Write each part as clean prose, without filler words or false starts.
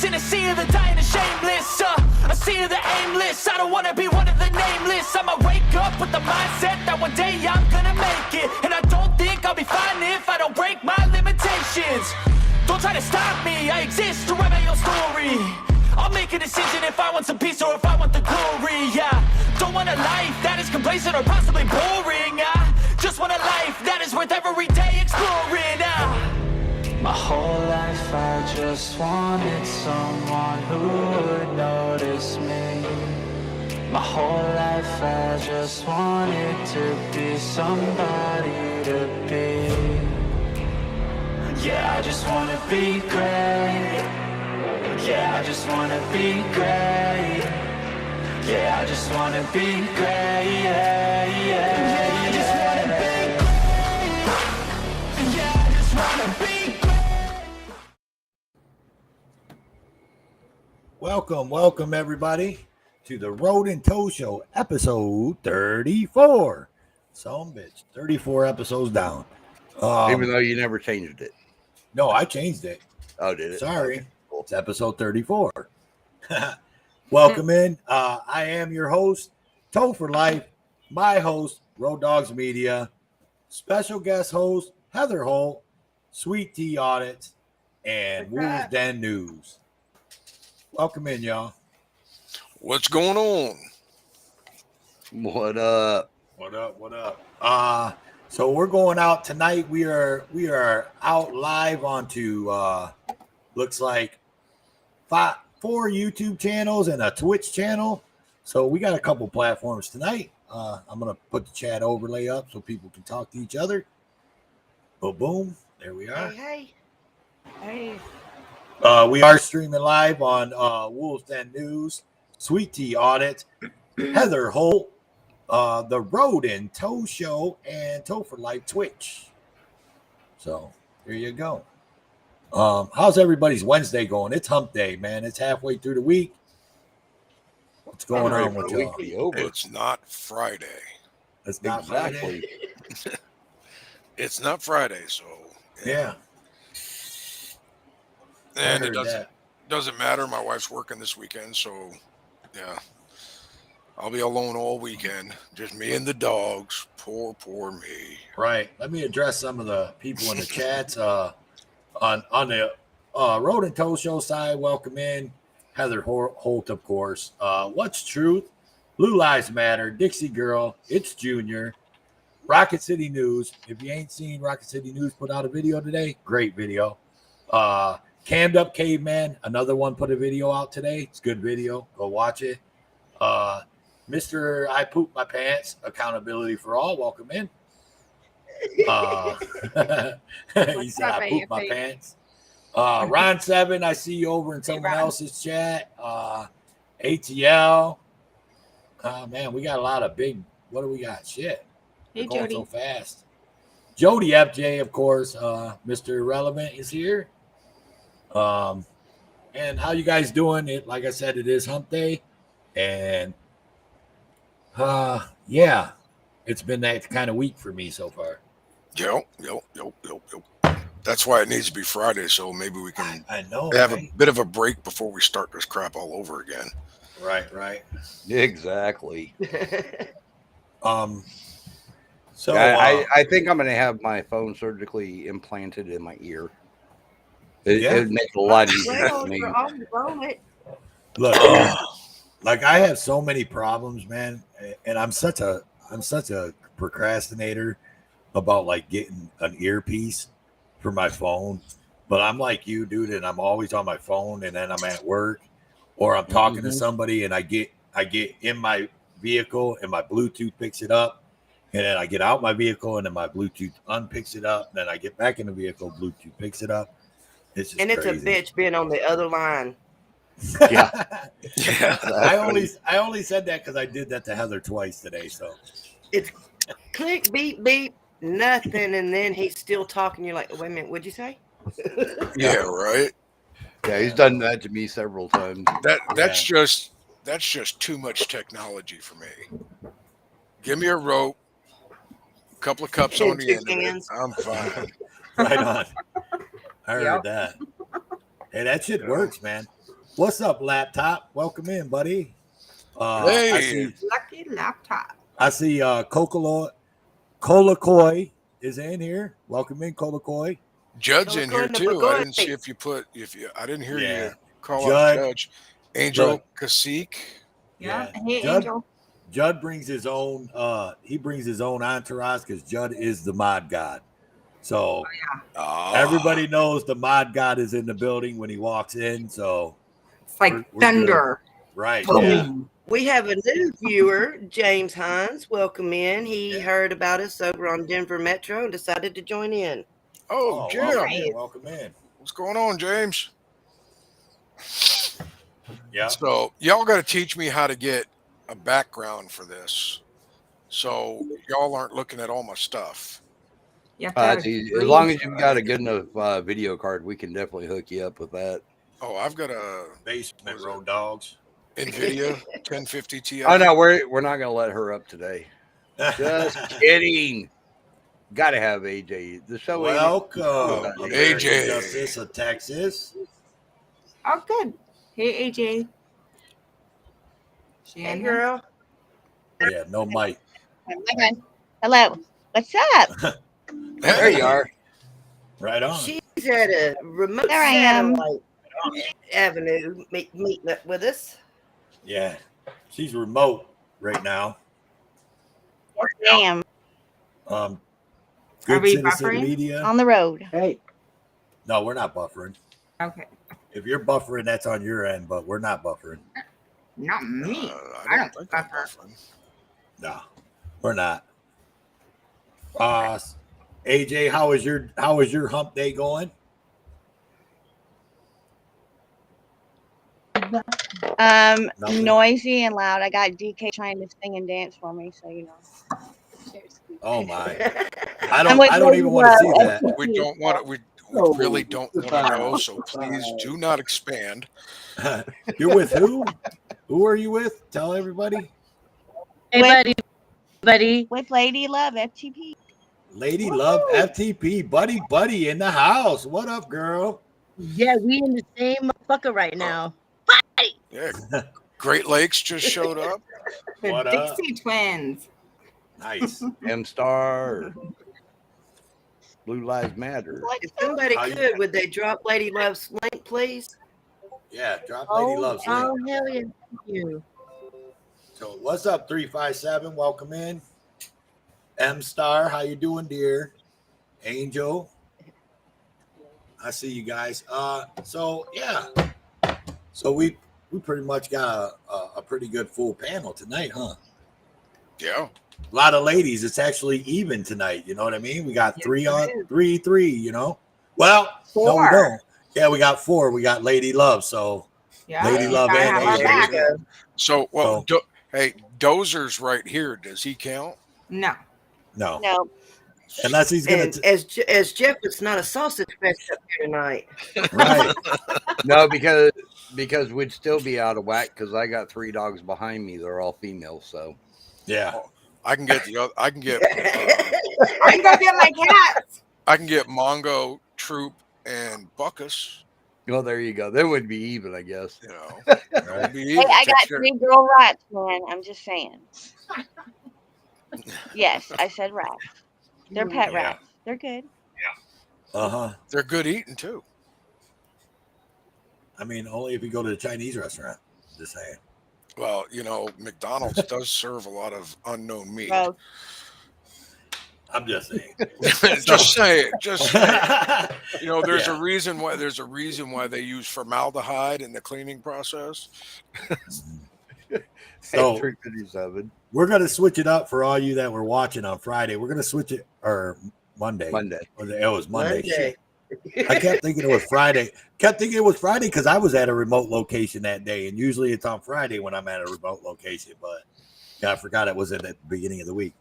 In a sea of the dying and shameless, a sea of the aimless. I don't wanna be one of the nameless. I'ma wake up with the mindset that one day I'm gonna make it. And I don't think I'll be fine if I don't break my limitations. Don't try to stop me, I exist to write my own story. I'll make a decision if I want some peace or if I want the glory. Yeah, don't want a life that is complacent or possibly boring. I just want a life that is worth every day exploring. My whole life I just wanted someone who would notice me. My whole life I just wanted to be somebody to be. Yeah, I just wanna be great. Yeah, I just wanna be great. Yeah, I just wanna be great. Yeah, yeah, I just wanna be great. Yeah, I just wanna be great. Welcome everybody to the Road and Toe Show, episode 34. Some bitch, 34 episodes down. Even though you never changed it. No, I changed it. Oh, did it? Sorry. Okay, cool. It's episode 34. Welcome in. I am your host, Toe for Life, my host, Road Dogs Media, special guest host, Heather Holt, Sweet Tea Audit, and Wolves Den News. Welcome in, y'all. What's going on? What up? What up? So we're going out tonight. We are out live onto looks like 4 YouTube channels and a Twitch channel. So we got a couple platforms tonight. I'm gonna put the chat overlay up so people can talk to each other. Boom, boom. There we are. Hey. We are streaming live on Wolves Den News, Sweet Tea Audit, Heather Holt, the Road and Toe Show, and Toe for Life Twitch. So there you go. How's everybody's Wednesday going? It's hump day, man. It's halfway through the week. What's going on with y'all? It's not Friday. It's not Exactly. Friday. It's not Friday, so Yeah. And I it heard doesn't matter. My wife's working this weekend, so yeah. I'll be alone all weekend. Just me and the dogs. Poor me. Right. Let me address some of the people in the chats. On the Road and Toe Show side, welcome in Heather Holt, of course. What's Truth? Blue Lives Matter. Dixie Girl. It's Junior. Rocket City News. If you ain't seen Rocket City News put out a video today, great video. Cammed Up Caveman, another one put a video out today. It's a good video. Go watch it. Mr. I Poop My Pants, Accountability for All, welcome in. He said I poop my pants. Ron 7, I see you over in someone else's chat. ATL. Man, we got a lot of big. What do we got? Shit. We're going so fast. Jody FJ, of course. Mr. Irrelevant is here. And how you guys doing? It, like I said, it is hump day. And yeah, it's been that kind of week for me so far. Yep. That's why it needs to be Friday, so maybe we can I know have right? a bit of a break before we start this crap all over again. Right. Exactly. So I think I'm going to have my phone surgically implanted in my ear. It would make it a lot easier for me. Look, like I have so many problems, man, and I'm such a procrastinator about like getting an earpiece for my phone. But I'm like you, dude, and I'm always on my phone, and then I'm at work or I'm talking to somebody, and I get in my vehicle and my Bluetooth picks it up, and then I get out my vehicle and then my Bluetooth unpicks it up, and then I get back in the vehicle, Bluetooth picks it up. It's just it's crazy. a bitch being on the other line. Yeah. I only said that because I did that to Heather twice today. So It's click, beep, beep, nothing, and then he's still talking. You're like, wait a minute, what'd you say? Yeah, right. Yeah, he's done that to me several times. That's just too much technology for me. Give me a rope, a couple of cups on the end of it. I'm fine. right on. I heard that. Hey, that shit works, man. What's up, laptop? Welcome in, buddy. Hey. Lucky laptop. I see Kolakoi is in here. Welcome in, Kolakoi. Jud's in here Colloquy too. I didn't Nabagoy. see if you I didn't hear Yeah. you call Judd. out Judge. Angel Look. Cacique. Yeah. Yeah. Hey, Judd- Angel. Judd brings his own he brings his own entourage because Judd is the mod god. So everybody knows the mod god is in the building when he walks in. So It's like we're thunder. right. Boom. Yeah. We have a new viewer, James Hines. Welcome in. He heard about us over on Denver Metro and decided to join in. Oh, Jim. welcome in. Welcome in. What's going on, James? Yeah. So y'all got to teach me how to get a background for this, so y'all aren't looking at all my stuff. You have to have That's a easy. As green long as you've screen. got a good enough video card, we can definitely hook you up with that. Oh, I've got a Basement road dogs. NVIDIA 1050 Ti. Oh no, we're not gonna let her up today. Just kidding. Gotta have AJ. The show ain't- Welcome, AJ. Justice of Texas. Oh, good. Hey, AJ. Hey, Shannon. girl. Yeah, no mic. Okay. Hello. What's up? There you are. Right on. She's at a remote There I am. satellite avenue meeting up with us. Yeah, she's remote right now. Damn. Um, Are good we citizen buffering? media. On the road. Hey. No, we're not buffering. Okay. If you're buffering, that's on your end, but we're not buffering. Not me. I I don't don't think I'm buffer. buffering. No, we're not. AJ, how is your hump day going? Nothing. Noisy and loud. I got DK trying to sing and dance for me, so you know. Oh my! I'm I with don't even want to see Lady that. We don't want to. We really don't want to know. So please do not expand. You're with who? Who are you with? Tell everybody. Hey, buddy. with Lady Love FTP. Lady Love FTP, buddy in the house. What up, girl? Yeah, we in the same motherfucker right now. Yeah, Great Lakes just showed up. The What up? Dixie Twins. Nice. M Star. Blue Lives Matter. If somebody How you- could, would they drop Lady Love's link, please? Yeah, drop Lady Love's link. Oh, hell yeah. Thank you. So what's up, 357? Welcome in. M Star, how you doing, dear? Angel. I see you guys. So yeah. So we pretty much got a pretty good full panel tonight, huh? Yeah. A lot of ladies. It's actually even tonight. You know what I mean? We got Yes, three it on is. three, you know? Well, no, we Four. don't. Yeah, we got four. We got Lady Love. So Yeah. Lady Love Gotta and have our AJ. back. So well, So- hey, Dozer's right here. Does he count? No. no. No. Unless he's gonna And as Jeff was not a sausage fest up here tonight. right. No, because we'd still be out of whack because I got 3 dogs behind me. They're all females. So Yeah. I can get the other. I can get. I can go get my cats. I can get Mongo, Troop, and Buckus. well, there you go. Then we'd be even, I guess. You know, Right. Be Hey, even. I Take got care- 3 girl rats, man. I'm just saying. Yes, I said rats. They're pet Yeah. rats. They're good. Uh-huh. They're good eating too. I mean, only if you go to the Chinese restaurant. Just saying. Well, you know, McDonald's does serve a lot of unknown meat. Bro, I'm just saying. Just say it. Just say it. You know, there's Yeah. a reason why they use formaldehyde in the cleaning process. So- 357 We're gonna switch it up for all you that were watching on Friday. We're gonna switch it or Monday. Monday. It was Monday. Monday. Shit. I kept thinking it was Friday. Kept thinking it was Friday because I was at a remote location that day, and usually it's on Friday when I'm at a remote location. But yeah, I forgot it was at the beginning of the week.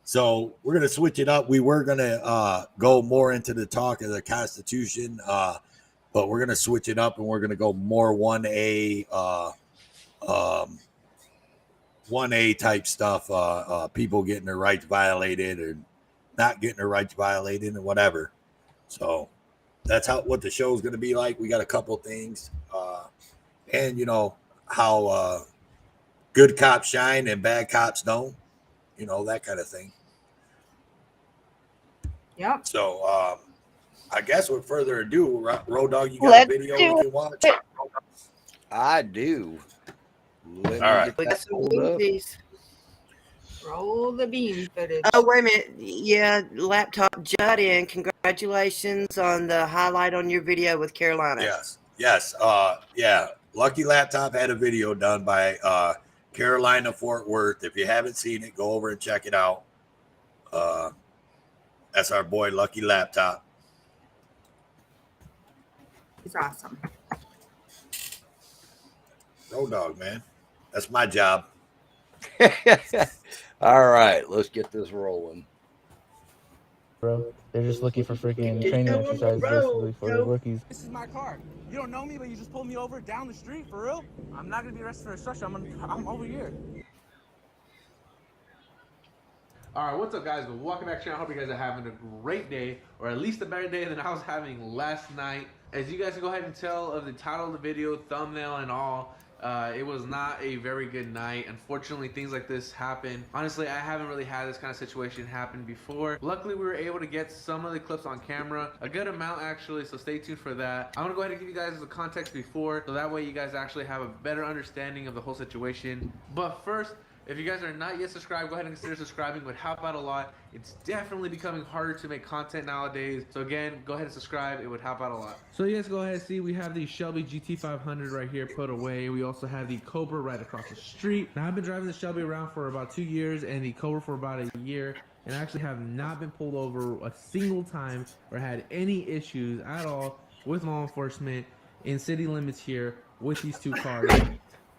So we're gonna switch it up. We were gonna go more into the talk of the Constitution, but we're gonna switch it up and we're gonna go more 1A, 1A type stuff. People getting their rights violated or not getting their rights violated and whatever. So that's what the show's going to be like. We got a couple things, and you know how good cops shine and bad cops don't. You know, that kind of thing. Yep. So I guess with further ado, Road Dog, you got Let's a video do we can watch? I do. Let me All right. get We got that some pulled up. movies. Roll the beam footage. Oh, wait a minute. Yeah, laptop Judd in. Congratulations on the highlight on your video with Carolina. Yes. Yeah. Lucky Laptop had a video done by Carolina Fort Worth. If you haven't seen it, go over and check it out. That's our boy Lucky Laptop. It's awesome. Road Dog, man. That's my job. All right, let's get this rolling. Bro, they're just looking for freaking Just training go on the exercises road, basically for yo. rookies. This is my car. You don't know me, but you just pulled me over down the street, for real? I'm not gonna be arrested for obstruction. I'm over here. Alright, what's up guys? Welcome back to the channel. I hope you guys are having a great day, or at least a better day than I was having last night. As you guys can go ahead and tell of the title of the video, thumbnail and all, it was not a very good night. Unfortunately, things like this happen. Honestly, I haven't really had this kind of situation happen before. Luckily, we were able to get some of the clips on camera, a good amount actually, so stay tuned for that. I'm gonna go ahead and give you guys the context before, so that way you guys actually have a better understanding of the whole situation. But first, if you guys are not yet subscribed, go ahead and consider subscribing. It would help out a lot. It's definitely becoming harder to make content nowadays. So again, go ahead and subscribe. It would help out a lot. So you guys go ahead and see, we have the Shelby GT500 right here put away. We also have the Cobra right across the street. Now I've been driving the Shelby around for about 2 years and the Cobra for about a year, and I actually have not been pulled over a single time or had any issues at all with law enforcement in city limits here with these two cars.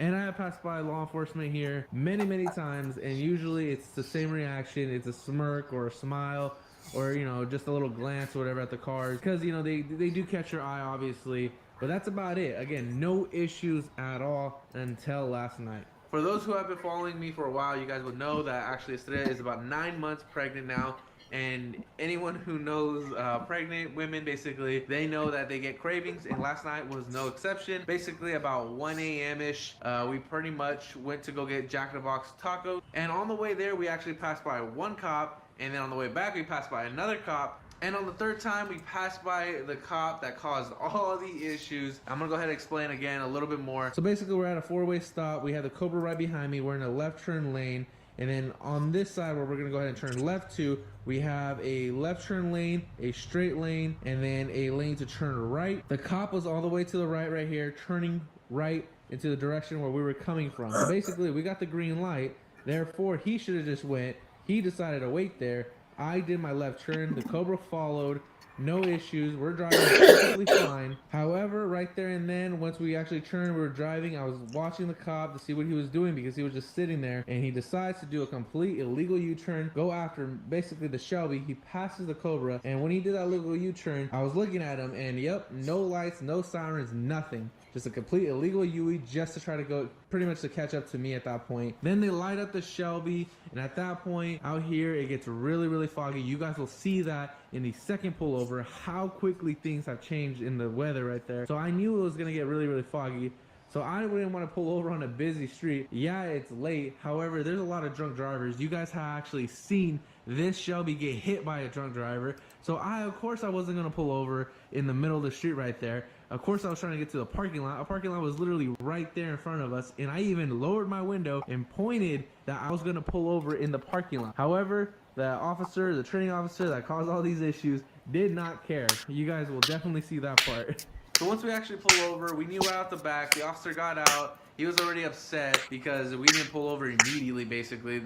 And I have passed by law enforcement here many times, and usually it's the same reaction. It's a smirk or a smile, or you know, just a little glance or whatever at the cars, because you know they do catch your eye obviously, but that's about it. Again, no issues at all until last night. For those who have been following me for a while, you guys would know that actually Estrella is about 9 months pregnant now. And anyone who knows pregnant women, basically, they know that they get cravings, and last night was no exception. Basically, about 1 a.m.-ish, we pretty much went to go get Jack in the Box tacos, and on the way there, we actually passed by one cop, and then on the way back, we passed by another cop, and on the third time, we passed by the cop that caused all the issues. I'm gonna go ahead and explain again a little bit more. So basically, we're at a four-way stop. We have the Cobra right behind me. We're in a left turn lane. And then on this side where we're gonna go ahead and turn left to, we have a left turn lane, a straight lane, and then a lane to turn right. The cop was all the way to the right here, turning right into the direction where we were coming from. So basically, we got the green light. Therefore, he should have just went. He decided to wait there. I did my left turn. The Cobra followed. No issues. We're driving perfectly fine. However, right there and then, once we actually turned, we were driving. I was watching the cop to see what he was doing because he was just sitting there, and he decides to do a complete illegal U-turn, go after basically the Shelby. He passes the Cobra, and when he did that illegal U-turn, I was looking at him, and yep, no lights, no sirens, nothing. Just a complete illegal UE just to try to go pretty much to catch up to me at that point. Then they light up the Shelby, and at that point out here it gets really foggy. You guys will see that in the second pullover how quickly things have changed in the weather right there. So I knew it was gonna get really foggy. So I didn't want to pull over on a busy street. Yeah, it's late. However, there's a lot of drunk drivers. You guys have actually seen this Shelby get hit by a drunk driver. So of course I wasn't gonna pull over in the middle of the street right there. Of course I was trying to get to the parking lot. A parking lot was literally right there in front of us, and I even lowered my window and pointed that I was gonna pull over in the parking lot. However, the officer, the training officer that caused all these issues, did not care. You guys will definitely see that part. So once we actually pull over, we knew right off the back, the officer got out. He was already upset because we didn't pull over immediately, basically,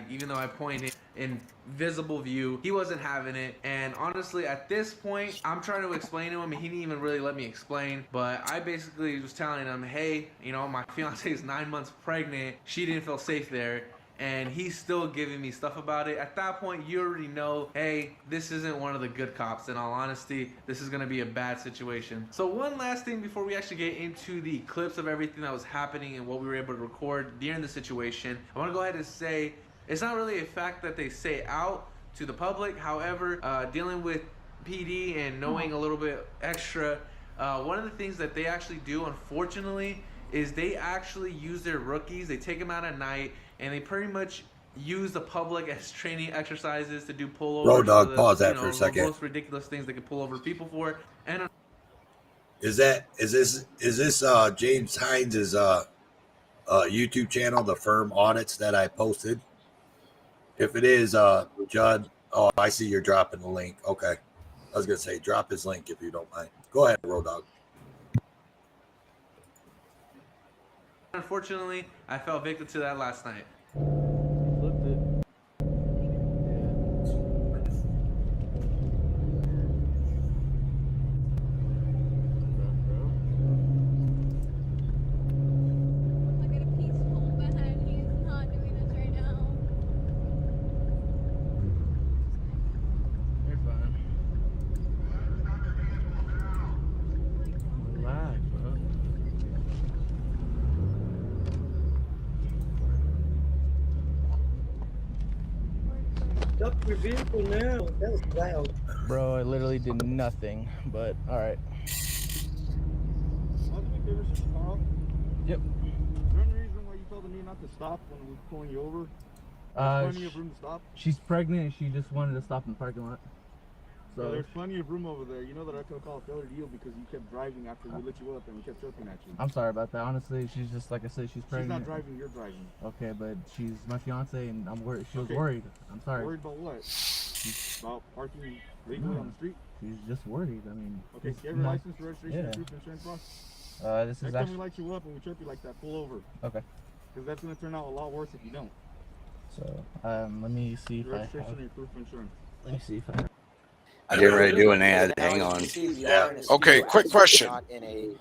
even though I pointed in visible view, he wasn't having it. And honestly, at this point, I'm trying to explain to him, and he didn't even really let me explain. But I basically was telling him, hey, you know, my fiance is 9 months pregnant. She didn't feel safe there. And he's still giving me stuff about it. At that point, you already know, hey, this isn't one of the good cops. In all honesty, this is gonna be a bad situation. So one last thing before we actually get into the clips of everything that was happening and what we were able to record during the situation, I wanna go ahead and say, it's not really a fact that they say out to the public. However, dealing with PD and knowing a little bit extra, one of the things that they actually do, unfortunately, is they actually use their rookies. They take them out at night, and they pretty much use the public as training exercises to do pullovers. Road Dog, so pause that for a second. The most ridiculous things they can pull over people for. And Is this James Hines' YouTube channel, the firm audits that I posted? If it is, Judd, oh, I see you're dropping the link. Okay. I was gonna say drop his link if you don't mind. Go ahead, Road Dog. unfortunately, I fell victim to that last night. Stop your vehicle now. That was loud. Bro, I literally did nothing, but all right. Yep. Is there any reason why you told me not to stop when we were pulling you over? There's plenty of room to stop. She's pregnant and she just wanted to stop in the parking lot. So Yeah, there's plenty of room over there. You know that I could call a failure deal because you kept driving after we lit you up and we kept choking at you. I'm sorry about that. Honestly, she's just like I said, she's pregnant. She's not driving, you're driving. Okay, but she's my fiance and I'm worried. She was worried. I'm sorry. Worried about what? About parking legally on the street? She's just worried. I mean. Okay, so you have your license, registration, and proof of insurance, boss? This is Next time actually. we light you up and we trip you like that, pull over. Okay. Because that's going to turn out a lot worse if you don't. So, let me see if Your I registration have. and your proof of insurance. Let me see if I. Get ready to do an ad. Hang on. Yeah. Okay, quick question.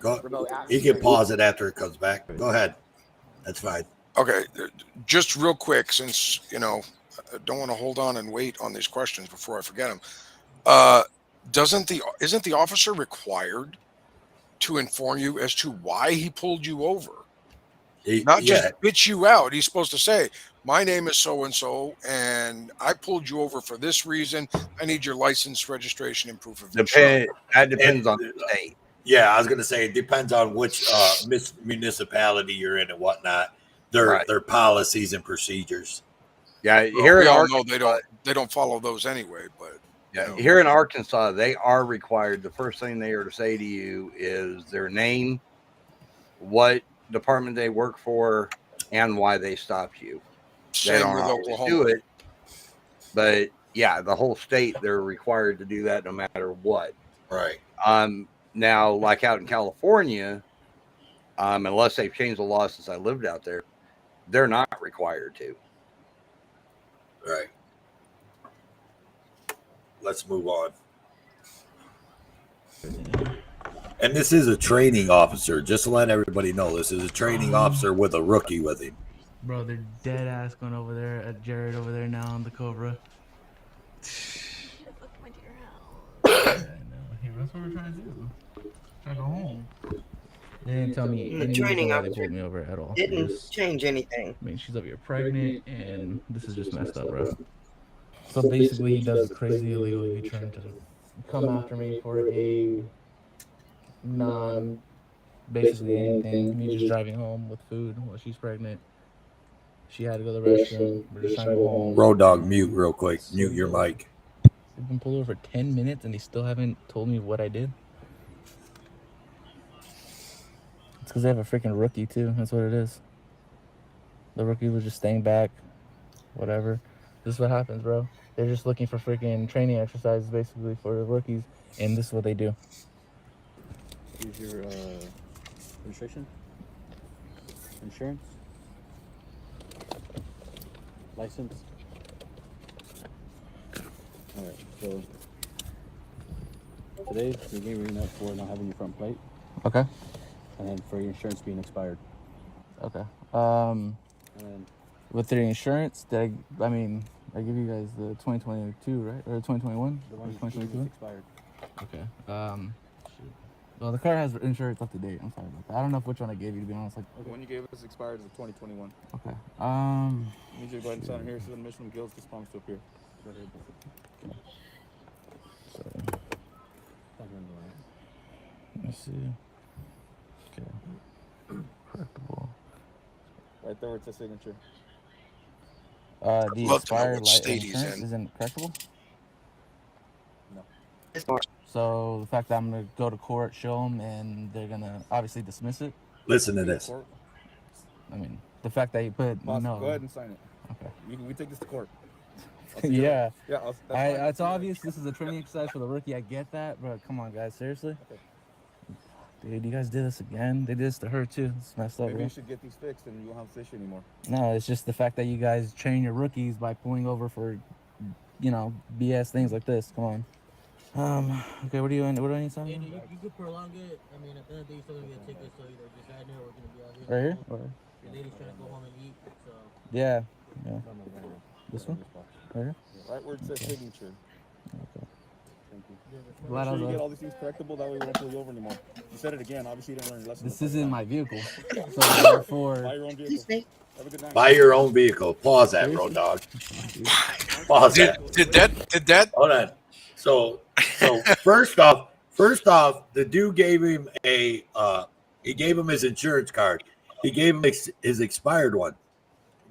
Go. You can pause it after it comes back. Go ahead. That's fine. Okay, just real quick, since I don't want to hold on and wait on these questions before I forget them. Isn't the officer required to inform you as to why he pulled you over? Not just bitch you out. He's supposed to say, "My name is so and so, and I pulled you over for this reason. I need your license, registration, and proof of insurance." That depends on the state. Yeah, I was going to say it depends on which municipality you're in and whatnot. Their policies and procedures. Yeah, Well, here we in all Arkansas, know they don't follow those anyway. But here in Arkansas, they are required. The first thing they are to say to you is their name, what department they work for, and why they stopped you. They Same don't with always Oklahoma. do it, but yeah, the whole state they're required to do that no matter what. Right. Now, like out in California, unless they've changed the law since I lived out there, they're not required to. Right. Let's move on. And this is a training officer. Just to let everybody know, this is a training officer with a rookie with him. Bro, they're dead ass going over there at Jared over there now on the Cobra. I know. Hey, that's what we're trying to do. Trying to go home. They didn't tell me The any training reason why they officer pulled me over at all. didn't Just- change anything. I mean, she's over here pregnant, and this is just messed up, bro. So basically, he does a crazy illegal. He trying to come after me for a basically anything. Me just driving home with food while she's pregnant. She had to go to the restroom. We're just trying to go home. Road Dog, mute real quick. Mute your mic. We've been pulled over for 10 minutes, and they still haven't told me what I did. It's because they have a freaking rookie, too. That's what it is. The rookie was just staying back. Whatever. This is what happens, bro. They're just looking for freaking training exercises, basically, for the rookies. And this is what they do. Here's your registration, insurance, license. All right, so today you're getting written up for not having your front plate. Okay. And then for your insurance being expired. Okay. And then With the insurance, I give you guys the 2022, right? Or 2021? the Or one you 2022? is expired. Okay. Well, the car has insurance up to date. I'm sorry about that. I don't know which one I gave you, to be honest. The one you gave us expired is 2021. Okay. I need you to go ahead and sign here. This is admission of guilt. This promise to appear. Right here. So Let me see. Okay. Correctable. Right there, where it says signature. The love to know expired what life state he's insurance in. isn't correctable. No. So the fact that I'm gonna go to court, show them, and they're gonna obviously dismiss it. Listen to this. Court. I mean, the fact that you put Boss, no. go ahead and sign it. Okay. We take this to court. I'll see you Yeah. later. Yeah. That's fine. I'll It's see you later. obvious this is a training exercise for the rookie. I get that, but come on, guys, seriously. Okay. Dude, you guys did this again. They did this to her too. It's messed up. Maybe Bro. you should get these fixed, and you won't have this issue anymore. No, it's just the fact that you guys train your rookies by pulling over for, BS things like this. Come on. Okay, what do I need something? You could prolong it. I mean, at the end of the day, you're still gonna get a ticket, so either decide here or we're gonna be out here. Right here? Or... Your lady's trying to go home and eat, so. Yeah. This one? Right here? Right where it says signature. Okay. Thank you. Glad Make sure I you was get all these things correctable. That way we won't pull you over anymore. You said it again. Obviously, you didn't learn your lesson. This isn't my vehicle. So therefore. Buy your own vehicle. Have a good night. Buy your own vehicle. Pause that, Road Dog. Pause that. Did that? Hold on. So first off, the dude gave him he gave him his insurance card. He gave him his expired one,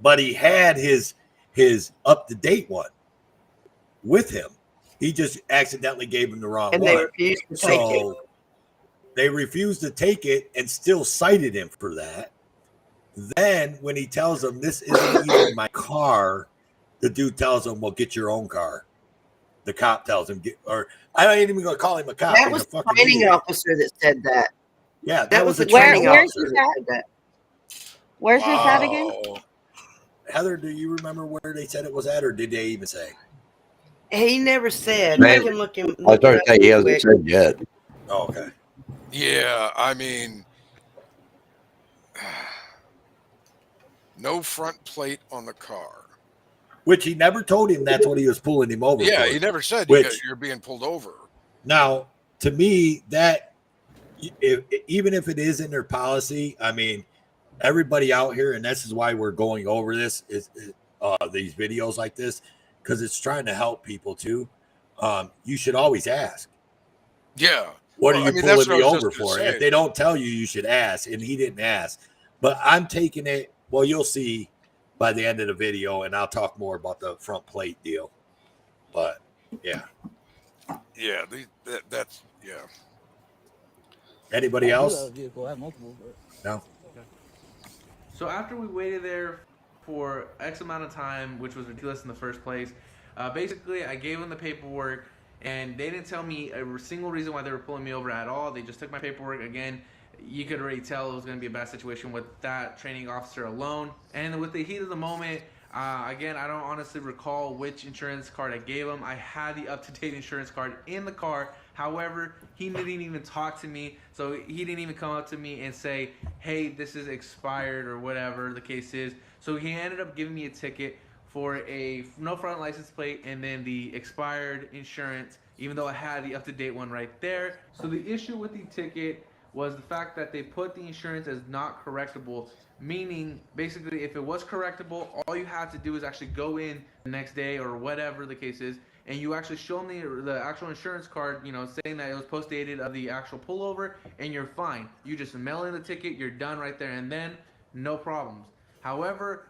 but he had his up-to-date one with him. He just accidentally gave him the wrong And one. they refused to take it. They refused to take it and still cited him for that. Then when he tells them this isn't even my car, the dude tells him, well, get your own car. The cop tells him, I ain't even going to call him a cop. That was the training officer that said that. Yeah, that was the Where- training where's officer this that at? said that. Where's this at again? Heather, do you remember where they said it was at, or did they even say? He never said. Man, I can look him. I was trying to say he hasn't said yet. Oh, okay. Yeah, I mean, no front plate on the car. Which he never told him that's what he was pulling him over Yeah, for. he never said Which- you're being pulled over. Now, to me, even if it is in their policy, I mean, everybody out here, and this is why we're going over this, is these videos like this, because it's trying to help people too. You should always ask. Yeah. What Well, are I you mean, that's pulling me what I was over just gonna for? say. If they don't tell you, you should ask. And he didn't ask. But I'm taking it. Well, you'll see by the end of the video, and I'll talk more about the front plate deal. But yeah. Yeah, that's yeah. Anybody I do else? have a vehicle. I have multiple. But... No. So after we waited there for X amount of time, which was ridiculous in the first place, basically I gave them the paperwork, and they didn't tell me a single reason why they were pulling me over at all. They just took my paperwork. Again, you could already tell it was going to be a bad situation with that training officer alone. And with the heat of the moment, again, I don't honestly recall which insurance card I gave him. I had the up-to-date insurance card in the car. However, he didn't even talk to me, so he didn't even come up to me and say, hey, this is expired or whatever the case is. So he ended up giving me a ticket for a no front license plate and then the expired insurance, even though I had the up-to-date one right there. So the issue with the ticket was the fact that they put the insurance as not correctable, meaning basically if it was correctable, all you have to do is actually go in the next day or whatever the case is, and you actually show them the actual insurance card, saying that it was post-dated of the actual pullover, and you're fine. You just mail in the ticket, you're done right there and then, no problems. However,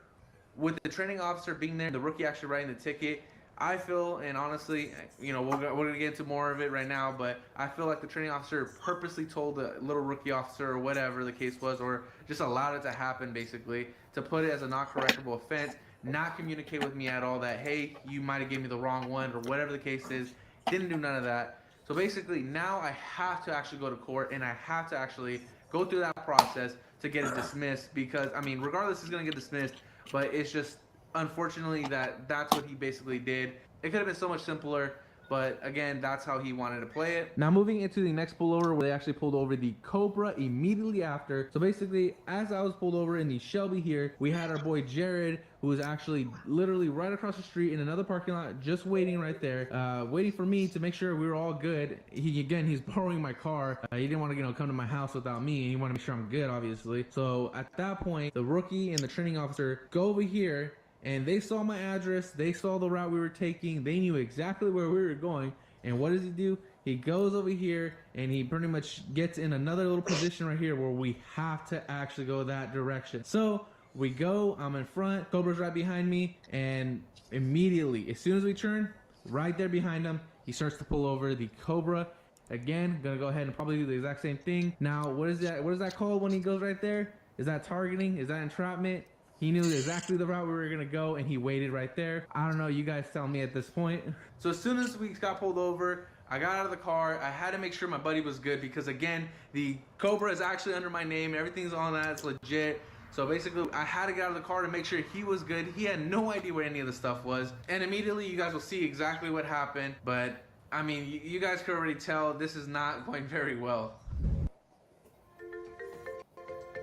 with the training officer being there, the rookie actually writing the ticket, I feel, and honestly, we're going to get into more of it right now, but I feel like the training officer purposely told the little rookie officer or whatever the case was, or just allowed it to happen basically, to put it as a not correctable offense, not communicate with me at all that, hey, you might have given me the wrong one or whatever the case is. Didn't do none of that. So basically now I have to actually go to court and I have to actually go through that process to get it dismissed, because, I mean, regardless it's going to get dismissed, but it's just unfortunately that's what he basically did. It could have been so much simpler, but again, that's how he wanted to play it. Now moving into the next pullover, where they actually pulled over the Cobra immediately after. So basically, as I was pulled over in the Shelby here, we had our boy Jared, who was actually literally right across the street in another parking lot, just waiting right there, waiting for me to make sure we were all good. He's borrowing my car. He didn't want to come to my house without me, and he wanted to make sure I'm good, obviously. So at that point, the rookie and the training officer go over here, and they saw my address, they saw the route we were taking, they knew exactly where we were going, and what does he do? He goes over here and he pretty much gets in another little position right here where we have to actually go that direction. So we go, I'm in front, Cobra's right behind me, and immediately, as soon as we turn, right there behind him, he starts to pull over. The Cobra, again, gonna go ahead and probably do the exact same thing. Now, what is that called when he goes right there? Is that targeting? Is that entrapment? He knew exactly the route we were gonna go, and he waited right there. I don't know, you guys tell me at this point. So as soon as we got pulled over, I got out of the car. I had to make sure my buddy was good because, again, the Cobra is actually under my name. Everything's on that. It's legit. So basically, I had to get out of the car to make sure he was good. He had no idea where any of the stuff was. And immediately, you guys will see exactly what happened. But, I mean, you guys could already tell this is not going very well.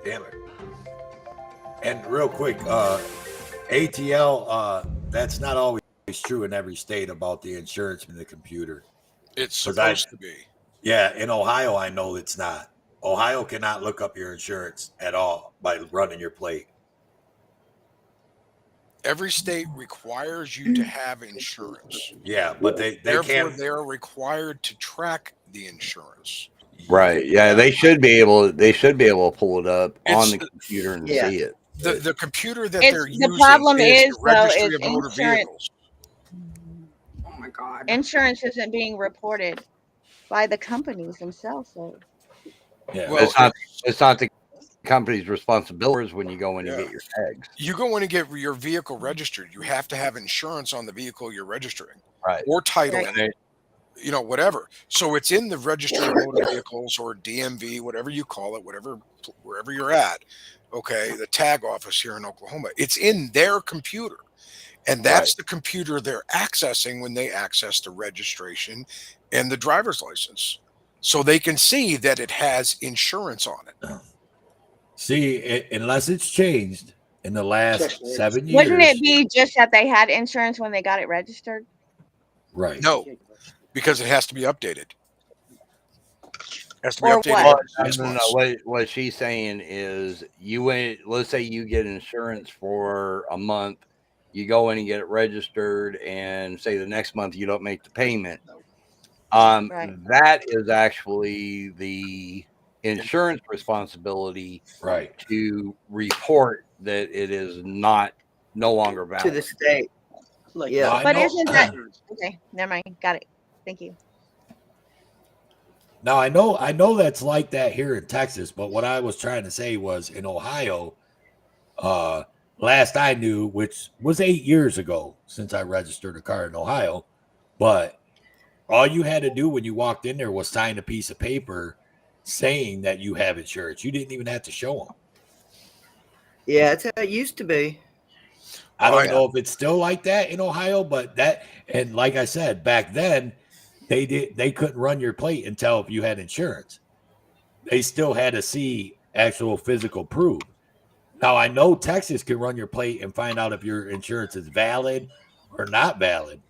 Damn it. And real quick, ATL, that's not always true in every state about the insurance in the computer. It's supposed to be. Yeah, in Ohio, I know it's not. Ohio cannot look up your insurance at all by running your plate. Every state requires you to have insurance. Yeah, but they Therefore, can't. they're required to track the insurance. Right. Yeah, they should be able to pull it up on the It's- computer and Yeah. see it. The computer that It's they're the using problem is is, the though, Registry is of Motor insurance. Vehicles. Oh my God. Insurance isn't being reported by the companies themselves. So Yeah. Well, It's not the company's responsibility when you go in and Yeah. get your tags. You go in and get your vehicle registered. You have to have insurance on the vehicle you're registering, Right. or title, Right. whatever. So it's in the Registry of Motor Vehicles or DMV, whatever you call it, wherever you're at. Okay, the tag office here in Oklahoma. It's in their computer, and that's the computer they're accessing when they access the registration and the driver's license, so they can see that it has insurance on it. See, unless it's changed in the last 7 years. wouldn't it be just that they had insurance when they got it registered? Right. No, because it has to be updated. Has to be Or updated what? every 6 No. months. What she's saying is, let's say you get insurance for a month, you go in and get it registered, and say the next month you don't make the payment. Right. That is actually the insurance responsibility, Right. to report that it is no longer valid. To the state. Yeah. I But know- isn't that okay? Never mind. Got it. Thank you. Now I know that's like that here in Texas, but what I was trying to say was in Ohio, last I knew, which was 8 years ago since I registered a car in Ohio, but all you had to do when you walked in there was sign a piece of paper saying that you have insurance. You didn't even have to show them. Yeah, that's how it used to be. I Oh, don't yeah. know if it's still like that in Ohio, but and like I said, back then they couldn't run your plate until if you had insurance. They still had to see actual physical proof. Now I know Texas can run your plate and find out if your insurance is valid or not valid.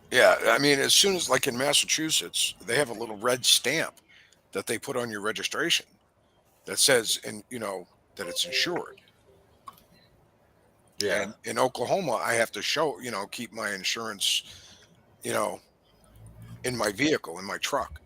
Yeah, I mean, as soon as, like in Massachusetts, they have a little red stamp that they put on your registration that says, that it's insured. Yeah. And in Oklahoma, I have to show, keep my insurance, in my vehicle, in my truck.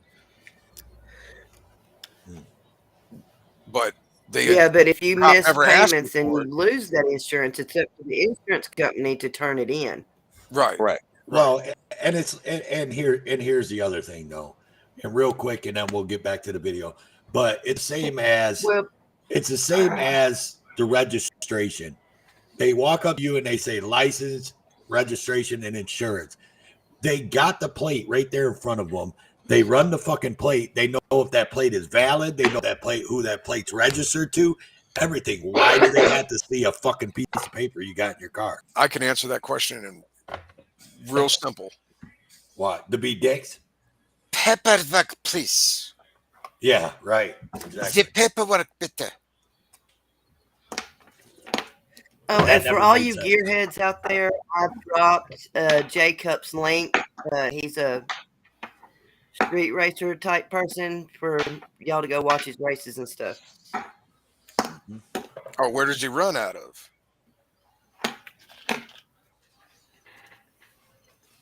But they Yeah, but if you not miss ever asked me payments and for you it. lose that insurance, it's up to the insurance company to turn it in. Right. Well, and here's the other thing though, and real quick, and then we'll get back to the video. But it's it's the same as the registration. They walk up to you and they say license, registration, and insurance. They got the plate right there in front of them. They run the fucking plate. They know if that plate is valid. They know who that plate's registered to. Everything. Why do they have to see a fucking piece of paper you got in your car? I can answer that question in real simple. What? To be dicks? Paperwork, please. Yeah, right. Exactly. The paperwork, bitte. Oh, That and for never all made you sense. gearheads out there, I've dropped Jacob's link. He's a street racer type person for y'all to go watch his races and stuff. Oh, where does he run out of?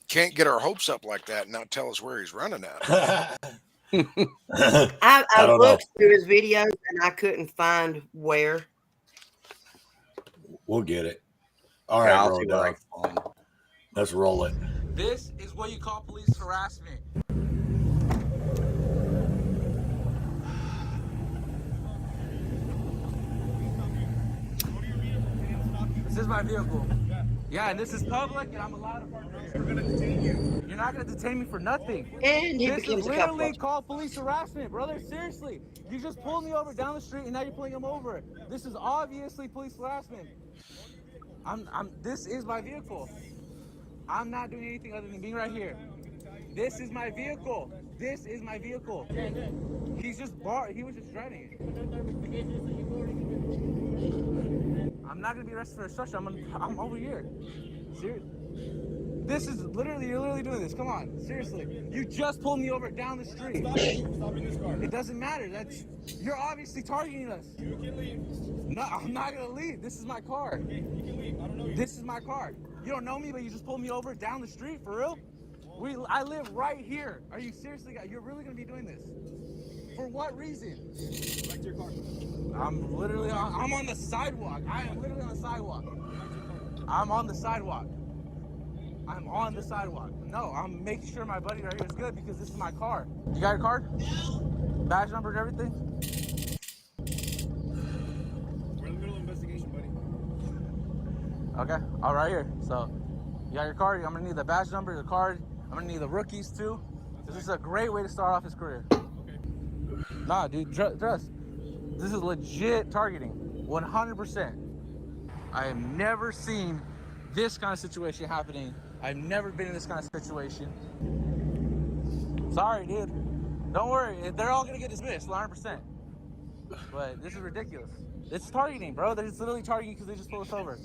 can't get our hopes up like that and not tell us where he's running at. I looked through his videos and I couldn't find where. We'll get it. All right, Road Dog. Let's roll it. This is what you call police harassment. This is my vehicle. Yeah, and this is public, and I'm allowed to park here. We're gonna detain you. You're not gonna detain me for nothing. And he this becomes is a literally couple. called police harassment, brother. Seriously, you just pulled me over down the street, and now you're pulling him over. This is obviously police harassment. This is my vehicle. I'm not doing anything other than being right here. This is my vehicle. This is my vehicle. He's just he was just driving it. I'm not gonna be arrested for obstruction. I'm over here. Seriously. This is literally, you're literally doing this. Come on, seriously. You just pulled me over down the street. Stopping this car. It doesn't matter. You're obviously targeting us. You can leave. No, I'm not gonna leave. This is my car. Okay, you can leave. I don't know you. This is my car. You don't know me, but you just pulled me over down the street, for real? I live right here. Are you seriously? You're really gonna be doing this? For what reason? Back to your car. I'm on the sidewalk. I am literally on the sidewalk. I'm on the sidewalk. I'm on the sidewalk. No, I'm making sure my buddy right here is good because this is my car. You got your card? Badge number and everything? We're in the middle of investigation, buddy. Okay, all right here. So, you got your card? I'm gonna need the badge number, the card. I'm gonna need the rookies too. This is a great way to start off his career. Nah, dude, trust. This is legit targeting, 100%. I have never seen this kind of situation happening. I've never been in this kind of situation. Sorry, dude. Don't worry, they're all gonna get dismissed, 100%. But this is ridiculous. It's targeting, bro. They're just literally targeting because they just pulled us over.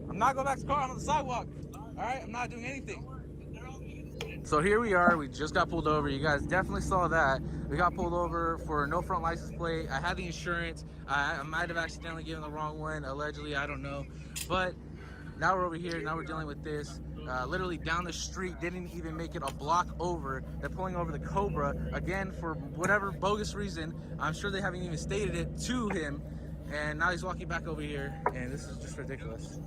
I'm not going back to the car, I'm on the sidewalk. All right, I'm not doing anything. So here we are, we just got pulled over. You guys definitely saw that. We got pulled over for no front license plate. I had the insurance. I might have accidentally given the wrong one, allegedly, I don't know. But now we're over here, now we're dealing with this. Literally down the street, didn't even make it a block over. They're pulling over the Cobra, again, for whatever bogus reason. I'm sure they haven't even stated it to him. And now he's walking back over here, and this is just ridiculous.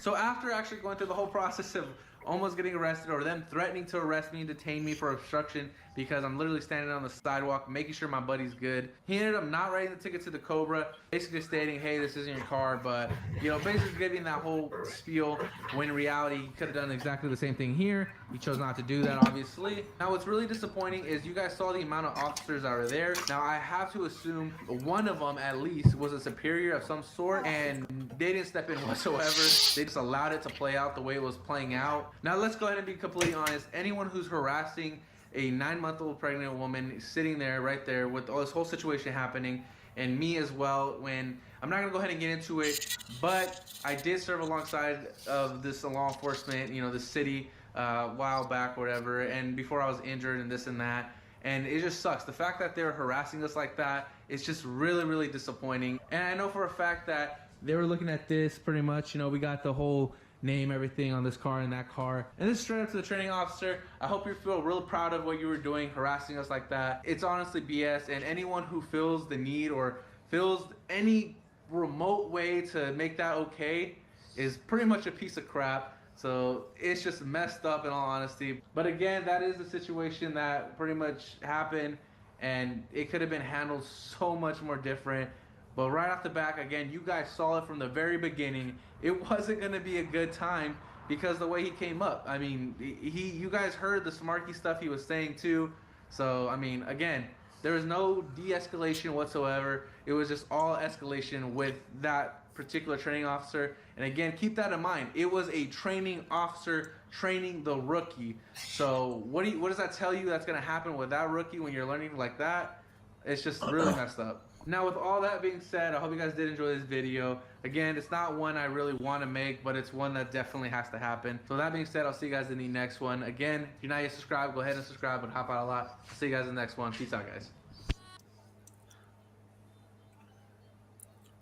So after actually going through the whole process of almost getting arrested or them threatening to arrest me and detain me for obstruction because I'm literally standing on the sidewalk making sure my buddy's good, he ended up not writing the ticket to the Cobra, basically stating, hey, this isn't your car, but, you know, basically giving that whole spiel when in reality he could have done exactly the same thing here. He chose not to do that, obviously. Now what's really disappointing is you guys saw the amount of officers that are there. Now I have to assume one of them at least was a superior of some sort, and they didn't step in whatsoever. They just allowed it to play out the way it was playing out. Now let's go ahead and be completely honest. Anyone who's harassing a 9-month-old pregnant woman sitting there right there with all this whole situation happening, and me as well, when I'm not gonna go ahead and get into it, but I did serve alongside of this law enforcement, you know, the city a while back, whatever, and before I was injured and this and that, and it just sucks. The fact that they're harassing us like that, it's just really, really disappointing. And I know for a fact that they were looking at this pretty much, you know, we got the whole name, everything on this car and that car. And this is straight up to the training officer. I hope you feel real proud of what you were doing, harassing us like that. It's honestly BS, and anyone who feels the need or feels any remote way to make that okay is pretty much a piece of crap. So it's just messed up in all honesty. But again, that is the situation that pretty much happened, and it could have been handled so much more different. But right off the back, again, you guys saw it from the very beginning. It wasn't going to be a good time because the way he came up. I mean, you guys heard the smarky stuff he was saying too. So, I mean, again, there was no de-escalation whatsoever. It was just all escalation with that particular training officer. And again, keep that in mind. It was a training officer training the rookie. So what does that tell you that's going to happen with that rookie when you're learning like that? It's just really messed up. Now, with all that being said, I hope you guys did enjoy this video. Again, it's not one I really want to make, but it's one that definitely has to happen. So that being said, I'll see you guys in the next one. Again, if you're not yet subscribed, go ahead and subscribe and hop out a lot. I'll see you guys in the next one. Peace out, guys.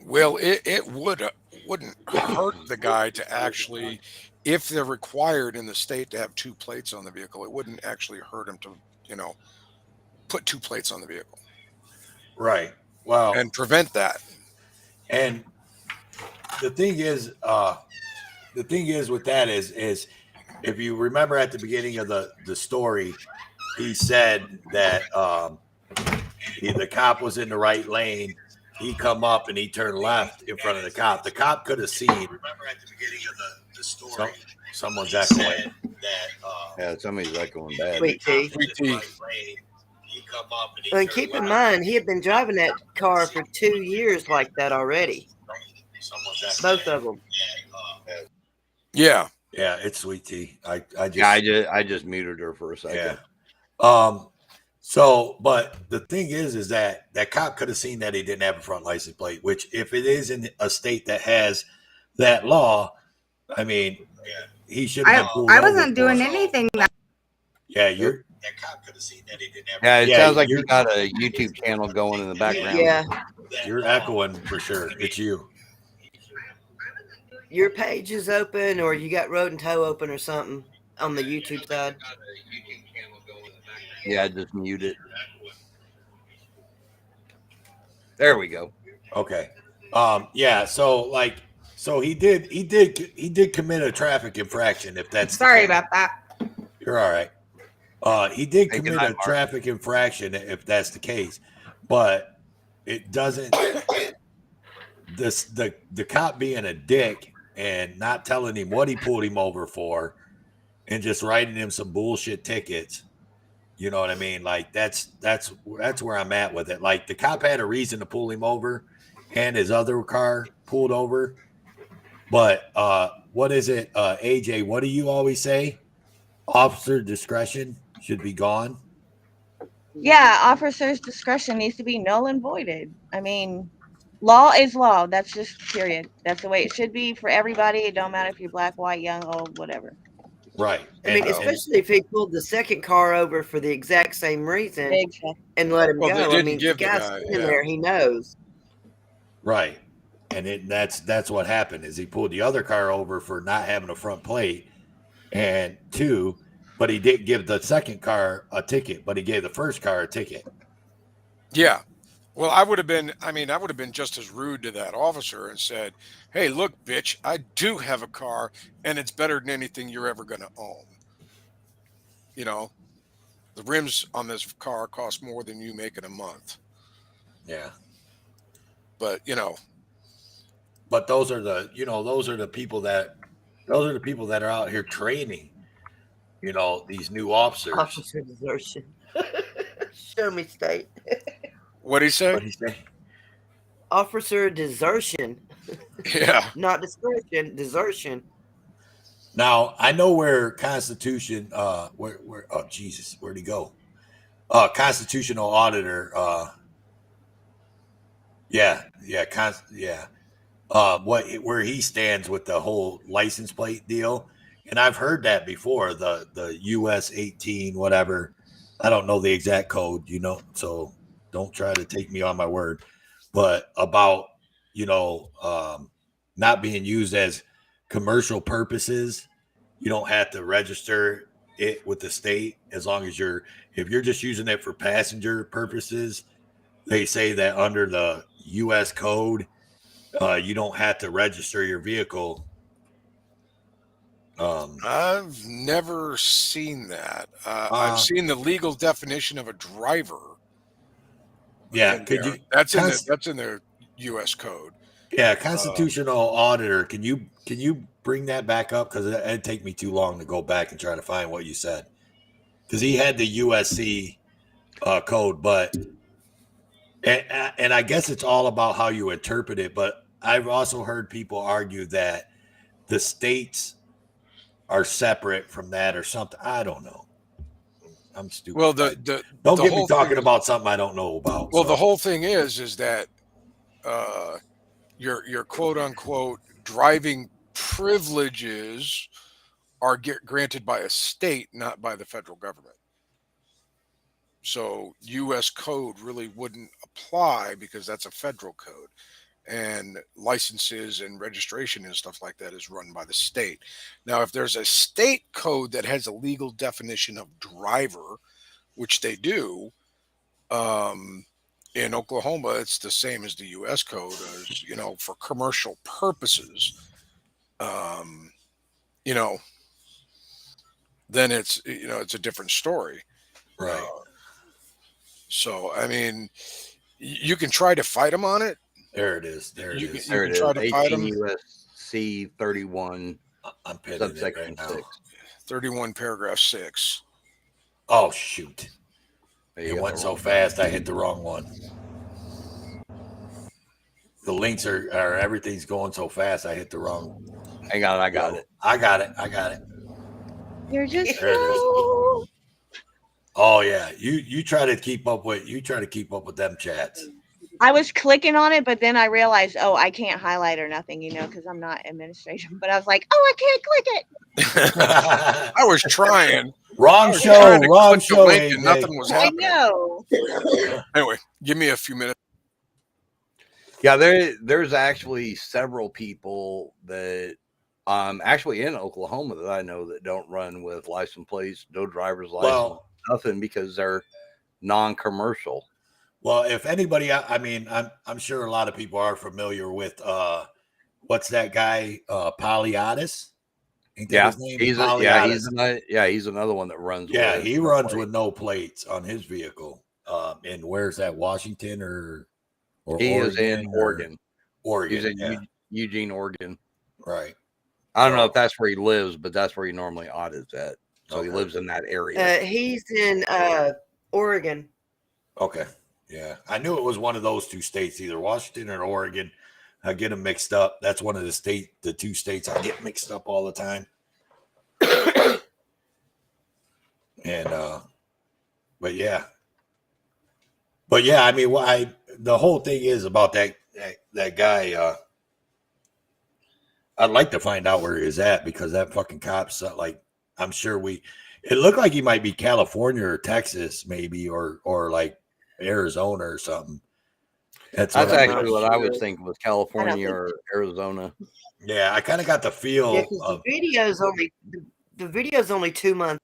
Well, it wouldn't hurt the guy to actually, if they're required in the state to have 2 plates on the vehicle, it wouldn't actually hurt him to, put 2 plates on the vehicle. Right. Well, and prevent that. And the thing is with that is if you remember at the beginning of the story, he said that the cop was in the right lane. He come up and he turned left in front of the cop. The cop could have seen. Remember at the beginning of the story, someone's echoing. Yeah, somebody's echoing bad. Sweet tea. Sweet tea. And keep in mind, he had been driving that car for 2 years like that already. Both of them. Yeah. Yeah, it's Sweet Tea. I just muted her for a second. Yeah. So, but the thing is that cop could have seen that he didn't have a front license plate, which if it is in a state that has that law, I mean, he should have been pulled I over wasn't for doing it. anything. Yeah, that cop could have seen that he didn't have. Yeah, it sounds like you got a YouTube channel going in the background. Yeah. You're echoing for sure. It's you. Your page is open, or you got Road and Tow open or something on the YouTube side. Yeah, I just mute it. There we go. Okay. Yeah. So he did commit a traffic infraction. If that's Sorry about that. You're all right. He did commit a traffic infraction if that's the case, but it doesn't. The cop being a dick and not telling him what he pulled him over for, and just writing him some bullshit tickets. You know what I mean? Like that's where I'm at with it. Like the cop had a reason to pull him over, and his other car pulled over. But what is it, AJ? What do you always say? Officer discretion should be gone. Yeah, officer's discretion needs to be null and voided. I mean, law is law. That's just period. That's the way it should be for everybody. It don't matter if you're black, white, young, old, whatever. Right. I mean, especially if he pulled the second car over for the exact same reason and let him go. I mean, the guy's in there. He knows. Right. And that's what happened is he pulled the other car over for not having a front plate. And 2, but he didn't give the second car a ticket, but he gave the first car a ticket. Yeah. Well, I would have been just as rude to that officer and said, "Hey, look, bitch, I do have a car and it's better than anything you're ever going to own. The rims on this car cost more than you make in a month." Yeah. But, but those are the people that are out here training, these new officers. Officer desertion. Show me state. What'd he say? Officer desertion. Yeah. Not discretion, desertion. Now I know where Constitution, where oh Jesus, where'd he go? Constitutional auditor. Where he stands with the whole license plate deal, and I've heard that before. The US 18 whatever. I don't know the exact code, so don't try to take me on my word. But about not being used as commercial purposes, you don't have to register it with the state as long as if you're just using it for passenger purposes. They say that under the U.S. code, you don't have to register your vehicle. I've never seen that. I've seen the legal definition of a driver. Yeah, that's in the U.S. code. Yeah, constitutional auditor. Can you bring that back up? Because it'd take me too long to go back and try to find what you said. Because he had the USC code, but and I guess it's all about how you interpret it. But I've also heard people argue that the states are separate from that or something. I don't know. I'm stupid. Well, don't get me talking about something I don't know about. Well, the whole thing is that your quote unquote driving privileges are granted by a state, not by the federal government. So U.S. code really wouldn't apply because that's a federal code. and licenses and registration and stuff like that is run by the state. Now, if there's a state code that has a legal definition of driver, which they do, in Oklahoma, it's the same as the U.S. code, as, you know, for commercial purposes. You know, then it's, you know, it's a different story. Right. So, I mean, you can try to fight them on it. There it is. There it is. There it is. Try to fight 18 them. USC 31. I'm pinning it subsection right now. 6. 31 paragraph 6. Oh, shoot. There you It go. went so fast, I hit the wrong one. The links are everything's going so fast, I hit the wrong. Hang on, I got it. I got it. I got it. You're just There it is. Oh yeah, you try to keep up with them chats. I was clicking on it, but then I realized, oh, I can't highlight or nothing, you know, because I'm not administration. But I was like, oh, I can't click it. I was trying. Wrong I was show. trying to Wrong click the show. link and AJ. nothing was I happening. know. Anyway, give me a few minutes. Yeah, there's actually several people that actually in Oklahoma that I know that don't run with license plates, no driver's license, Well, nothing, because they're non-commercial. well, if anybody, I mean, I'm sure a lot of people are familiar with what's that guy, Polyatis? Ain't that Yeah, his name? he's another one that runs. Yeah, with he no runs plate. with no plates on his vehicle. And where's that? Washington or He is in Oregon. Oregon. He's in yeah. Eugene, Oregon. Right. I don't know if that's where he lives, but that's where he normally audits at. So he Okay. lives in that area. He's in Oregon. Okay. Yeah. I knew it was one of those two states, either Washington or Oregon. I get them mixed up. That's one of the two states I get mixed up all the time. And but yeah. I mean, the whole thing is about that guy. I'd like to find out where he is at, because that fucking cop's like, I'm sure it looked like he might be California or Texas, maybe, or like Arizona or something. That's actually what I was thinking, was California or Arizona. Yeah, I kind of got the feel Yeah, 'cause of the video's only 2 months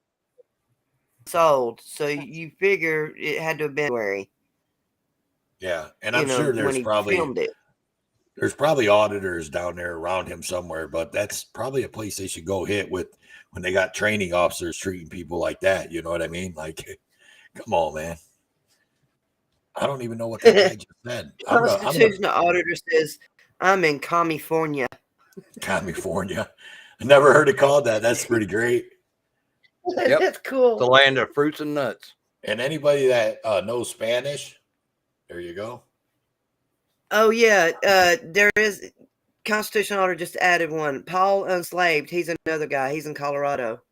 old, so you figure it had to have been February. yeah, and I'm sure when there's he probably filmed it. there's probably auditors down there around him somewhere, but that's probably a place they should go hit with when they got training officers treating people like that. You know what I mean? Like, come on, man. I don't even know what that guy just said. Constitutional auditor says, I'm in California. California. I never heard it called that. That's pretty great. Yep. That's cool. The land of fruits and nuts. And anybody that knows Spanish, there you go. Oh yeah, there is constitutional auditor just added one. Paul Unslaved. He's another guy. He's in Colorado.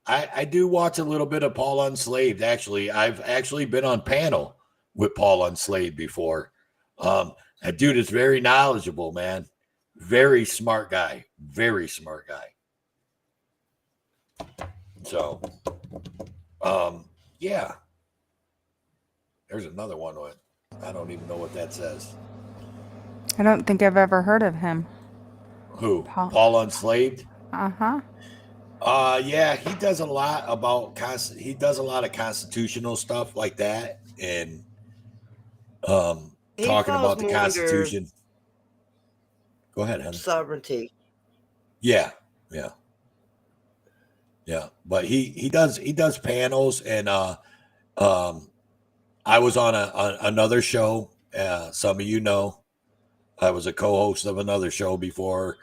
I do watch a little bit of Paul Unslaved. Actually, I've actually been on panel with Paul Unslaved before. That dude is very knowledgeable, man. Very smart guy. Very smart guy. So, yeah. There's another one with, I don't even know what that says. I don't think I've ever heard of him. Who? Paul Unslaved? Uh-huh. Yeah, he does a lot about he does a lot of constitutional stuff like that, and He talking falls about the more under Constitution. Go ahead, Heather. sovereignty. Yeah. But he does panels, and I was on another show. Some of you know, I was a co-host of another show before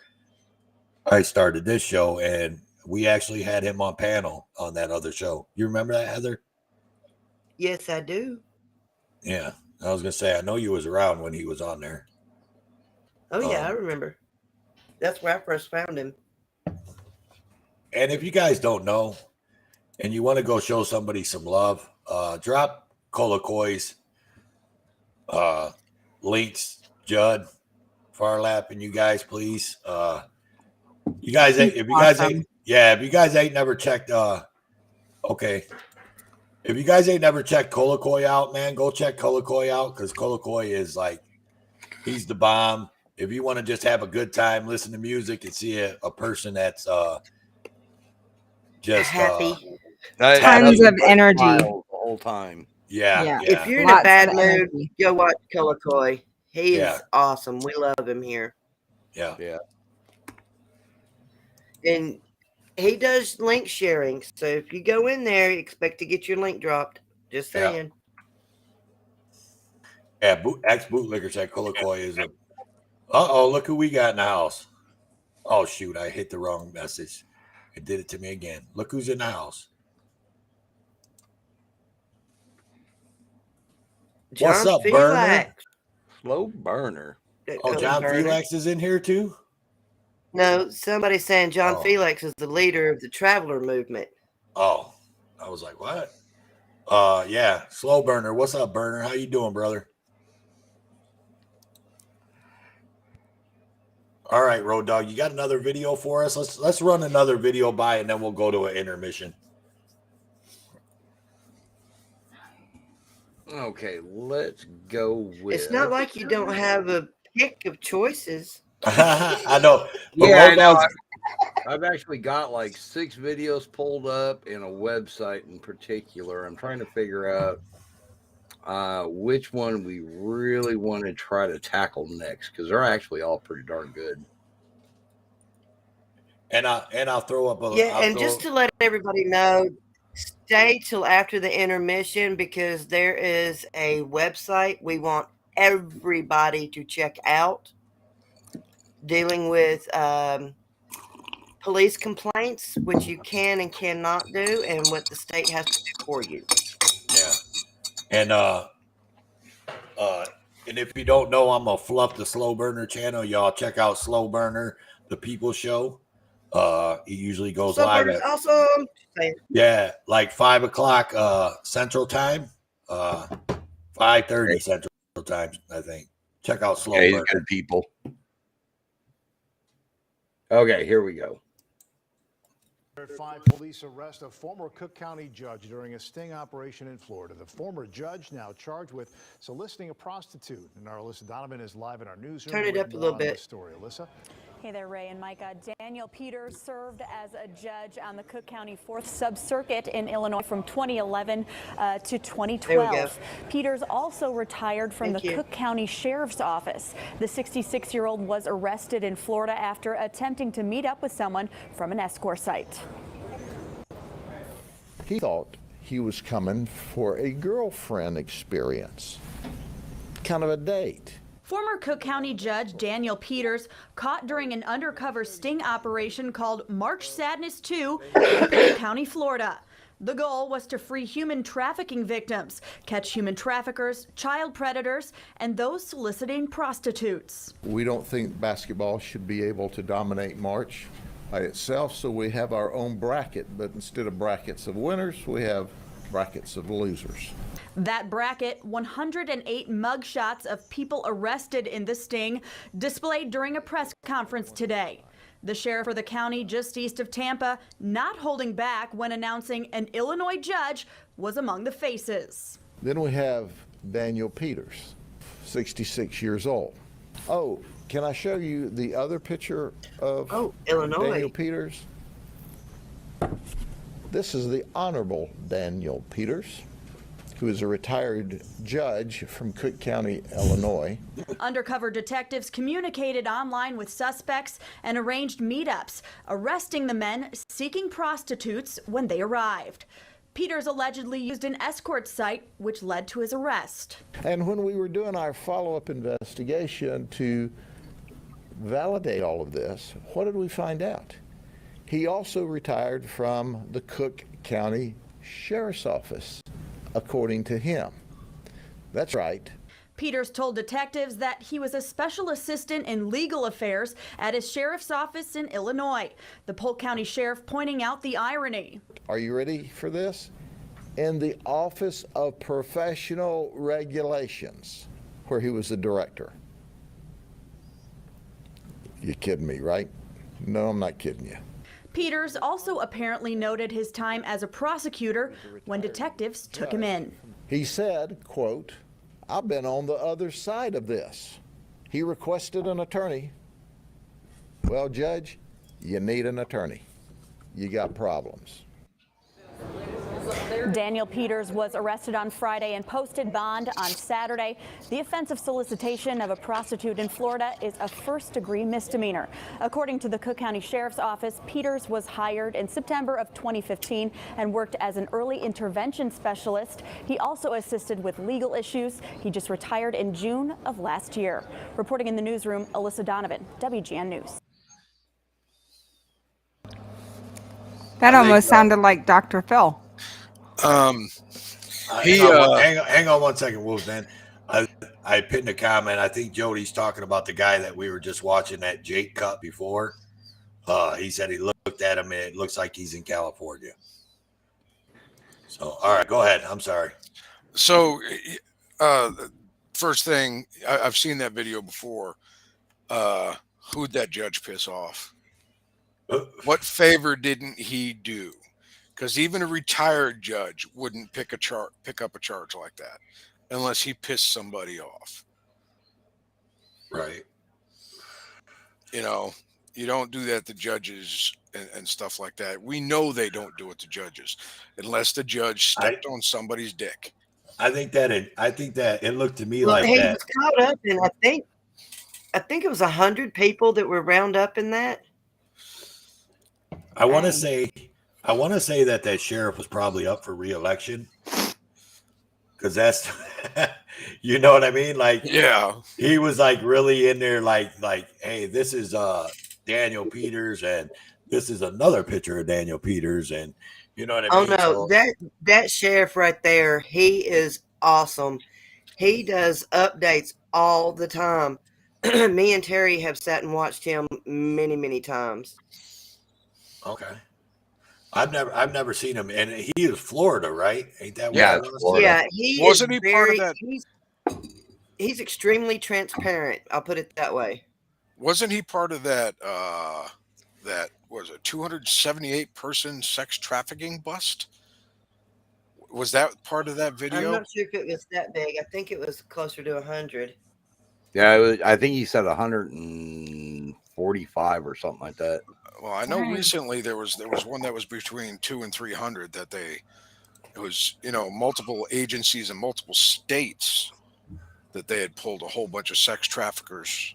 I started this show, and we actually had him on panel on that other show. You remember that, Heather? Yes, I do. Yeah, I was gonna say, I know you was around when he was on there. Oh yeah, I remember. That's where I first found him. And if you guys don't know, and you want to go show somebody some love, drop Colacoy's links, Judd, Farlap, and you guys, please. You guys, if you guys ain't never checked, okay. If you guys ain't never checked Colacoy out, man, go check Colacoy out, because Colacoy is like, he's the bomb. if you want to just have a good time, listen to music, and see a person that's just happy, tons of energy the whole time. Yeah. If you're in Lots a bad of mood, energy. go watch Kolokoi. He Yeah. is awesome. We love him here. Yeah. And he does link sharing. So if you go in there, you expect to get your link dropped. Just Yeah. saying. Yeah, ex-bootlegger said Kolokoi is a... Uh-oh, look who we got in the house. Oh, shoot, I hit the wrong message. It did it to me again. Look who's in the house. What's John up, Felix. Burner? Slow burner. Oh, John Felix is in here too? No, somebody's saying John Oh. Felix is the leader of the traveler movement. Oh, I was like, what? Yeah, Slow Burner. What's up, Burner? How you doing, brother? All right, Road Dog, you got another video for us? Let's run another video by, and then we'll go to an intermission. Okay, let's go with. It's not like you don't have a pick of choices. I know. But Yeah, I Road know. Dog's- I've actually got like 6 videos pulled up and a website in particular. I'm trying to figure out which one we really want to try to tackle next, because they're actually all pretty darn good. And I'll throw up a Just to let everybody know, stay till after the intermission because there is a website we want everybody to check out dealing with police complaints, which you can and cannot do, and what the state has to do for you. Yeah. And if you don't know, I'm a Fluff the Slow Burner channel. Y'all check out Slow Burner, the People Show. He usually goes So live it's at awesome. like 5 o'clock Central Time, 5:30 Central Time, I think. Check out Slow Okay, Burner. good people. Okay, here we go. 5 police arrest a former Cook County judge during a sting operation in Florida. The former judge now charged with soliciting a prostitute. And our Alyssa Donovan is live in our newsroom. Turn it with up a more little on this bit. Story, Alyssa. Hey there, Ray and Micah. Daniel Peters served as a judge on the Cook County 4th Sub-Circuit in Illinois from 2011 to 2012. Peters also retired from the Cook County Sheriff's Office. The 66-year-old was arrested in Florida after attempting to meet up with someone from an escort site. He thought he was coming for a girlfriend experience, kind of a date. Former Cook County Judge Daniel Peters caught during an undercover sting operation called March Sadness 2 in Cook County, Florida. The goal was to free human trafficking victims, catch human traffickers, child predators, and those soliciting prostitutes. We don't think basketball should be able to dominate March by itself, so we have our own bracket, but instead of brackets of winners, we have brackets of losers. That bracket, 108 mugshots of people arrested in the sting, displayed during a press conference today. The sheriff for the county just east of Tampa not holding back when announcing an Illinois judge was among the faces. Then we have Daniel Peters, 66 years old. Oh, can I show you the other picture of Illinois. Daniel Peters? This is the Honorable Daniel Peters, who is a retired judge from Cook County, Illinois. Undercover detectives communicated online with suspects and arranged meetups, arresting the men seeking prostitutes when they arrived. Peters allegedly used an escort site, which led to his arrest. And when we were doing our follow-up investigation to validate all of this, what did we find out? He also retired from the Cook County Sheriff's Office, according to him. That's right. Peters told detectives that he was a special assistant in legal affairs at his sheriff's office in Illinois. The Polk County Sheriff pointing out the irony. Are you ready for this? In the Office of Professional Regulations, where he was the director. You're kidding me, right? No, I'm not kidding you. Peters also apparently noted his time as a prosecutor when detectives took him in. He said, quote, "I've been on the other side of this." He requested an attorney. Well, Judge, you need an attorney. You got problems. Daniel Peters was arrested on Friday and posted bond on Saturday. The offense of solicitation of a prostitute in Florida is a first-degree misdemeanor. According to the Cook County Sheriff's Office, Peters was hired in September of 2015 and worked as an early intervention specialist. He also assisted with legal issues. He just retired in June of last year. Reporting in the newsroom, Alyssa Donovan, WGN News. That almost sounded like Dr. Phil. Hang on 1 second, Wolfman. I pinned a comment. I think Jody's talking about the guy that we were just watching that Jake cut before. He said he looked at him and it looks like he's in California. So, all right, go ahead. I'm sorry. So, first thing, I've seen that video before. Who'd that judge piss off? What favor didn't he do? Because even a retired judge wouldn't pick up a charge like that unless he pissed somebody off. Right. You know, you don't do that to judges and stuff like that. We know they don't do it to judges unless the judge stepped on somebody's dick. I think that it looked to me Well, like he that. was caught up in, I think it was 100 people that were round up in that. I want to say that sheriff was probably up for re-election because that's, you know what I mean? Like, yeah, he was like really in there, like, hey, this is Daniel Peters, and this is another picture of Daniel Peters, and you know what I mean? Oh no, that sheriff right there, he is awesome. He does updates all the time. Me and Terry have sat and watched him many, many times. Okay. I've never seen him, and he is Florida, right? Ain't that what Yeah, it was? Florida. Yeah, he Wasn't is he part of very, that? He's extremely transparent. I'll put it that way. Wasn't he part of that? That was a 278 person sex trafficking bust. Was that part of that video? I'm not sure if it was that big. I think it was closer to 100. Yeah, I think he said 145 or something like that. Well, I know recently there was one that was between 200 and 300 that it was, you know, multiple agencies in multiple states that they had pulled a whole bunch of sex traffickers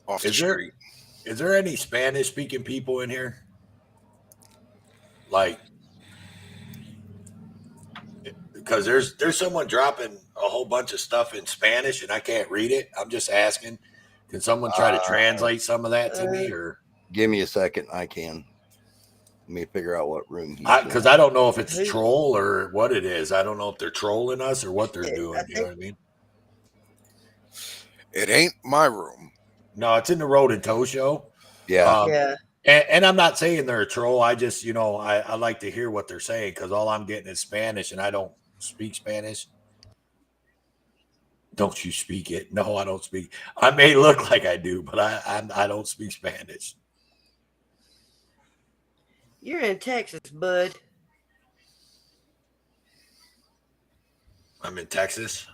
off the street. Is there any Spanish speaking people in here? Like, because there's someone dropping a whole bunch of stuff in Spanish and I can't read it. I'm just asking, can someone try to translate some of that to me, or give me a second? I can. Let me figure out what room he's because I don't know if it's troll or what it is. I don't know if they're trolling us or what they're doing. You know what I mean? It ain't my room. No, it's in the Road and Toe Show. Yeah. Yeah. And I'm not saying they're a troll. I just, you know, I like to hear what they're saying because all I'm getting is Spanish and I don't speak Spanish. Don't you speak it? No, I don't speak. I may look like I do, but I don't speak Spanish. You're in Texas, bud. I'm in Texas.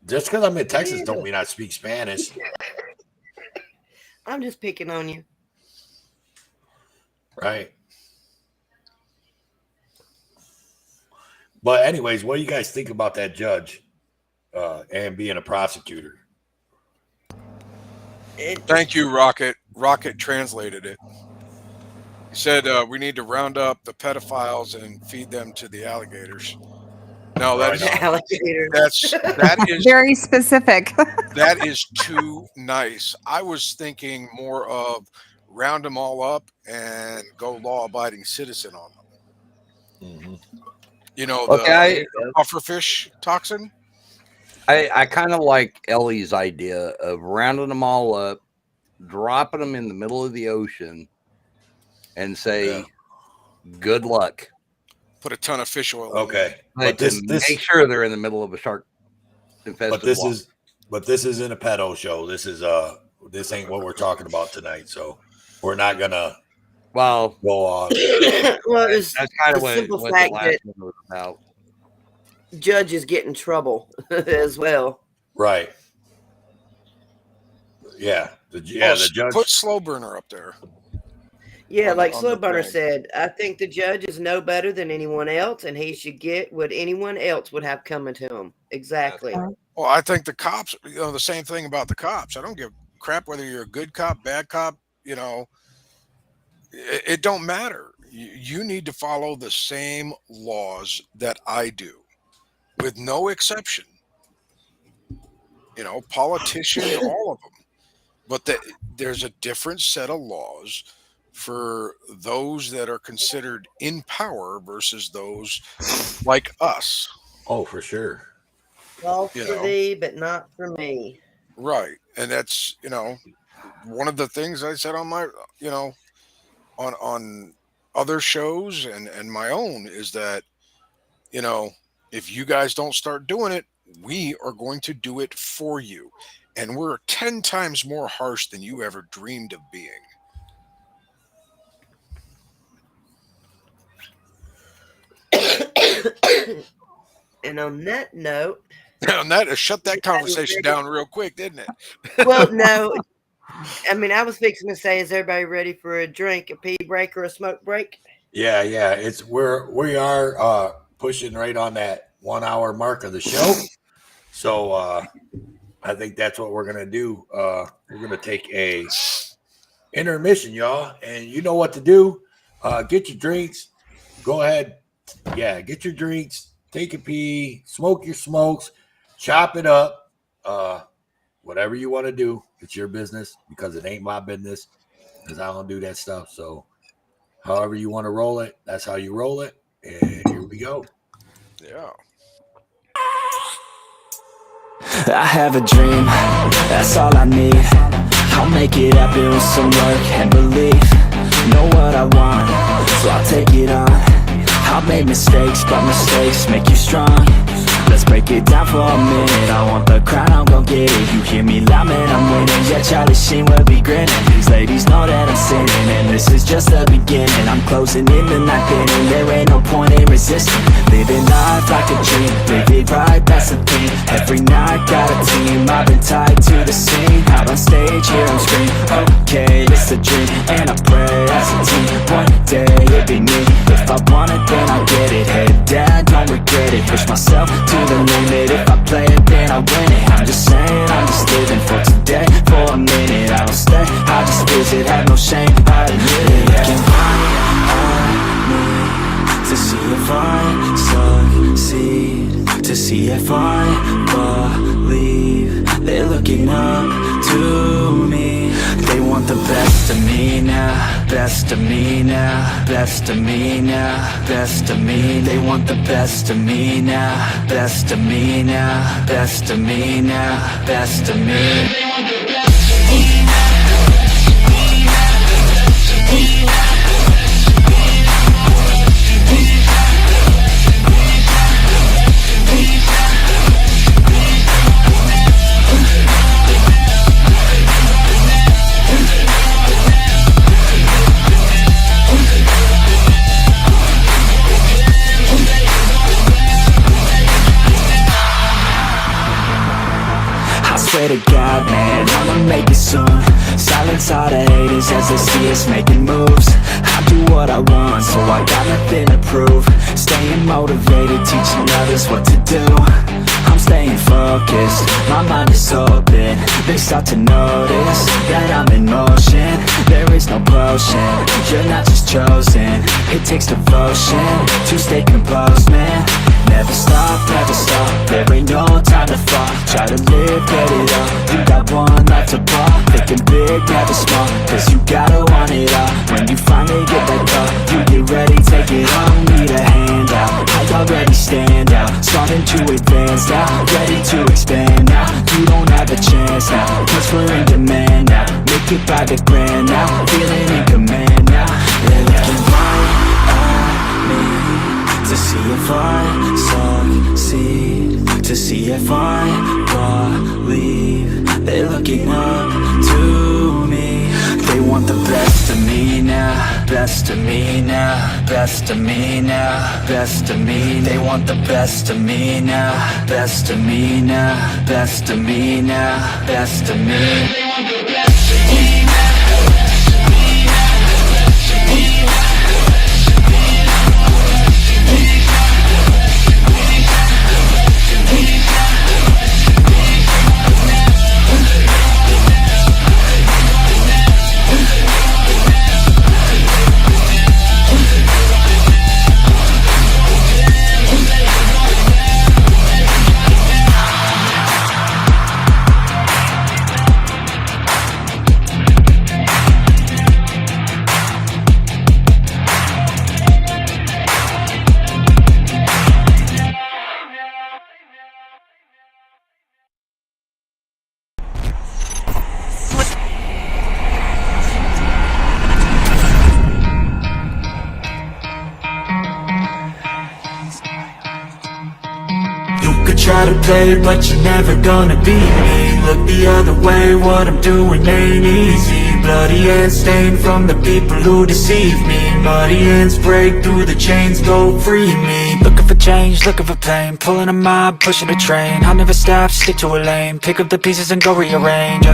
Just because I'm in Texas don't mean I speak Spanish. I'm just picking on you. Right. But anyways, what do you guys think about that judge and being a prosecutor? Thank you, Rocket. Rocket translated it. He said we need to round up the pedophiles and feed them to the alligators. No, that is very specific. That is too nice. I was thinking more of round them all up and go law-abiding citizen on them. Mm-hmm. You know, the pufferfish toxin. I kind of like Ellie's idea of rounding them all up, dropping them in the middle of the ocean, and say, "Good luck." Put a ton of fish oil. Okay, but make sure they're in the middle of a shark infested. But this isn't a pedo show. This is this ain't what we're talking about tonight. So we're not gonna go on. Well, that's kind of the what simple the fact last that one was about. Judges get in trouble as well. Right. the judge. Put Slow Burner up there. Yeah, like on Slow the Burner thing. said, I think the judge is no better than anyone else, and he should get what anyone else would have coming to him. Exactly. Well, I think the cops, the same thing about the cops. I don't give a crap whether you're a good cop, bad cop, it don't matter. You need to follow the same laws that I do, with no exception. Politicians, all of them. But there's a different set of laws for those that are considered in power versus those like us. Oh, for sure. All for thee, but not for me. Right. And that's, one of the things I said on my, on other shows and my own is that, if you guys don't start doing it, we are going to do it for you. And we're 10 times more harsh than you ever dreamed of being. And on that note, shut that conversation down real quick, didn't it? Well, no. I mean, I was fixing to say, is everybody ready for a drink, a pee break, or a smoke break? Yeah. We are pushing right on that 1 hour mark of the show. So I think that's what we're gonna do. We're gonna take a intermission, y'all, and you know what to do. Get your drinks. Go ahead. Yeah, get your drinks. Take a pee. Smoke your smokes. Chop it up. Whatever you want to do, it's your business because it ain't my business because I don't do that stuff. So however you want to roll it, that's how you roll it. And here we go. Yeah. I have a dream, that's all I need. I'll make it happen with some work and belief. Know what I want, so I'll take it on. I'll make mistakes, but mistakes make you strong. Let's break it down for a minute. I want the crown, I'm gon' get it. You hear me loud, man, I'm winning. Yeah, Charlie Sheen will be grinning. These ladies know that I'm sinning, and this is just the beginning. I'm closing in the ninth inning. There ain't no point in resisting. Living life like a dream, live it right, that's the thing. Every night got a team, I've been tied to the scene. Out on stage, here I'm screaming. Okay, it's a dream, and I pray as a team. One day it'll be me. If I want it, then I'll get it. Head down, don't regret it. Push myself to the limit. If I play it, then I win it. I'm just saying, I'm just living for today. For a minute, I don't stay, I just visit. Have no shame, I admit it. Looking right at me to see if I succeed, to see if I believe. They're looking up to me. They want the best of me now, best of me now, best of me now, best of me. They want the best of me now, best of me now, best of me now, best of me. They want the best of me now. Swear to God, man, I'ma make it soon. Silence all the haters as they see us making moves. I do what I want, so I got nothing to prove. Staying motivated, teaching others what to do. I'm staying focused, my mind is open. They start to notice that I'm in motion. There is no potion, you're not just chosen. It takes devotion to stay composed, man. Never stop, there ain't no time to fall. Try to live, get it up, you got one life to ball. Thinking big, never small, cause you gotta want it all. When you finally get that call, you get ready, take it on. Need a hand out, I already stand out. Starting to advance now, ready to expand now. You don't have a chance now, cause we're in demand now. Make it by the grand now, feeling in command now. They're looking right at me to see if I succeed, to see if I believe. They're looking up to me. They want the best of me now, best of me now, best of me now, best of me. They want the best of me now, best of me now, best of me now, best of me. They want the best. could try to play, but you're never gonna beat me. Look the other way, what I'm doing ain't easy. Bloody hands stained from the people who deceive me. Muddy hands break through the chains, go free me. Looking for change, looking for pain, pulling a mob, pushing a train. I'll never stop, stick to a lane, pick up the pieces and go rearrange.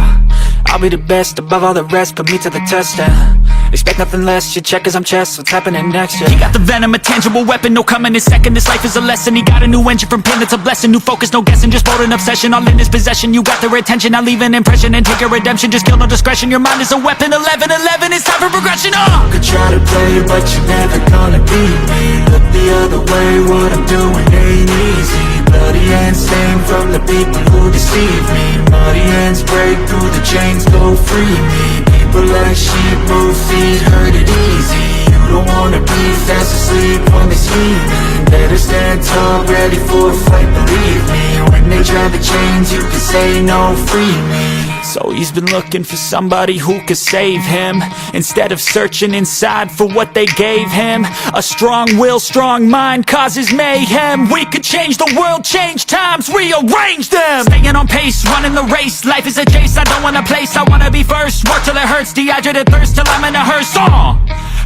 I'll be the best above all the rest, put me to the test and expect nothing less, you check as I'm chess, what's happening next, yeah. He got the venom, a tangible weapon, no coming in second. This life is a lesson, he got a new engine from pain, it's a blessing. New focus, no guessing, just bold and obsession, all in his possession. You got their attention, I'll leave an impression and take your redemption. Just kill, no discretion, your mind is a weapon. 11-11, it's time for progression, You could try to play, but you're never gonna beat me. Look the other way, what I'm doing ain't easy. Bloody hands stained from the people who deceive me. Muddy hands break through the chains, go free me. People like sheep move feet, hurt it easy. You don't wanna be fast asleep when they scheming. Better stand tall, ready for a fight, believe me. When they try the chains, you can say no, free me. So he's been looking for somebody who could save him, instead of searching inside for what they gave him. A strong will, strong mind causes mayhem. We could change the world, change times, rearrange them. Staying on pace, running the race, life is a chase. I don't want a place, I wanna be first. Work till it hurts, dehydrated thirst till I'm in a hearse.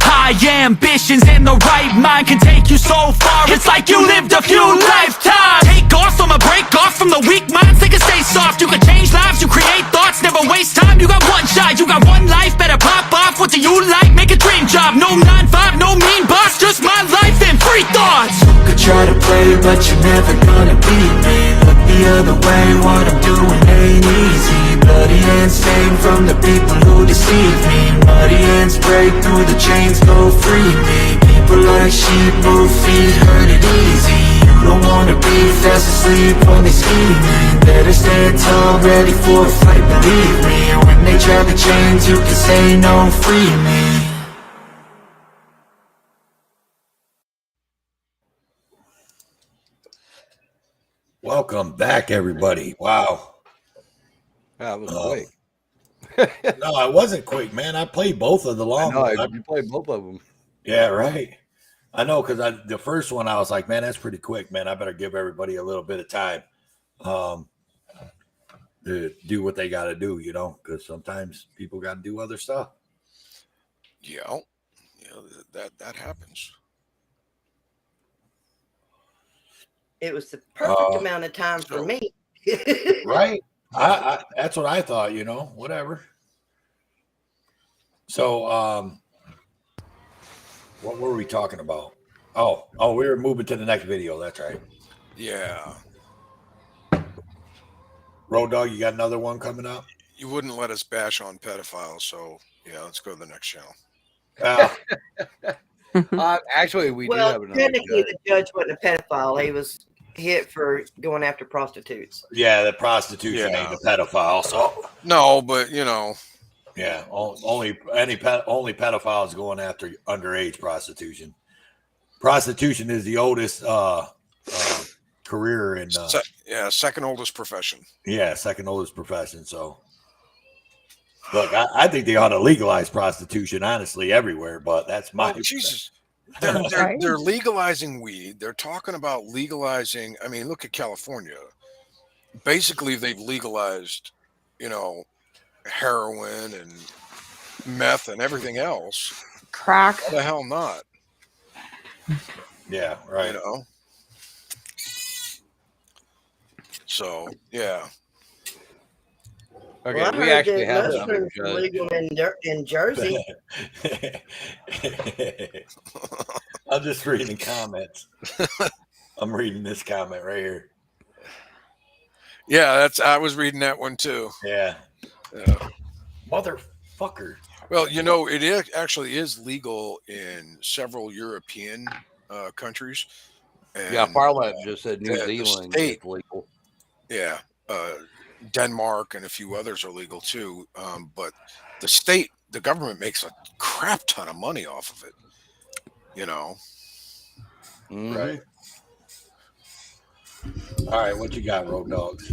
High ambitions and the right mind can take you so far. It's like you lived a few lifetimes. Take off from a break off from the weak minds, they can stay soft. You can change lives, you create thoughts, never waste time. You got one shot, you got one life, better pop off. What do you like? Make a dream job. No 9-5, no mean boss, just my life and free thoughts. You could try to play, but you're never gonna beat me. Look the other way, what I'm doing ain't easy. Bloody hands stained from the people who deceive me. Muddy hands break through the chains, go free me. People like sheep move feet, hurt it easy. You don't wanna be fast asleep when they scheming. Better stand tall, ready for a fight, believe me. When they try the chains, you can say no, free me. Welcome back, everybody. Wow. That was quick. No, it wasn't quick, man. I played both of the long ones. You played both of them. Yeah, right. I know, because the first one, I was like, man, that's pretty quick, man. I better give everybody a little bit of time to do what they got to do, you know, because sometimes people got to do other stuff. Yeah, that happens. It was the perfect amount of time for me. Right. I that's what I thought, you know, whatever. So, what were we talking about? Oh, we were moving to the next video. That's right. Yeah. Road Dog, you got another one coming up? You wouldn't let us bash on pedophiles, so yeah, let's go to the next channel. Actually, we do have another. Technically, the judge wasn't a pedophile. He was hit for going after prostitutes. Yeah, the prostitution ain't a pedophile. So no, but you know, yeah, only pedophiles going after underage prostitution. Prostitution is the oldest career in. Second oldest profession. Yeah, second oldest profession. So, look, I think they ought to legalize prostitution, honestly, everywhere. But that's my Jesus. They're legalizing weed. They're talking about legalizing. I mean, look at California. Basically, they've legalized, you know, heroin and meth and everything else. Crack. Why the hell not? Yeah, right. You know. So yeah. Okay, Well, we actually have mushrooms another are legal in Jersey. I'm just reading comments. I'm reading this comment right here. Yeah, I was reading that one too. Yeah. Motherfucker. Well, you know, it actually is legal in several European countries. And, yeah, Parliament just said New Zealand is legal. Yeah. Denmark and a few others are legal too. But the government makes a crap ton of money off of it. You know. Right. All right, what you got, Road Dogs?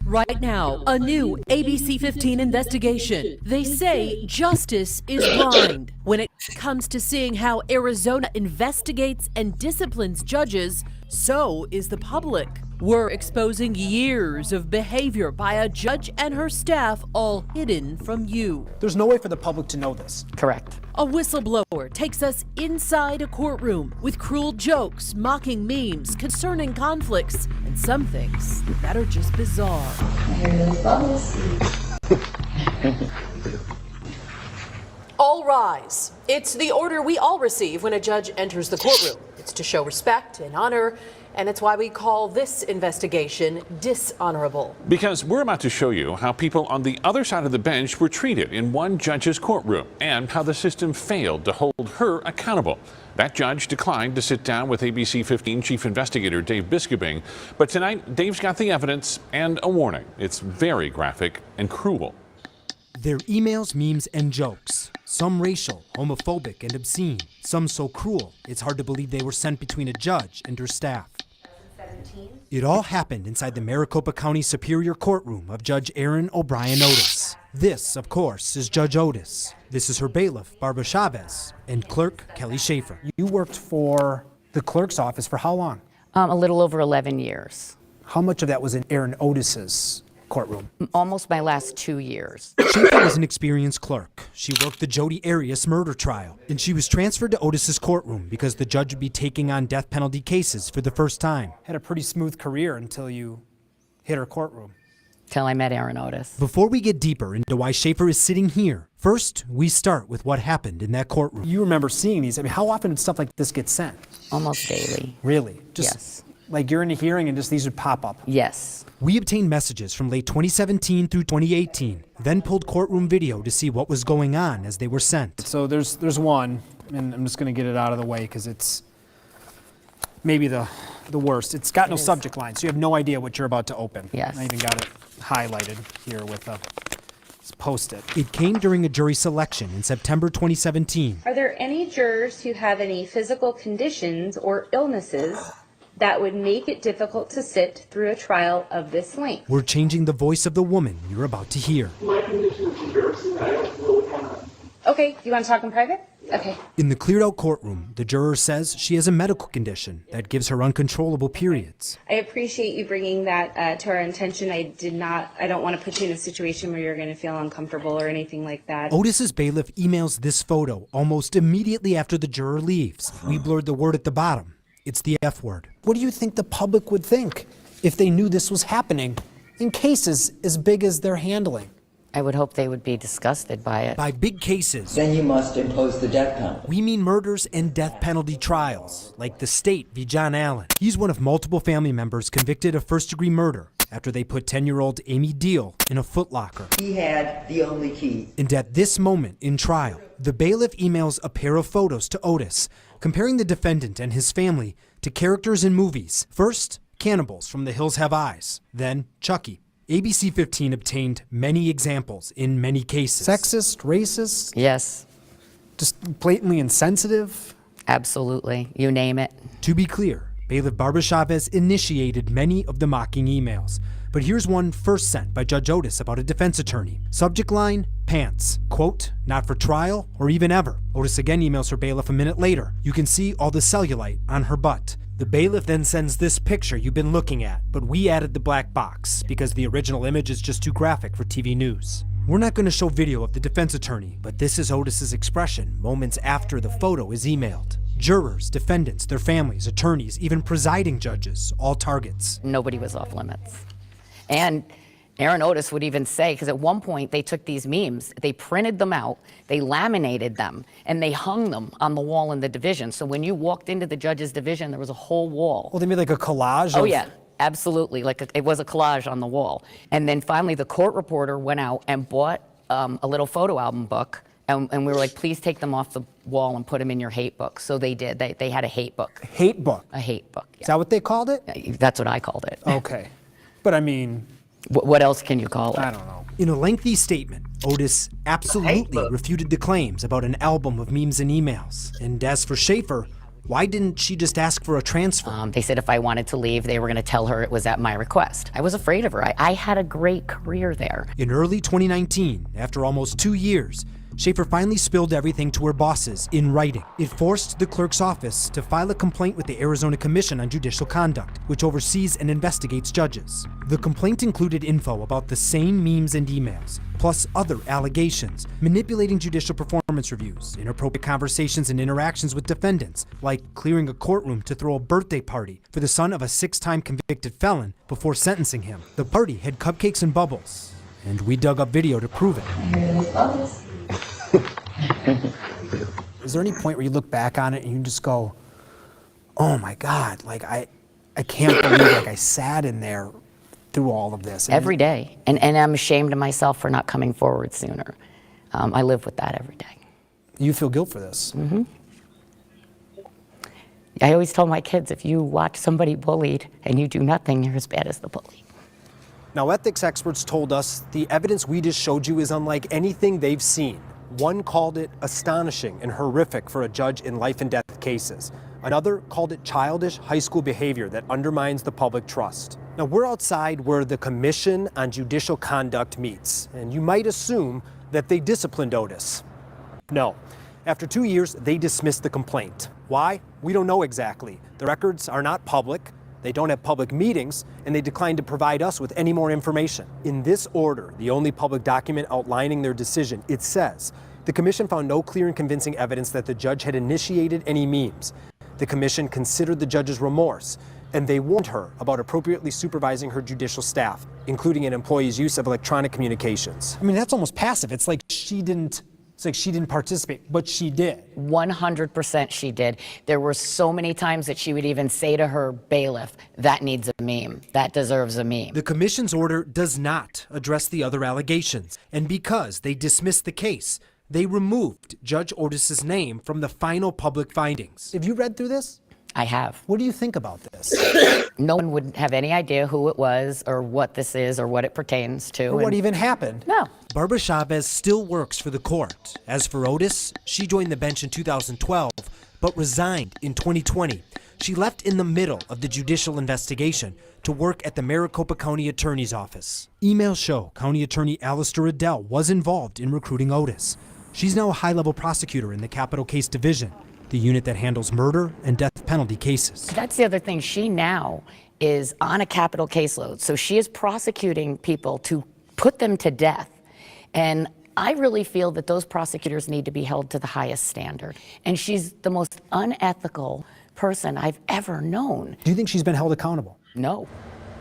Right now, a new ABC 15 investigation. They say justice is blind when it comes to seeing how Arizona investigates and disciplines judges, so is the public. We're exposing years of behavior by a judge and her staff, all hidden from you. There's no way for the public to know this. Correct. A whistleblower takes us inside a courtroom with cruel jokes, mocking memes, concerning conflicts, and some things that are just bizarre. All rise. It's the order we all receive when a judge enters the courtroom. It's to show respect and honor, and it's why we call this investigation dishonorable. Because we're about to show you how people on the other side of the bench were treated in one judge's courtroom and how the system failed to hold her accountable. That judge declined to sit down with ABC 15 Chief Investigator Dave Biskuping. But tonight, Dave's got the evidence and a warning. It's very graphic and cruel. They're emails, memes, and jokes. Some racial, homophobic, and obscene. Some so cruel, it's hard to believe they were sent between a judge and her staff. It all happened inside the Maricopa County Superior Courtroom of Judge Aaron O'Brien Otis. This, of course, is Judge Otis. This is her bailiff, Barbara Chavez, and clerk, Kelly Schaefer. You worked for the clerk's office for how long? A little over 11 years. How much of that was in Aaron Otis's courtroom? Almost my last 2 years. Schaefer was an experienced clerk. She worked the Jodi Arias murder trial, and she was transferred to Otis's courtroom because the judge would be taking on death penalty cases for the first time. Had a pretty smooth career until you hit her courtroom. Till I met Aaron Otis. Before we get deeper into why Schaefer is sitting here, first we start with what happened in that courtroom. You remember seeing these. I mean, how often did stuff like this get sent? Almost daily. Really? Yes. Like you're in a hearing and just these would pop up? Yes. We obtained messages from late 2017 through 2018, then pulled courtroom video to see what was going on as they were sent. So there's one, and I'm just going to get it out of the way because it's maybe the worst. It's got no subject line, so you have no idea what you're about to open. Yes. I even got it highlighted here with a post-it. It came during a jury selection in September 2017. Are there any jurors who have any physical conditions or illnesses that would make it difficult to sit through a trial of this length? We're changing the voice of the woman you're about to hear. My condition is embarrassing. I don't know what's going on. Okay, you want to talk in private? Okay. In the cleared out courtroom, the juror says she has a medical condition that gives her uncontrollable periods. I appreciate you bringing that to our attention. I don't want to put you in a situation where you're going to feel uncomfortable or anything like that. Otis's bailiff emails this photo almost immediately after the juror leaves. We blurred the word at the bottom. It's the F word. What do you think the public would think if they knew this was happening in cases as big as they're handling? I would hope they would be disgusted by it. By big cases. Then you must impose the death penalty. We mean murders and death penalty trials, like the State v. John Allen. He's one of multiple family members convicted of first-degree murder after they put 10-year-old Amy Deal in a footlocker. He had the only key. And at this moment in trial, the bailiff emails a pair of photos to Otis, comparing the defendant and his family to characters in movies. First, cannibals from The Hills Have Eyes. Then, Chucky. ABC 15 obtained many examples in many cases. Sexist, racist? Yes. Just blatantly insensitive? Absolutely. You name it. To be clear, Bailiff Barbara Chavez initiated many of the mocking emails. But here's one first sent by Judge Otis about a defense attorney. Subject line, pants. Quote, not for trial or even ever. Otis again emails her bailiff a minute later. You can see all the cellulite on her butt. The bailiff then sends this picture you've been looking at, but we added the black box because the original image is just too graphic for TV news. We're not going to show video of the defense attorney, but this is Otis's expression moments after the photo is emailed. Jurors, defendants, their families, attorneys, even presiding judges, all targets. Nobody was off limits. And Aaron Otis would even say, because at one point they took these memes, they printed them out, they laminated them, and they hung them on the wall in the division. So when you walked into the judge's division, there was a whole wall. Well, they made like a collage Oh, yeah, absolutely. It was a collage on the wall. And then finally the court reporter went out and bought a little photo album book, and we were like, please take them off the wall and put them in your hate book. So they did. They had a hate book. Hate book? A hate book, yeah. Is that what they called it? That's what I called it. Okay. But I mean... What else can you call it? I don't know. In a lengthy statement, Otis absolutely refuted the claims about an album of memes and emails. And as for Schaefer, why didn't she just ask for a transfer? They said if I wanted to leave, they were going to tell her it was at my request. I was afraid of her. I had a great career there. In early 2019, after almost 2 years, Schaefer finally spilled everything to her bosses in writing. It forced the clerk's office to file a complaint with the Arizona Commission on Judicial Conduct, which oversees and investigates judges. The complaint included info about the same memes and emails, plus other allegations, manipulating judicial performance reviews, inappropriate conversations and interactions with defendants, like clearing a courtroom to throw a birthday party for the son of a 6-time convicted felon before sentencing him. The party had cupcakes and bubbles, and we dug up video to prove it. Is there any point where you look back on it and you just go, oh my God, like I can't believe like I sat in there through all of this. Every day. And I'm ashamed of myself for not coming forward sooner. I live with that every day. You feel guilt for this? Mm-hmm. I always tell my kids, if you watch somebody bullied and you do nothing, you're as bad as the bully. Now, ethics experts told us the evidence we just showed you is unlike anything they've seen. One called it astonishing and horrific for a judge in life and death cases. Another called it childish high school behavior that undermines the public trust. Now, we're outside where the Commission on Judicial Conduct meets, and you might assume that they disciplined Otis. No. After 2 years, they dismissed the complaint. Why? We don't know exactly. The records are not public. They don't have public meetings, and they declined to provide us with any more information. In this order, the only public document outlining their decision, it says, the commission found no clear and convincing evidence that the judge had initiated any memes. The commission considered the judge's remorse, and they warned her about appropriately supervising her judicial staff, including an employee's use of electronic communications. I mean, that's almost passive. It's like she didn't participate, but she did. 100% she did. There were so many times that she would even say to her bailiff, that needs a meme, that deserves a meme. The commission's order does not address the other allegations, and because they dismissed the case, they removed Judge Otis's name from the final public findings. Have you read through this? I have. What do you think about this? No one would have any idea who it was or what this is or what it pertains to. Or what even happened. No. Barbara Chavez still works for the court. As for Otis, she joined the bench in 2012, but resigned in 2020. She left in the middle of the judicial investigation to work at the Maricopa County Attorney's Office. Emails show County Attorney Alistair Adele was involved in recruiting Otis. She's now a high-level prosecutor in the Capital Case Division, the unit that handles murder and death penalty cases. That's the other thing. She now is on a capital caseload. So she is prosecuting people to put them to death. And I really feel that those prosecutors need to be held to the highest standard. And she's the most unethical person I've ever known. Do you think she's been held accountable? No.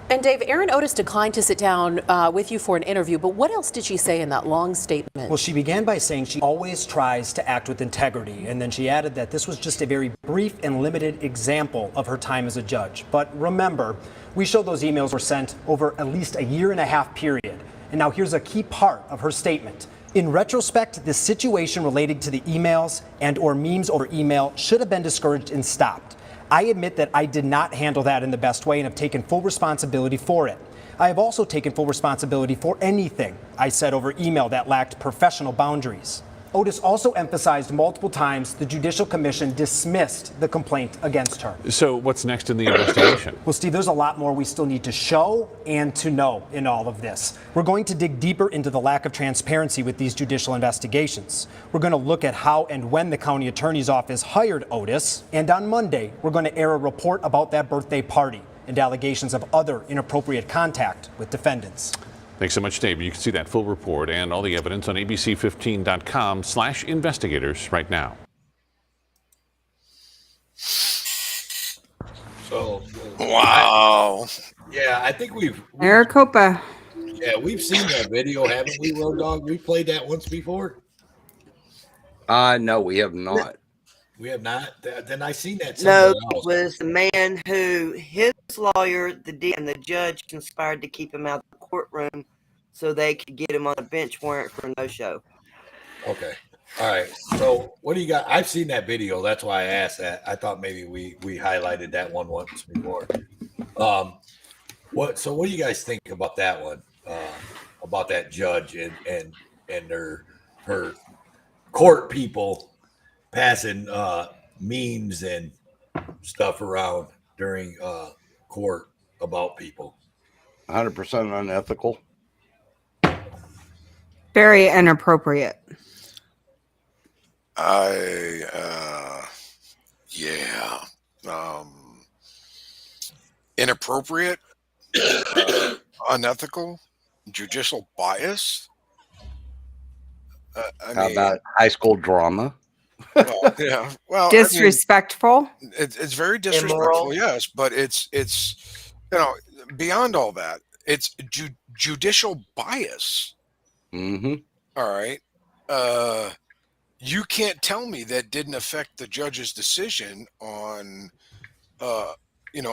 And Dave, Erin Otis declined to sit down with you for an interview, but what else did she say in that long statement? Well, she began by saying she always tries to act with integrity, and then she added that this was just a very brief and limited example of her time as a judge. But remember, we showed those emails were sent over at least a 1.5 year period. And now here's a key part of her statement. In retrospect, the situation related to the emails and or memes over email should have been discouraged and stopped. I admit that I did not handle that in the best way and have taken full responsibility for it. I have also taken full responsibility for anything I said over email that lacked professional boundaries. Otis also emphasized multiple times the Judicial Commission dismissed the complaint against her. So what's next in the investigation? Well, Steve, there's a lot more we still need to show and to know in all of this. We're going to dig deeper into the lack of transparency with these judicial investigations. We're going to look at how and when the county attorney's office hired Otis. And on Monday, we're going to air a report about that birthday party and allegations of other inappropriate contact with defendants. Thanks so much, Dave. You can see that full report and all the evidence on abc15.com/investigators right now. So, wow. I think we've Maricopa. Yeah, we've seen that video, haven't we, Road Dogg? We played that once before. No, we have not. We have not. Then I seen that. No, somewhere it else. was the man who his lawyer, and the judge conspired to keep him out of the courtroom so they could get him on a bench warrant for no show. Okay. All right. So what do you got? I've seen that video. That's why I asked that. I thought maybe we highlighted that one once before. What do you guys think about that one? About that judge and her court people passing memes and stuff around during court about people. 100% unethical. Very inappropriate. Yeah. Inappropriate, unethical, judicial bias. How about high school drama? Well, yeah. Well, Disrespectful. It's very disrespectful, yes, but it's beyond all that. It's judicial bias. Mm-hmm. All right. You can't tell me that didn't affect the judge's decision on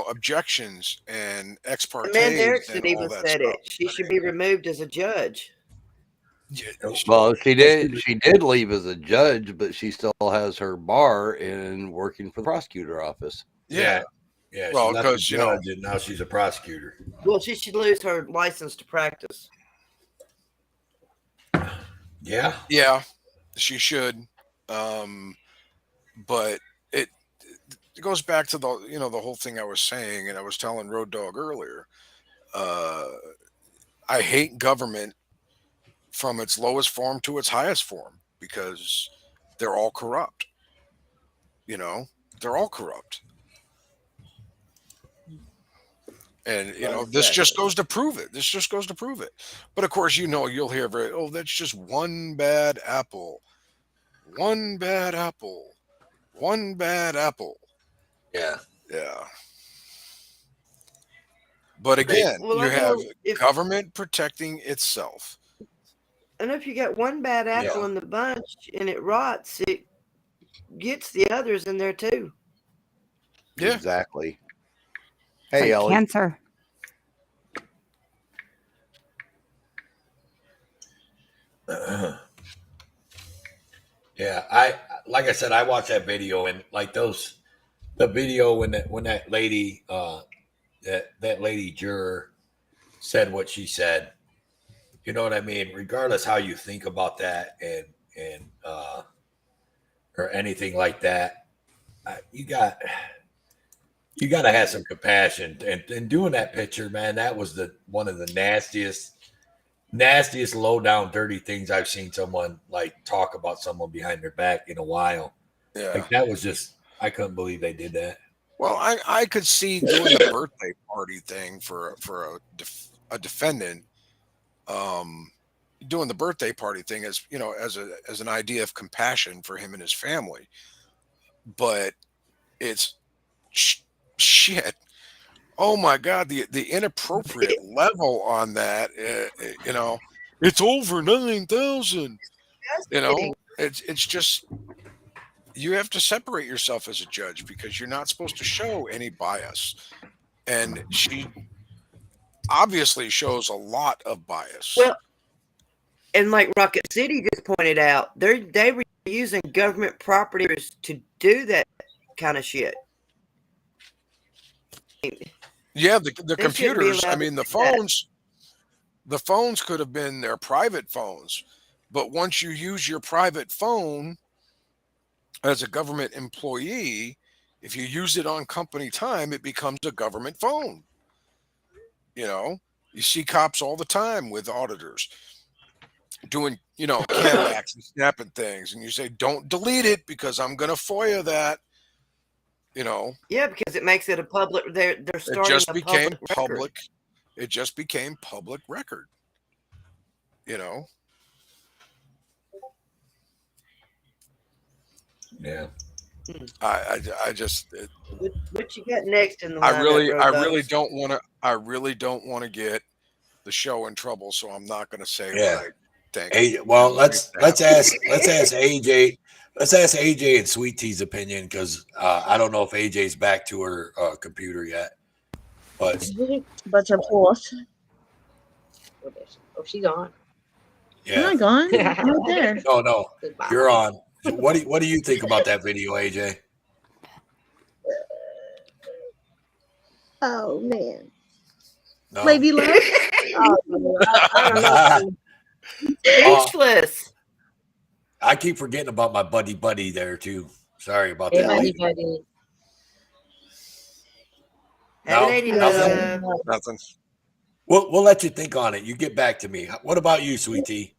objections and ex parte. Amanda Erickson even said it. She should be removed as a judge. Well, she did leave as a judge, but she still has her bar in working for the prosecutor office. Yeah. Yeah. Well, because judge and now she's a prosecutor. Well, she should lose her license to practice. Yeah. Yeah, she should. But it goes back to the whole thing I was saying, and I was telling Road Dogg earlier. I hate government from its lowest form to its highest form because they're all corrupt. They're all corrupt. And this just goes to prove it. This just goes to prove it. But of course, you'll hear that's just one bad apple. One bad apple. One bad apple. Yeah. Yeah. But again, you have government protecting itself. And if you got one bad apple in the bunch and it rots, it gets the others in there too. Yeah. Exactly. It's Hey, like Ellie. cancer. Yeah, like I said, I watched that video and the video when that lady that lady juror said what she said. You know what I mean? Regardless how you think about that and or anything like that, you got to have some compassion. And doing that picture, man, that was one of the nastiest low down dirty things I've seen someone talk about someone behind their back in a while. Yeah. That was just, I couldn't believe they did that. Well, I could see doing the birthday party thing for a defendant, doing the birthday party thing as as an idea of compassion for him and his family, but it's shit. Oh my God, the inappropriate level on that. It's over 9,000. It's just, you have to separate yourself as a judge because you're not supposed to show any bias, and she obviously shows a lot of bias. Well, and like Rocket City just pointed out, they were using government properties to do that kind of shit. Yeah, the computers. I mean, the phones could have been their private phones, but once you use your private phone as a government employee, if you use it on company time, it becomes a government phone. You see cops all the time with auditors doing, Cadillacs and snapping things, and you say, "Don't delete it because I'm going to FOIA that." Yeah, because it makes it a public. They're starting. It just became public. It just became public record. Yeah. I just. What you got next in the? I really don't want to get the show in trouble, so I'm not going to say what I think. Well, let's ask AJ. Let's ask AJ and Sweet Tea's opinion because I don't know if AJ's back to her computer yet. But of course. Oh, she's on. Yeah. Am I gone? I'm right there. No, you're on. What do you think about that video, AJ? Oh man. No? Lady Love. I don't know. Speechless. I keep forgetting about my buddy there too. Sorry about Hey, that. buddy. Nothing. We'll let you think on it. You get back to me. What about you, Sweet Tea?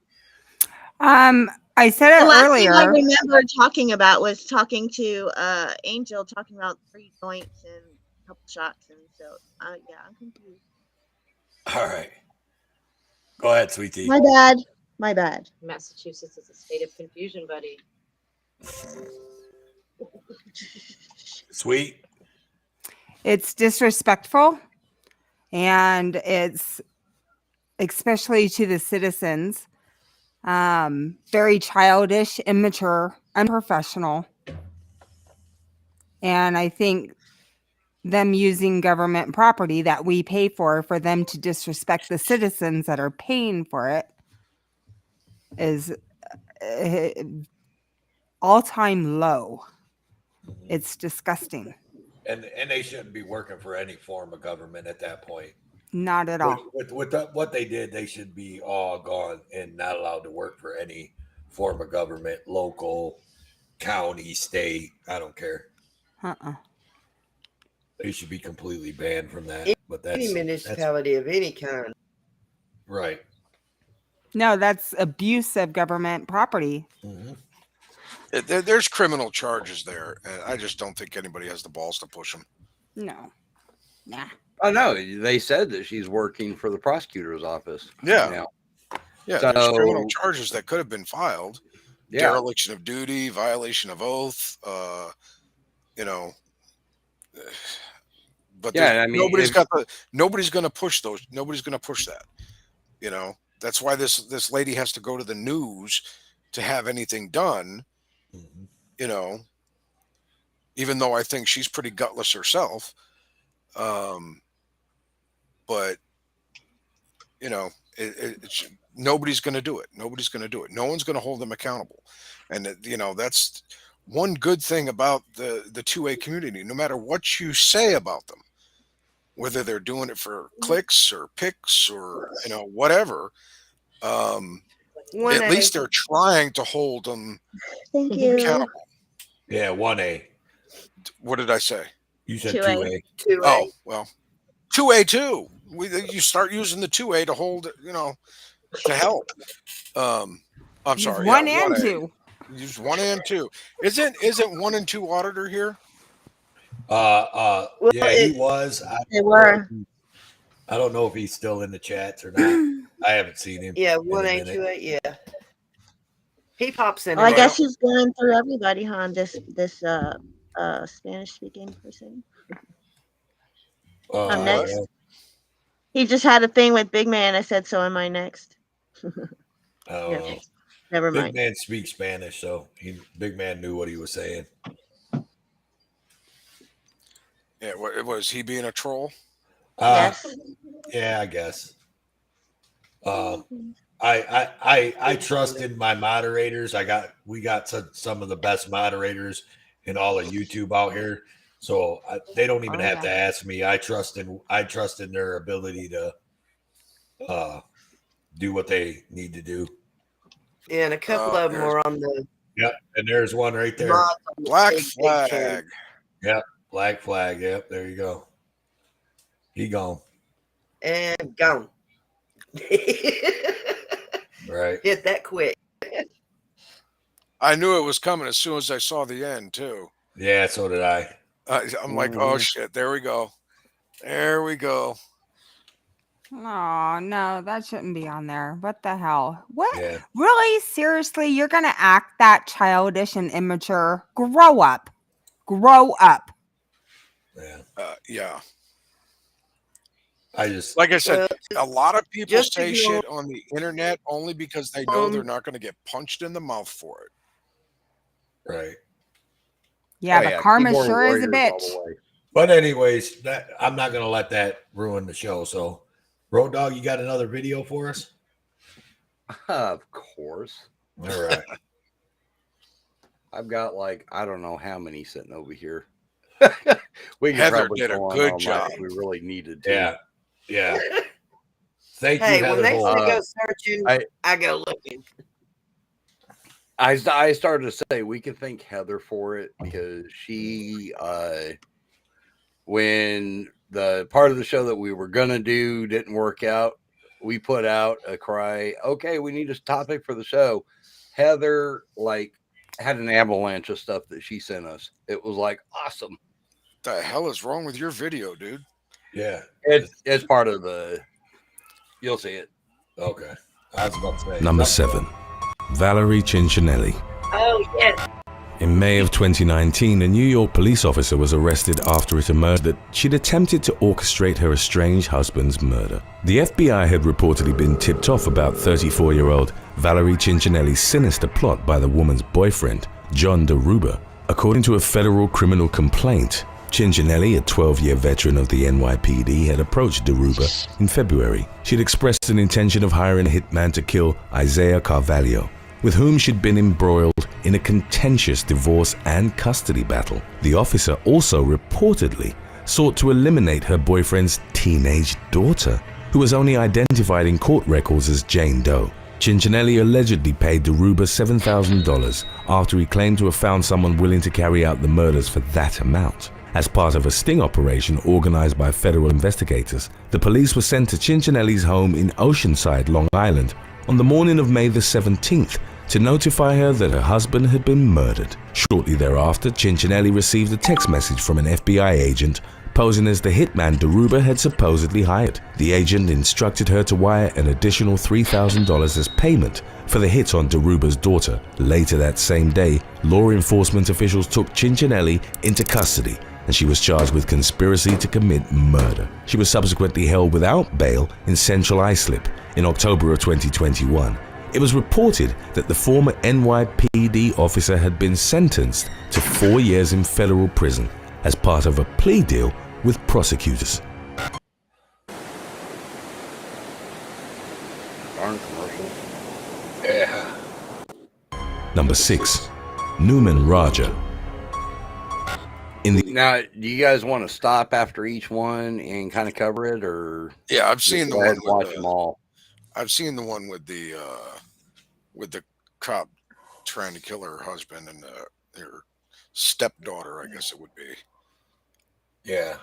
I I said it The last earlier. thing I remember talking about was talking to Angel, talking about 3 joints and a couple shots, and so yeah, I'm confused. All right. Go ahead, sweetie. My bad. My bad. Massachusetts is a state of confusion, buddy. Sweet. It's disrespectful, and it's especially to the citizens, very childish, immature, unprofessional. And I think them using government property that we pay for them to disrespect the citizens that are paying for it is all-time low. It's disgusting. And they shouldn't be working for any form of government at that point. Not at all. With what they did, they should be all gone and not allowed to work for any form of government, local, county, state. I don't care. They should be completely banned from that. But that's Any municipality of any kind. right. No, that's abuse of government property. There's criminal charges there, and I just don't think anybody has the balls to push them. No. Nah. Oh no, they said that she's working for the prosecutor's office. Yeah. Now. Yeah, So- there's criminal charges that could have been filed. Yeah. Dereliction of duty, violation of oath, you know. But Yeah, I mean, nobody's going to push those. Nobody's going to push that. You know, that's why this lady has to go to the news to have anything done. You know, even though I think she's pretty gutless herself. But you know, it's nobody's going to do it. Nobody's going to do it. No one's going to hold them accountable. And you know, that's one good thing about the 2A community. No matter what you say about them, whether they're doing it for clicks or picks or you know whatever, at least they're trying to hold them Thank you. accountable. Yeah, 1A. What did I say? You said 2A. 2A. Oh well, 2A too. You start using the 2A to hold it, you know, to help. I'm sorry. One yeah, and 1A. two. Use 1 and 2. Isn't 1 and 2 auditor here? Yeah, he was. They were. I don't know if he's still in the chats or not. I haven't seen him. Yeah, in a 1A, minute. 2A, yeah. He pops in. Oh, I and guess out. he's going through everybody, huh? This Spanish speaking person. I'm next. Yeah. He just had a thing with Big Man. I said, so am I next? Oh, Yeah. Never Big mind. Man speaks Spanish, so Big Man knew what he was saying. Yeah, was he being a troll? Yes. Yeah, I guess. I trust in my moderators. We got some of the best moderators in all of YouTube out here, so they don't even have to ask me. I trust in their ability to do what they need to do. Yeah, and a couple of them are on the Yep, and there's one right there. mods on the Black big chain. flag. Yep, Black Flag. Yep, there you go. He gone. And gone. Right. Hit that quick. I knew it was coming as soon as I saw the end too. Yeah, so did I. I'm like, oh shit, there we go. There we go. Oh, no, that shouldn't be on there. What the hell? What? Yeah. Really? Seriously? You're going to act that childish and immature? Grow up. Grow up. Yeah. I just Like I said, a lot of people just say ignore- shit on the internet only because they know they're not going to get punched in the mouth for it. right. Yeah, Oh, but yeah, karma keyboard sure is a warriors all bitch. the way. But anyways, I'm not gonna let that ruin the show. So, Road Dog, you got another video for us? Of course. All right. I've got like I don't know how many sitting over here. We could Heather probably did a go on good all night job. if we really needed to. Yeah. Yeah. Thank Hey, you, when Heather. they Hall. say go searching, I go looking. I started to say we can thank Heather for it because she when the part of the show that we were gonna do didn't work out, we put out a cry, okay, we need a topic for the show. Heather like had an avalanche of stuff that she sent us. It was like awesome. What the hell is wrong with your video, dude? Yeah. It's part of the. You'll see it. Okay. I was about to say. Number 7, Valerie Cincinnelli. Oh, yes. In May of 2019, a New York police officer was arrested after it emerged that she'd attempted to orchestrate her estranged husband's murder. The FBI had reportedly been tipped off about 34-year-old Valerie Cincinnelli's sinister plot by the woman's boyfriend, John DeRuba. According to a federal criminal complaint, Cincinnelli, a 12-year veteran of the NYPD, had approached DeRuba in February. She'd expressed an intention of hiring a hitman to kill Isaiah Carvalho, with whom she'd been embroiled in a contentious divorce and custody battle. The officer also reportedly sought to eliminate her boyfriend's teenage daughter, who was only identified in court records as Jane Doe. Cincinnelli allegedly paid DeRuba $7,000 after he claimed to have found someone willing to carry out the murders for that amount. As part of a sting operation organized by federal investigators, the police were sent to Cincinnelli's home in Oceanside, Long Island, on the morning of May the 17th to notify her that her husband had been murdered. Shortly thereafter, Cincinnelli received a text message from an FBI agent posing as the hitman DeRuba had supposedly hired. The agent instructed her to wire an additional $3,000 as payment for the hit on DeRuba's daughter. Later that same day, law enforcement officials took Cincinnelli into custody, and she was charged with conspiracy to commit murder. She was subsequently held without bail in Central Islip in October of 2021. It was reported that the former NYPD officer had been sentenced to 4 years in federal prison as part of a plea deal with prosecutors. Darn commercial. Yeah. Number 6, Newman Raja. Now, do you guys want to stop after each one and kind of cover it, or Yeah, I've seen the go ahead one and watch with them all? I've seen the one with the cop trying to kill her husband and her stepdaughter, I guess it would be. Yeah.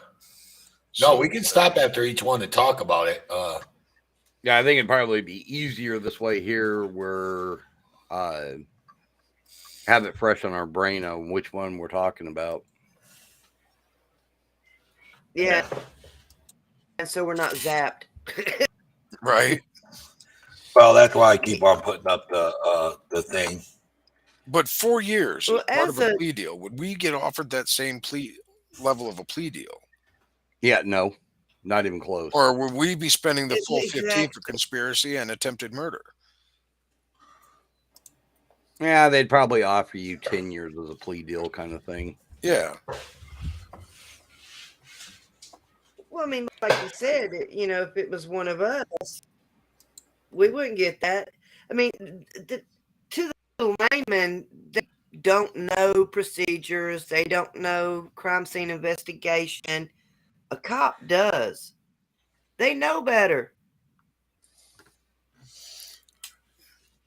No, we can stop after each one to talk about it. Yeah, I think it'd probably be easier this way here, where have it fresh on our brain on which one we're talking about. Yeah. And so we're not zapped. Right. Well, that's why I keep on putting up the thing. But 4 years, Well, part as of a a- plea deal, would we get offered that same plea level of a plea deal? Yeah, no, not even close. Or would we be spending the full 15 for Exactly. conspiracy and attempted murder? Yeah, they'd probably offer you 10 years as a plea deal kind of thing. Yeah. Well, I mean, like you said, if it was one of us, we wouldn't get that. I mean, to the layman, they don't know procedures. They don't know crime scene investigation. A cop does. They know better.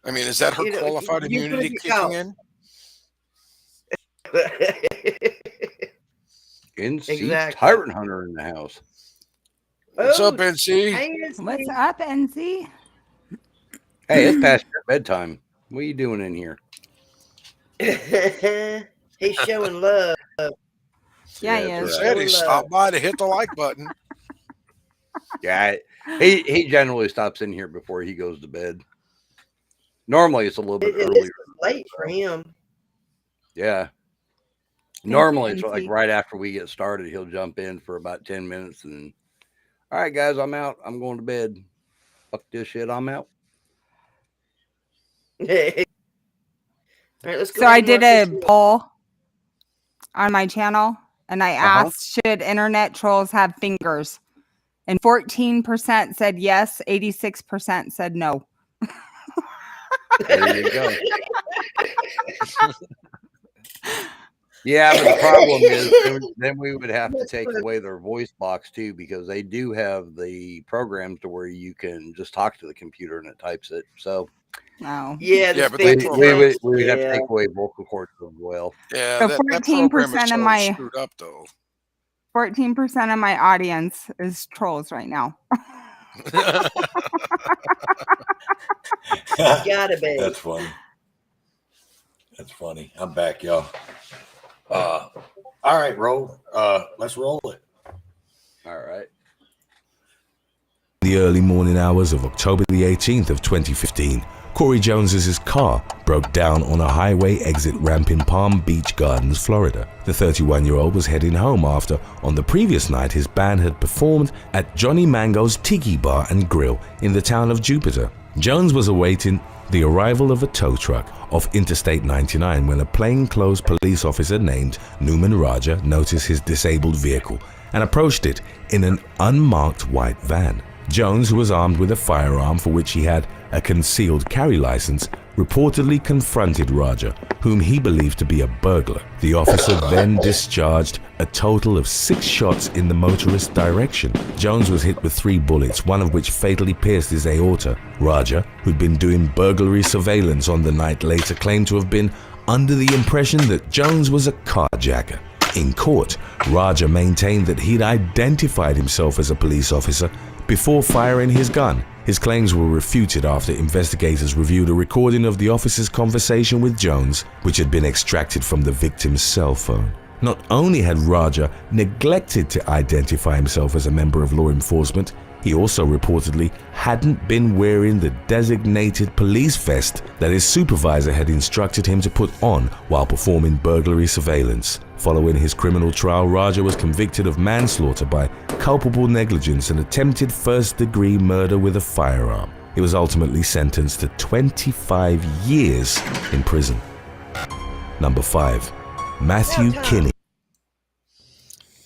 I mean, is that her qualified you're gonna immunity get kicking caught. in? NC Exactly. Tyrant Hunter in the house. What's Oh, up, NC? hey, What's up, NC? Hey, it's past your bedtime. What are you doing in here? He's showing love. Yeah, he that's is. Said he Love. stopped by to hit the like button. Yeah, he generally stops in here before he goes to bed. Normally, it's a little bit It's earlier. late for him. Yeah. you, Normally, it's like NC. right after we get started, he'll jump in for about 10 minutes and, all right, guys, I'm out. I'm going to bed. Fuck this shit. I'm out. All right, let's go So I ahead and did watch a this. poll on my channel, and I asked, should internet trolls have fingers? And 14% said yes, 86% said no. There you go. Yeah, but the problem is then we would have to take away their voice box too, because they do have the programs to where you can just talk to the computer and it types it. So No. Yeah, Yeah, the but speed that to we would have to yeah. take away vocal cords as well. Yeah, So that program 14% is of so my screwed up, though. 14% of my audience is trolls right now. Gotta be. That's funny. That's funny. I'm back, y'all. All right, let's roll it. All right. The early morning hours of October the 18th of 2015, Corey Jones's car broke down on a highway exit ramp in Palm Beach Gardens, Florida. The 31-year-old was heading home after, on the previous night, his band had performed at Johnny Mango's Tiki Bar and Grill in the town of Jupiter. Jones was awaiting the arrival of a tow truck off Interstate 99 when a plainclothes police officer named Numan Raja noticed his disabled vehicle and approached it in an unmarked white van. Jones, who was armed with a firearm for which he had a concealed carry license, reportedly confronted Raja, whom he believed to be a burglar. The officer then discharged a total of 6 shots in the motorist's direction. Jones was hit with 3 bullets, one of which fatally pierced his aorta. Raja, who'd been doing burglary surveillance on the night, later claimed to have been under the impression that Jones was a carjacker. In court, Raja maintained that he'd identified himself as a police officer before firing his gun. His claims were refuted after investigators reviewed a recording of the officer's conversation with Jones, which had been extracted from the victim's cell phone. Not only had Raja neglected to identify himself as a member of law enforcement, he also reportedly hadn't been wearing the designated police vest that his supervisor had instructed him to put on while performing burglary surveillance. Following his criminal trial, Raja was convicted of manslaughter by culpable negligence and attempted first-degree murder with a firearm. He was ultimately sentenced to 25 years in prison. Number 5, Matthew Kinney.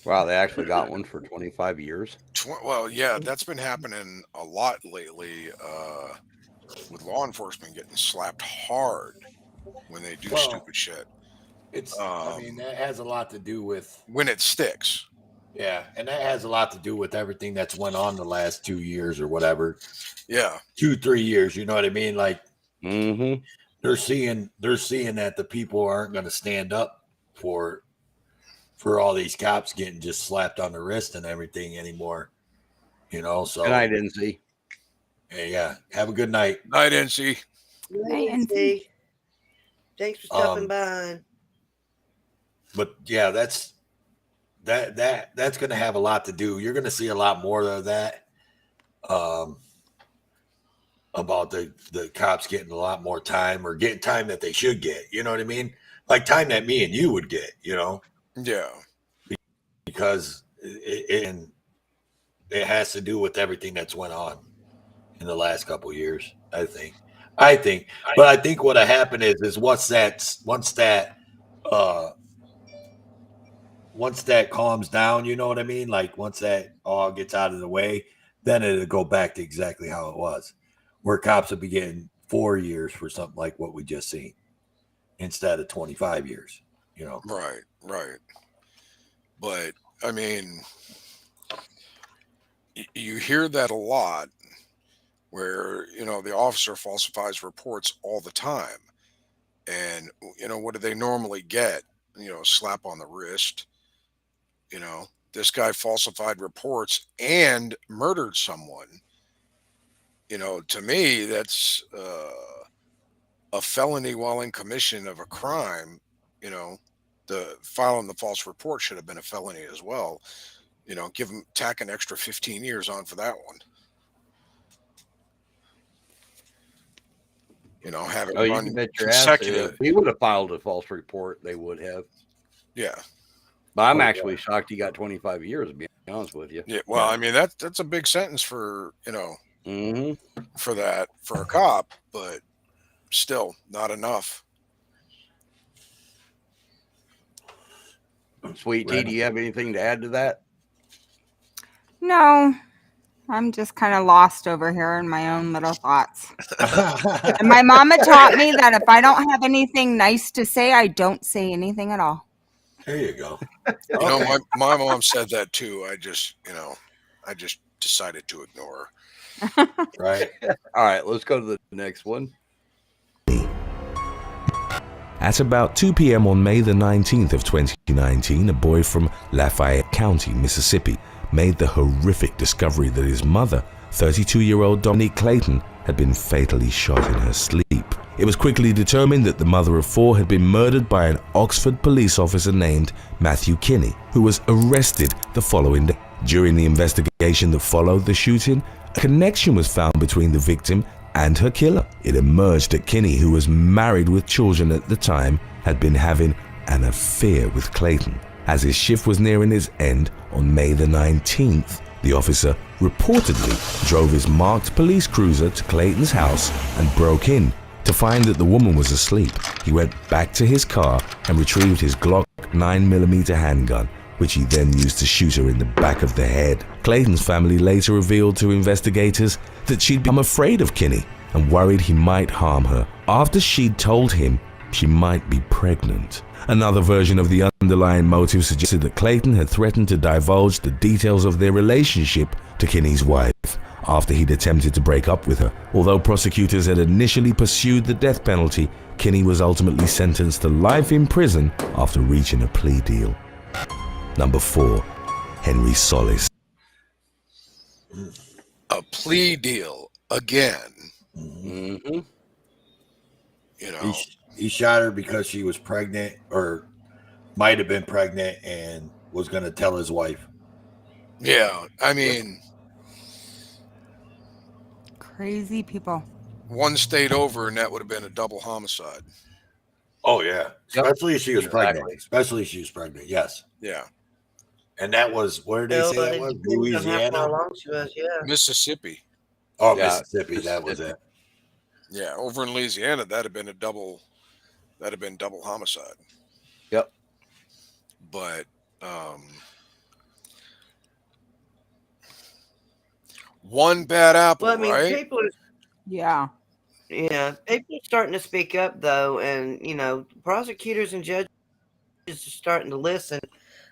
Wow, they actually got one for 25 years. Well, yeah, that's been happening a lot lately with law enforcement getting slapped hard when they do stupid shit. It's, I mean, that has a lot to do with when it sticks. Yeah, and that has a lot to do with everything that's went on the last 2 years or whatever. Yeah, 2-3 years. You know what I mean? Like, they're seeing that the people aren't going to stand up for all these cops getting just slapped on the wrist and everything anymore. You know, so. Good night, NC. Hey, yeah. Have a good night. Night, NC. Night, NC. Thanks for stopping by. But yeah, that's going to have a lot to do. You're going to see a lot more of that about the cops getting a lot more time or getting time that they should get. You know what I mean? Like time that me and you would get, you know? Yeah. Because it has to do with everything that's went on in the last couple of years, I think. But I think what'll happen is once that calms down, you know what I mean? Like once that all gets out of the way, then it'll go back to exactly how it was, where cops will be getting 4 years for something like what we just seen instead of 25 years, you know? Right. But I mean, you hear that a lot where, you know, the officer falsifies reports all the time. And, you know, what do they normally get? You know, slap on the wrist. You know, this guy falsified reports and murdered someone. You know, to me, that's a felony while in commission of a crime. You know, the filing the false report should have been a felony as well. You know, tack an extra 15 years on for that one. You know, have it run consecutive. If he would have filed a false report, they would have. Yeah. But I'm actually shocked he got 25 years, to be honest with you. Yeah. Well, I mean, that's a big sentence for, you know, for a cop, but still not enough. Sweet Tea, do you have anything to add to that? No, I'm just kind of lost over here in my own little thoughts. And my mama taught me that if I don't have anything nice to say, I don't say anything at all. There you go. You know, my mom said that too. I just decided to ignore her. Right. All right, let's go to the next one. At about 2 p.m. on May the 19th of 2019, a boy from Lafayette County, Mississippi, made the horrific discovery that his mother, 32-year-old Dominique Clayton, had been fatally shot in her sleep. It was quickly determined that the mother of 4 had been murdered by an Oxford police officer named Matthew Kinney, who was arrested the following day. During the investigation that followed the shooting, a connection was found between the victim and her killer. It emerged that Kinney, who was married with children at the time, had been having an affair with Clayton. As his shift was nearing its end on May the 19th, the officer reportedly drove his marked police cruiser to Clayton's house and broke in to find that the woman was asleep. He went back to his car and retrieved his Glock 9mm handgun, which he then used to shoot her in the back of the head. Clayton's family later revealed to investigators that she'd become afraid of Kinney and worried he might harm her after she'd told him she might be pregnant. Another version of the underlying motive suggested that Clayton had threatened to divulge the details of their relationship to Kinney's wife after he'd attempted to break up with her. Although prosecutors had initially pursued the death penalty, Kinney was ultimately sentenced to life in prison after reaching a plea deal. Number 4, Henry Solis. A plea deal again. Mm-hmm. You know, he shot her because she was pregnant, or might have been pregnant, and was going to tell his wife. Yeah, I mean, Crazy people. one state over, and that would have been a double homicide. Oh yeah, especially if she was Exactly. pregnant. Especially if she was pregnant. Yes. Yeah, And that was, where did they say that was? Louisiana? Mississippi. Oh, Yeah, Mississippi. That was it. Yeah, over in Louisiana, that'd have been double homicide. Yep. But one bad apple, Well, I mean, right? people are, Yeah. people are starting to speak up though, and prosecutors and judges are starting to listen.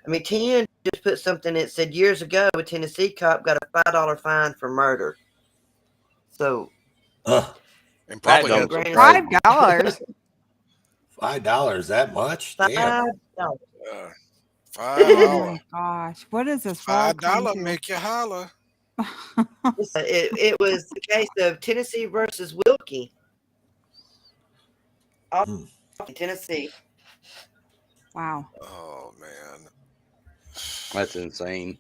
I mean, TN just put something that said years ago a Tennessee cop got a $5 fine for murder. So, And probably That had don't some- $5. $5, that much? Damn. $5. $5. Oh my gosh. What is this? world come $5 to? make you holler. It was the case of Tennessee versus Wilkie. Tennessee. Wow. Oh man. That's insane.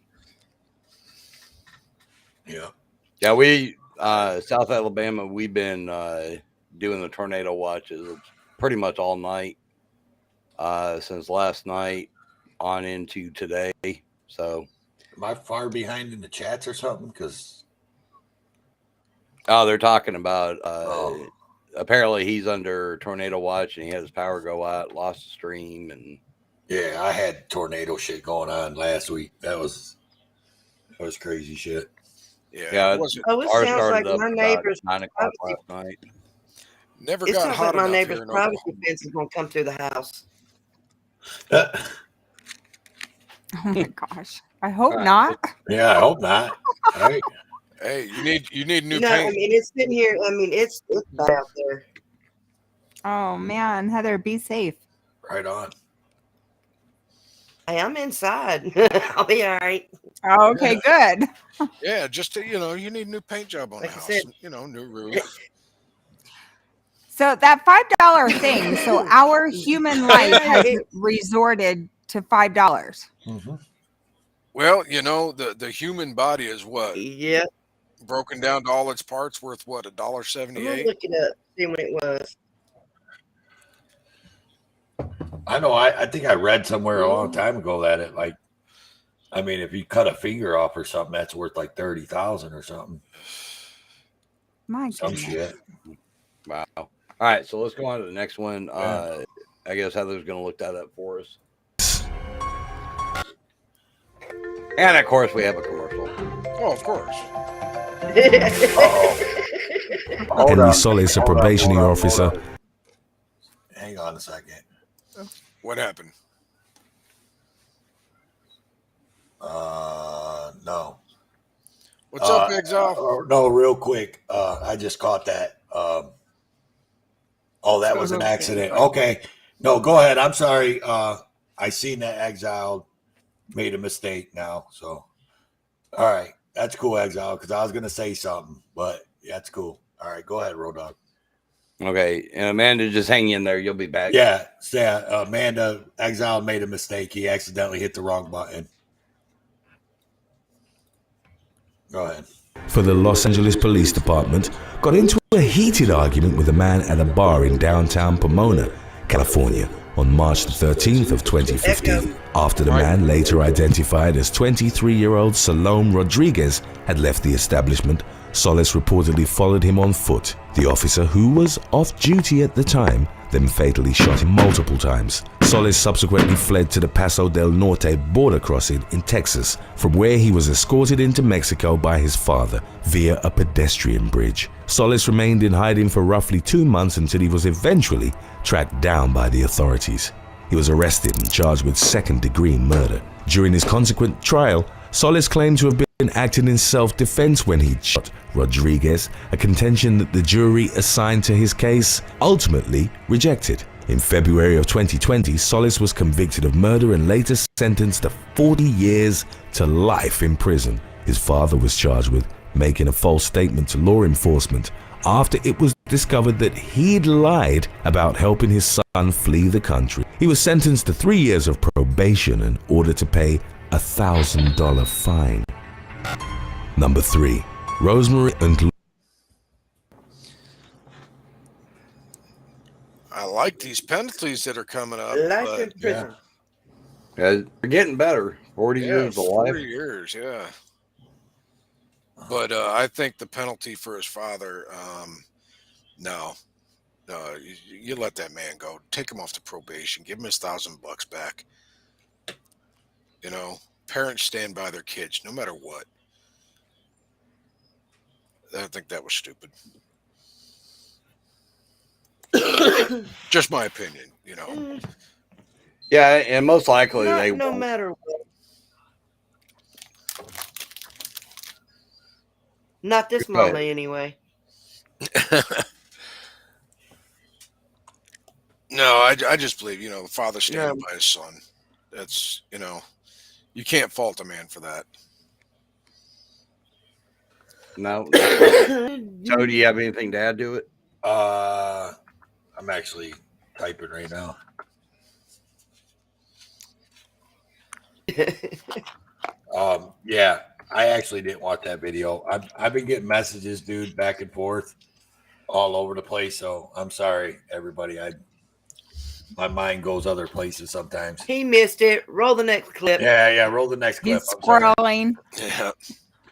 Yeah. Yeah, we South Alabama, we've been doing the tornado watches pretty much all night since last night on into today. So, Am I far behind in the chats or something? Because they're talking about apparently he's under tornado watch and he had his power go out, lost the stream, and yeah, I had tornado shit going on last week. That was crazy shit. yeah, it wasn't. Oh, it ours sounds started like up my about neighbor's 9 o'clock last night. Never It got sounds hot like my enough neighbor's here in privacy Oklahoma. fence is going to come through the house. Oh my gosh. I hope not. Yeah, I hope not. All right. Hey, you need new No, I paint. mean, it's sitting here. I mean, it's bad out there. Oh man, Heather, be safe. Right on. Hey, I'm inside. I'll be all right. Oh, okay, good. Yeah, just to, you need new paint job on Like the I house. said. New roof. So that $5 thing, so our human life has resorted to $5. Well, the human body is what? Yeah. Broken down to all its parts worth what? I'm gonna $1.78. look it up, see when it was. I know. I think I read somewhere a long time ago that it if you cut a finger off or something, that's worth like 30,000 or something. My Some goodness. shit. Wow. All right, so let's go on to the next one. I guess Heather's going to look that up for us. And of course, we have a commercial. Oh, of course. Henry Solis, a probationary officer. Hang on a second. What happened? No. What's up, Exile? No, real quick. I just caught that. That was an accident. Okay. No, go ahead. I'm sorry. I seen that Exile made a mistake now. So, all right. That's cool, Exile, because I was going to say something, but that's cool. All right. Go ahead, Road Dog. Okay, and Amanda, just hang in there. You'll be back. Yeah, Amanda Exile made a mistake. He accidentally hit the wrong button. Go ahead. For the Los Angeles Police Department, got into a heated argument with a man at a bar in downtown Pomona, California, on March the 13th of 2015, after the man, later identified as 23-year-old Salome Rodriguez, had left the establishment. Solis reportedly followed him on foot. The officer, who was off duty at the time, then fatally shot him multiple times. Solis subsequently fled to the Paso del Norte border crossing in Texas, from where he was escorted into Mexico by his father via a pedestrian bridge. Solis remained in hiding for roughly 2 months until he was eventually tracked down by the authorities. He was arrested and charged with second-degree murder. During his consequent trial, Solis claimed to have been acting in self-defense when he shot Rodriguez, a contention that the jury assigned to his case ultimately rejected. In February of 2020, Solis was convicted of murder and later sentenced to 40 years to life in prison. His father was charged with making a false statement to law enforcement after it was discovered that he'd lied about helping his son flee the country. He was sentenced to 3 years of probation and ordered to pay a $1,000 fine. Number 3. Rosemary and I like these penalties that are coming up. Life in prison. Yeah, they're getting better. 40 years of life. 40 years, yeah. But I think the penalty for his father, no, you let that man go. Take him off the probation. Give him his $1,000 back. You know, parents stand by their kids no matter what. I think that was stupid. Just my opinion, you know. Yeah, and most likely Not they no won't. matter what. Not this Go ahead. mama, anyway. No, I just believe, you know, the father standing by his son. That's, you know, you can't fault a man for that. No. So, do you have anything to add to it? I'm actually typing right now. Yeah, I actually didn't watch that video. I've been getting messages, dude, back and forth all over the place. So I'm sorry, everybody. My mind goes other places sometimes. He missed it. Roll the next clip. Yeah. Roll the next clip. He's scrolling. Yeah.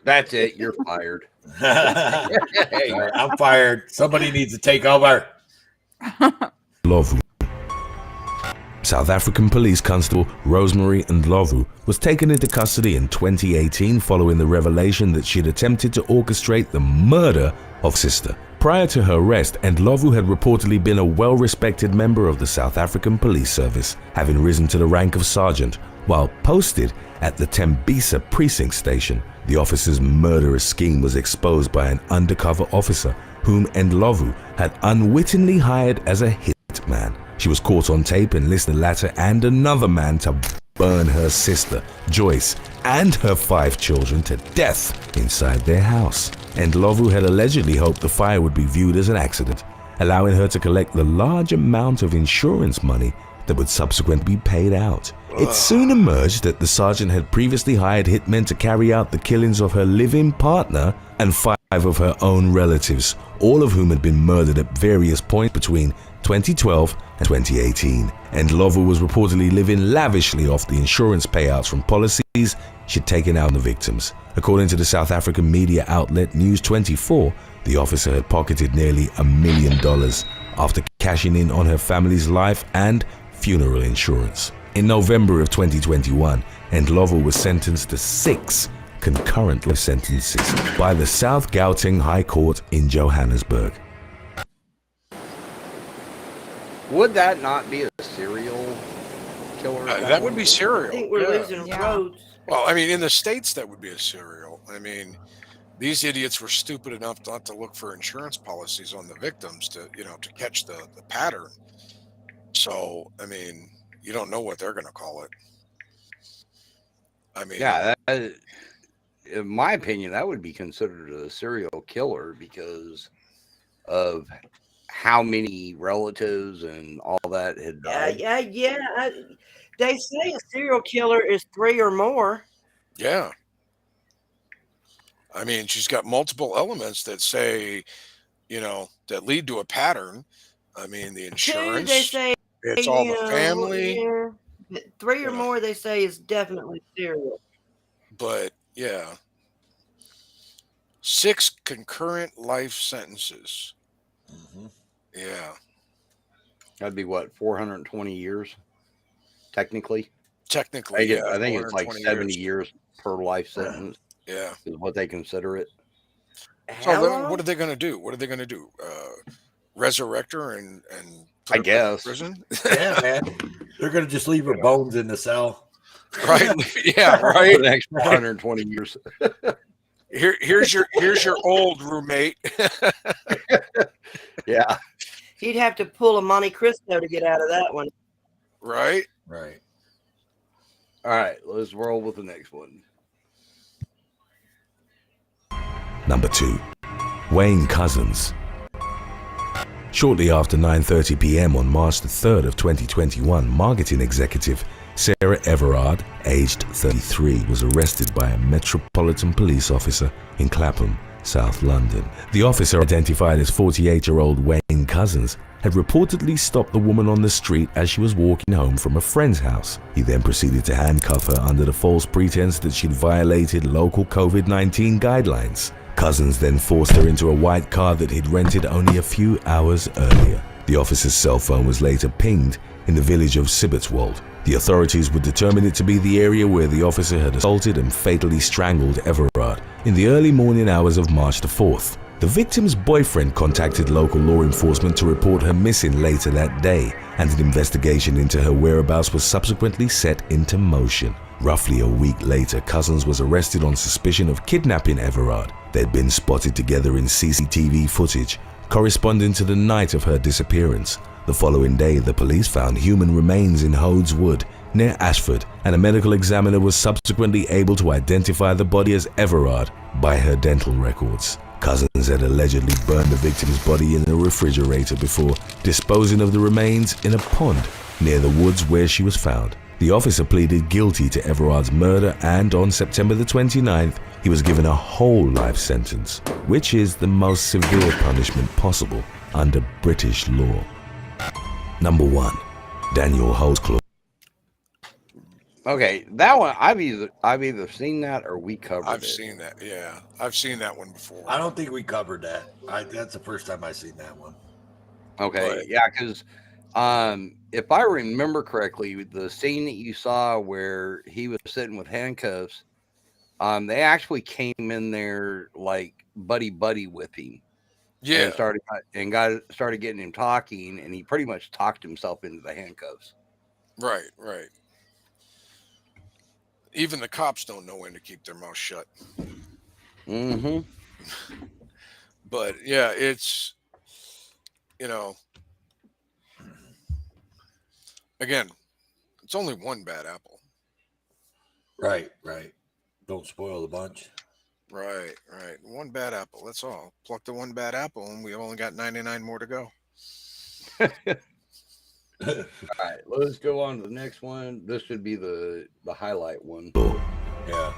That's it. You're fired. Hey, I'm fired. Somebody needs to take over. Lovu. South African Police Constable Rosemary Ndlovu was taken into custody in 2018 following the revelation that she had attempted to orchestrate the murder of sister. Prior to her arrest, Ndlovu had reportedly been a well-respected member of the South African Police Service, having risen to the rank of sergeant. While posted at the Tembisa precinct station, the officer's murderous scheme was exposed by an undercover officer whom Ndlovu had unwittingly hired as a hitman. She was caught on tape and listed the latter and another man to burn her sister, Joyce, and her 5 children to death inside their house. Ndlovu had allegedly hoped the fire would be viewed as an accident, allowing her to collect the large amount of insurance money that would subsequently be paid out. It soon emerged that the sergeant had previously hired hitmen to carry out the killings of her live-in partner and 5 of her own relatives, all of whom had been murdered at various points between 2012 and 2018. Ndlovu was reportedly living lavishly off the insurance payouts from policies she'd taken out on the victims. According to the South African media outlet News 24, the officer had pocketed nearly $1 million after cashing in on her family's life and funeral insurance. In November of 2021, Ndlovu was sentenced to 6 concurrent life sentences by the South Gauteng High Court in Johannesburg. Would that not be a serial killer? That would be serial. I think we're losing roads. Well, I mean, in the States, that would be a serial. I mean, these idiots were stupid enough not to look for insurance policies on the victims to, you know, to catch the pattern. So, I mean, you don't know what they're going to call it. I mean, yeah, in my opinion, that would be considered a serial killer because of how many relatives and all that had died. Yeah. They say a serial killer is 3 or more. Yeah. I mean, she's got multiple elements that say, that lead to a pattern. I mean, the insurance. 2, they say it's all the family. Yeah. 3 or more, they say, is definitely serial. But yeah, 6 concurrent life sentences. Mm-hmm. Yeah. That'd be what, 420 years? Technically, I think it's like 70 years per life sentence. Yeah, is what they consider it. So then what are they going to do? What are they going to do? Resurrect her and put I her guess in prison? Yeah, man. They're going to just leave her bones in the cell. Right? Yeah, right. For the next 420 years. Here's your old roommate. Yeah. He'd have to pull a Monte Cristo to get out of that one. Right. All right, let's roll with the next one. Number 2. Wayne Couzens. Shortly after 9:30 p.m. on March the 3rd of 2021, marketing executive Sarah Everard, aged 33, was arrested by a Metropolitan Police officer in Clapham, South London. The officer, identified as 48-year-old Wayne Couzens, had reportedly stopped the woman on the street as she was walking home from a friend's house. He then proceeded to handcuff her under the false pretense that she'd violated local COVID-19 guidelines. Couzens then forced her into a white car that he'd rented only a few hours earlier. The officer's cell phone was later pinged in the village of Sibbertswold. The authorities would determine it to be the area where the officer had assaulted and fatally strangled Everard in the early morning hours of March the 4th. The victim's boyfriend contacted local law enforcement to report her missing later that day, and an investigation into her whereabouts was subsequently set into motion. Roughly a week later, Couzens was arrested on suspicion of kidnapping Everard. They'd been spotted together in CCTV footage corresponding to the night of her disappearance. The following day, the police found human remains in Hodes Wood, near Ashford, and a medical examiner was subsequently able to identify the body as Everard by her dental records. Couzens had allegedly burned the victim's body in a refrigerator before disposing of the remains in a pond near the woods where she was found. The officer pleaded guilty to Everard's murder, and on September the 29th, he was given a whole life sentence, which is the most severe punishment possible under British law. Number 1. Daniel Holdsclaw. Okay, that one I've either seen that or we covered it. I've seen that. Yeah, I've seen that one before. I don't think we covered that. That's the first time I've seen that one. Okay, yeah, because if I remember correctly, the scene that you saw where he was sitting with handcuffs, they actually came in there like buddy with him. Yeah, and started getting him talking, and he pretty much talked himself into the handcuffs. Right. Even the cops don't know when to keep their mouth shut. Mm-hmm. But yeah, it's, again, it's only one bad apple. Right. Don't spoil the bunch. Right. One bad apple. That's all. Pluck the one bad apple, and we've only got 99 more to go. All right, let's go on to the next one. This should be the highlight one. Yeah.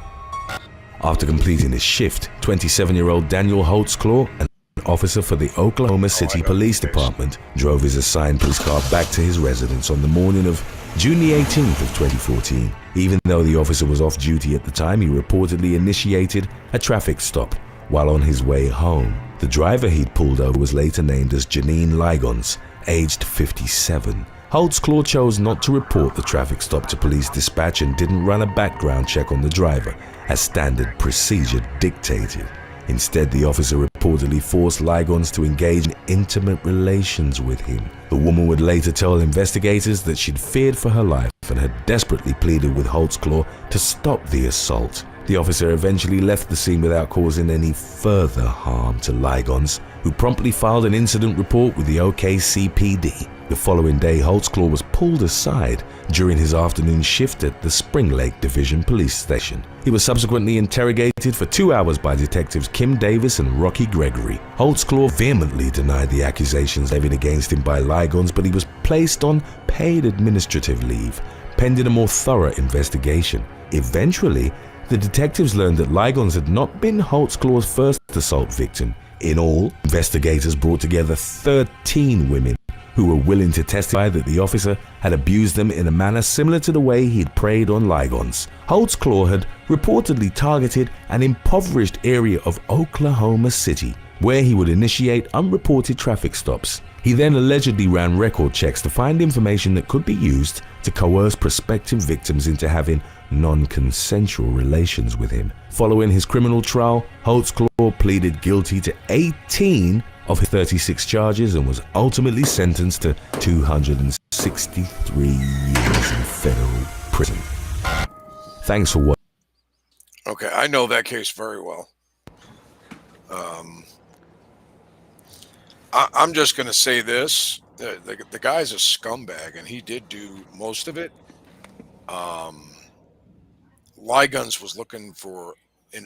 After completing his shift, 27-year-old Daniel Holdsclaw, an officer for the Oklahoma City Police Department, drove his assigned police car back to his residence on the morning of June the 18th of 2014. Even though the officer was off duty at the time, he reportedly initiated a traffic stop while on his way home. The driver he'd pulled over was later named as Janine Ligons, aged 57. Holdsclaw chose not to report the traffic stop to police dispatch and didn't run a background check on the driver, as standard procedure dictated. Instead, the officer reportedly forced Ligons to engage in intimate relations with him. The woman would later tell investigators that she'd feared for her life and had desperately pleaded with Holdsclaw to stop the assault. The officer eventually left the scene without causing any further harm to Lygons, who promptly filed an incident report with the OKCPD. The following day, Holtzclaw was pulled aside during his afternoon shift at the Spring Lake Division Police Station. He was subsequently interrogated for 2 hours by detectives Kim Davis and Rocky Gregory. Holtzclaw vehemently denied the accusations levied against him by Lygons, but he was placed on paid administrative leave, pending a more thorough investigation. Eventually, the detectives learned that Lygons had not been Holtzclaw's first assault victim. In all, investigators brought together 13 women who were willing to testify that the officer had abused them in a manner similar to the way he had preyed on Lygons. Holtzclaw had reportedly targeted an impoverished area of Oklahoma City, where he would initiate unreported traffic stops. He then allegedly ran record checks to find information that could be used to coerce prospective victims into having non-consensual relations with him. Following his criminal trial, Holtzclaw pleaded guilty to 18 of his 36 charges and was ultimately sentenced to 263 years in federal prison. Thanks for watching. Okay, I know that case very well. I'm just going to say this. The guy's a scumbag, and he did do most of it. Lygons was looking for,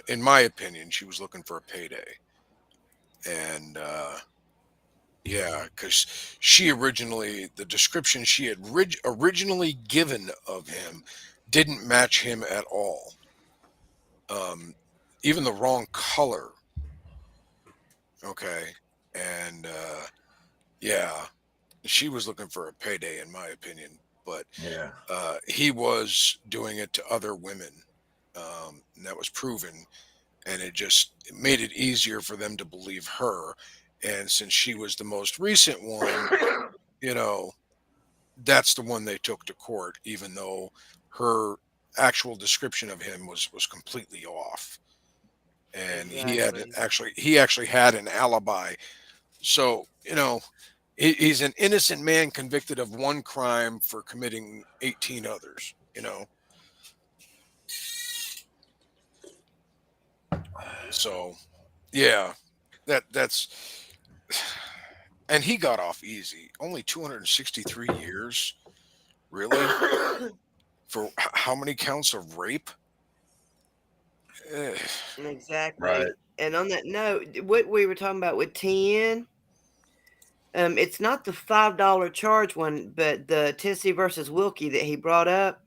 in my opinion, she was looking for a payday. And yeah, because she originally, the description she had originally given of him didn't match him at all. Even the wrong color. Okay. And yeah, she was looking for a payday, in my opinion. But yeah, he was doing it to other women. And that was proven. And it made it easier for them to believe her. And since she was the most recent one, you know, that's the one they took to court, even though her actual description of him was completely off. And exactly. he actually had an alibi. So, you know, he's an innocent man convicted of one crime for committing 18 others, you know. So, yeah, that's, and he got off easy. Only 263 years, really, for how many counts of rape? Exactly. Right. And on that note, what we were talking about with 10, it's not the $5 charge one, but the Tennessee versus Wilkie that he brought up.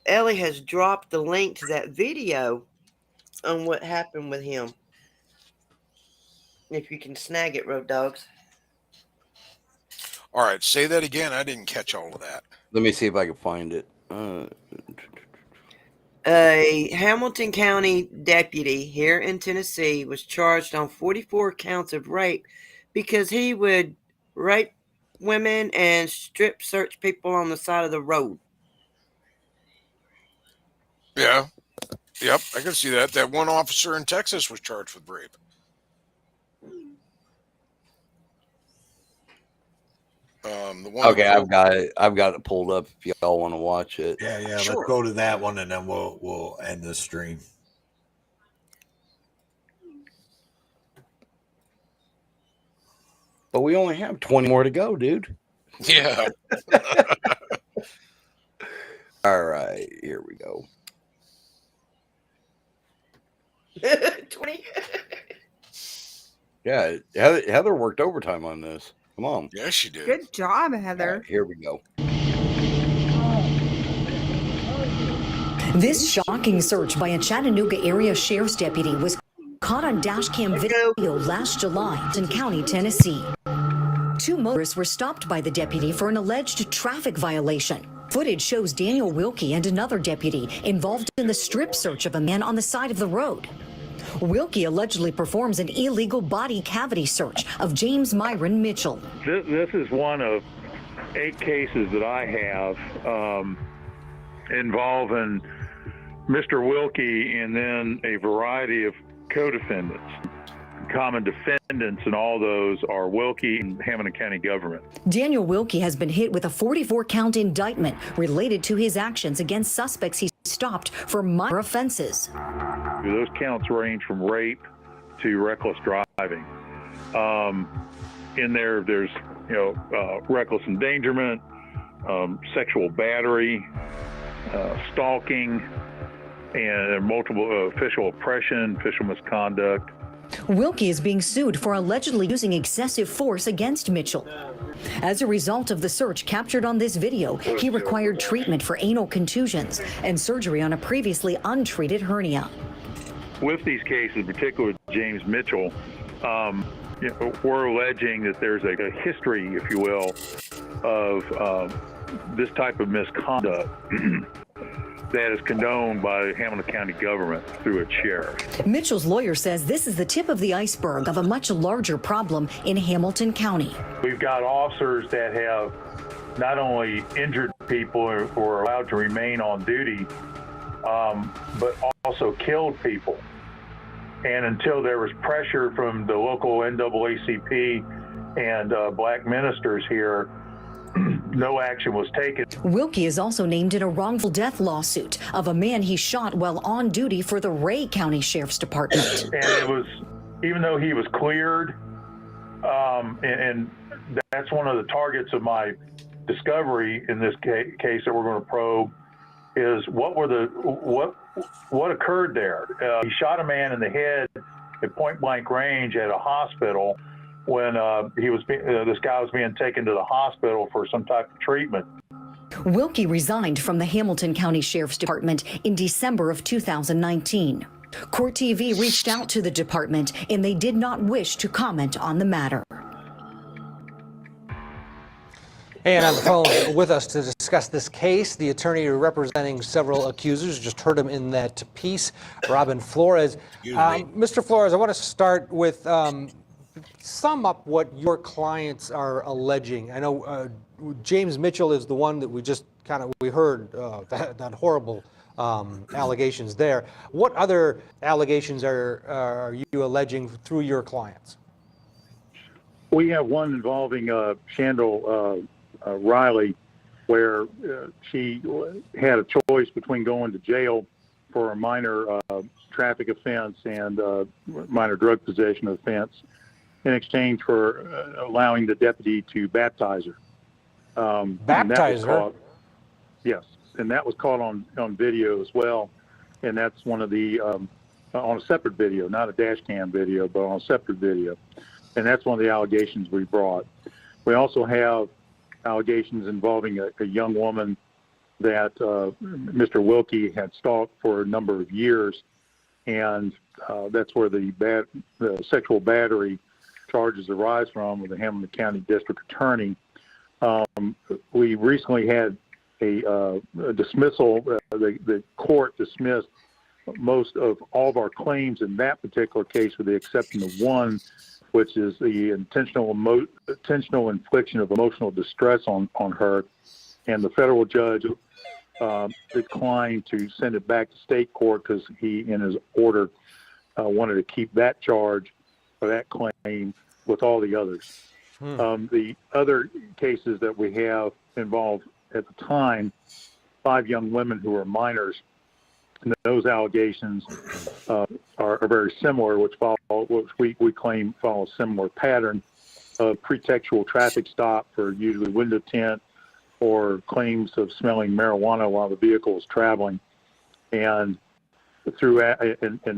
Ellie has dropped the link to that video on what happened with him. If you can snag it, Road Dogs. All right, say that again. I didn't catch all of that. Let me see if I can find it. A Hamilton County deputy here in Tennessee was charged on 44 counts of rape because he would rape women and strip search people on the side of the road. Yeah. Yep, I can see that. That one officer in Texas was charged with rape. The one okay, I've got it pulled up if y'all want to watch it. Yeah, Sure. Let's go to that one and then we'll end the stream. But we only have 20 more to go, dude. Yeah. All right, here we go. 20. Yeah, Heather worked overtime on this. Come on. Yes, she did. Good job, Heather. Right, here we go. This shocking search by a Chattanooga area sheriff's deputy was caught on dash cam video last July in County, Tennessee. 2 motorists were stopped by the deputy for an alleged traffic violation. Footage shows Daniel Wilkie and another deputy involved in the strip search of a man on the side of the road. Wilkie allegedly performs an illegal body cavity search of James Myron Mitchell. This is one of 8 cases that I have involving Mr. Wilkie and then a variety of co-defendants. Common defendants in all those are Wilkie and Hamilton County government. Daniel Wilkie has been hit with a 44-count indictment related to his actions against suspects he stopped for minor offenses. Those counts range from rape to reckless driving. In there's reckless endangerment, sexual battery, stalking, and multiple official oppression, official misconduct. Wilkie is being sued for allegedly using excessive force against Mitchell. As a result of the search captured on this video, he required treatment for anal contusions and surgery on a previously untreated hernia. With these cases, particularly James Mitchell, we're alleging that there's a history, if you will, of this type of misconduct that is condoned by the Hamilton County government through its sheriff. Mitchell's lawyer says this is the tip of the iceberg of a much larger problem in Hamilton County. We've got officers that have not only injured people who are allowed to remain on duty, but also killed people. And until there was pressure from the local NAACP and black ministers here, no action was taken. Wilkie is also named in a wrongful death lawsuit of a man he shot while on duty for the Ray County Sheriff's Department. And it was, even though he was cleared, and that's one of the targets of my discovery in this case that we're going to probe, is what occurred there. He shot a man in the head at point blank range at a hospital when this guy was being taken to the hospital for some type of treatment. Wilkie resigned from the Hamilton County Sheriff's Department in December of 2019. Court TV reached out to the department and they did not wish to comment on the matter. And on the phone with us to discuss this case, the attorney representing several accusers. Just heard him in that piece, Robin Flores. Mr. Flores, I want to start with sum up what your clients are alleging. I know James Mitchell is the one that we heard that horrible allegations there. What other allegations are you alleging through your clients? We have one involving Shandell Riley, where she had a choice between going to jail for a minor traffic offense and minor drug possession offense in exchange for allowing the deputy to baptize her. Baptize her? Yes, and that was caught on video as well, and that's one of the on a separate video, not a dash cam video, but on a separate video, and that's one of the allegations we brought. We also have allegations involving a young woman that Mr. Wilkie had stalked for a number of years, and that's where the sexual battery charges arise from with the Hamilton County District Attorney. We recently had a dismissal. The court dismissed most of all of our claims in that particular case, with the exception of one, which is the intentional infliction of emotional distress on her. And the federal judge declined to send it back to state court because he, in his order, wanted to keep that charge or that claim with all the others. The other cases that we have involved at the time 5 young women who were minors. And those allegations are very similar, which we claim follow a similar pattern of pretextual traffic stop for usually window tint or claims of smelling marijuana while the vehicle is traveling, and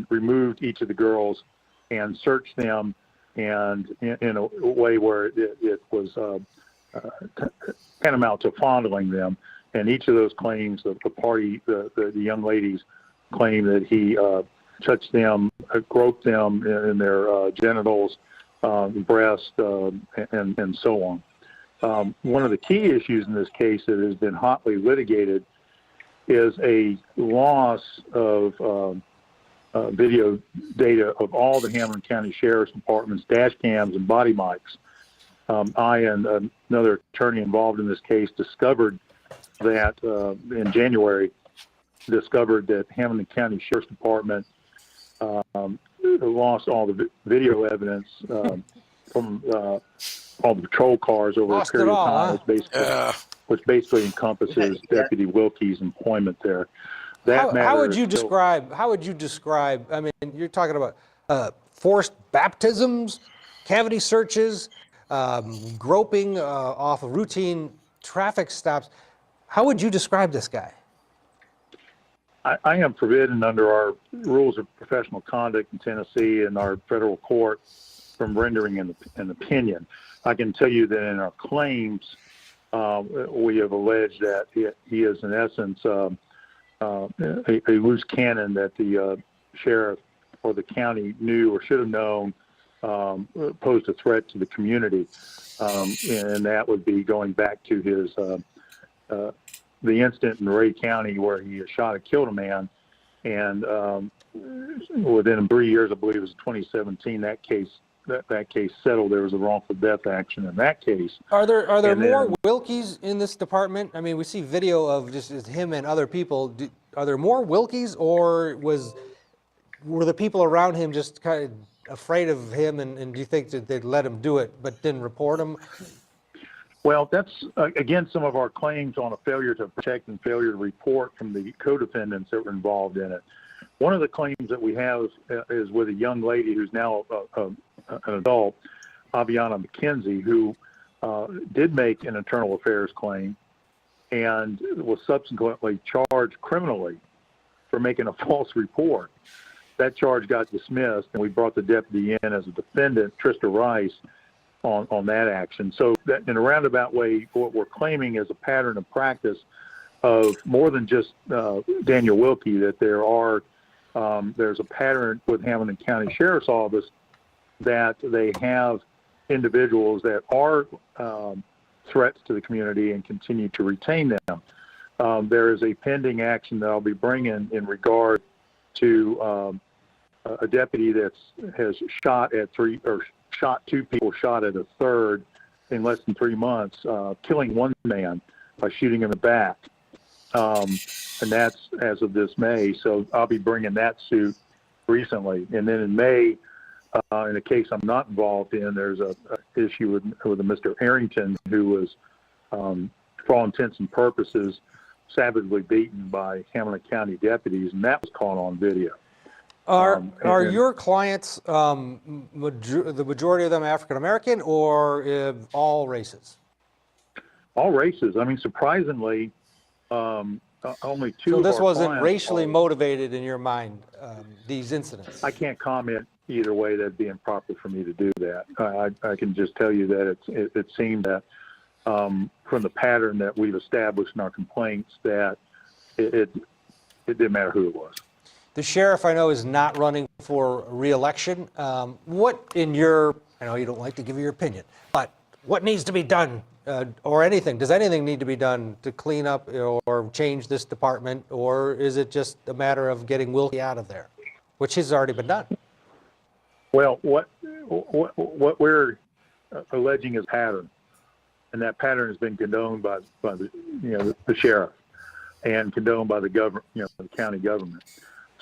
removed each of the girls and searched them, and in a way where it was tantamount to fondling them. And each of those claims, the young ladies claim that he touched them, groped them in their genitals, breast, and so on. One of the key issues in this case that has been hotly litigated is a loss of video data of all the Hamilton County Sheriff's Department's dash cams and body mics. I and another attorney involved in this case discovered that in January, that Hamilton County Sheriff's Department lost all the video evidence from all the patrol cars over a period of time, which basically encompasses Deputy Wilkie's employment there. How would you describe? How would you describe? I mean, you're talking about forced baptisms, cavity searches, groping off of routine traffic stops. How would you describe this guy? I am forbidden under our rules of professional conduct in Tennessee and our federal court from rendering an opinion. I can tell you that in our claims, we have alleged that he is in essence a loose cannon that the sheriff or the county knew or should have known posed a threat to the community, and that would be going back to his the incident in Ray County where he shot and killed a man, and within 3 years, I believe it was 2017, that case settled. There was a wrongful death action in that case. Are there more Wilkies in this department? I mean, we see video of just him and other people. Are there more Wilkies, or were the people around him just kind of afraid of him, and do you think that they'd let him do it but didn't report him? Well, that's, again, some of our claims on a failure to protect and failure to report from the co-defendants that were involved in it. One of the claims that we have is with a young lady who's now an adult, Aviana McKenzie, who did make an internal affairs claim and was subsequently charged criminally for making a false report. That charge got dismissed, and we brought the deputy in as a defendant, Trista Rice, on that action. So that, in a roundabout way, what we're claiming is a pattern of practice of more than just Daniel Wilkie, that there's a pattern with Hamilton County Sheriff's Office that they have individuals that are threats to the community and continue to retain them. There is a pending action that I'll be bringing in regard to a deputy that has shot two people, shot at a third in less than 3 months, killing one man by shooting him in the back. And that's as of this May. So I'll be bringing that suit recently. And then in May, in a case I'm not involved in, there's a issue with a Mr. Arrington who was, for all intents and purposes, savagely beaten by Hamilton County deputies, and that was caught on video. Are your clients, the majority of them African American, or all races? All races. I mean, surprisingly, only two. So this wasn't racially motivated in your mind, these incidents? I can't comment either way. That'd be improper for me to do that. I can just tell you that it seemed that from the pattern that we've established in our complaints that it didn't matter who it was. The sheriff, I know, is not running for re-election. What, in your, I know you don't like to give your opinion, but what needs to be done, or anything? Does anything need to be done to clean up or change this department, or is it just a matter of getting Wilkie out of there, which has already been done? Well, what we're alleging is pattern, and that pattern has been condoned by the sheriff and condoned by the government, the county government.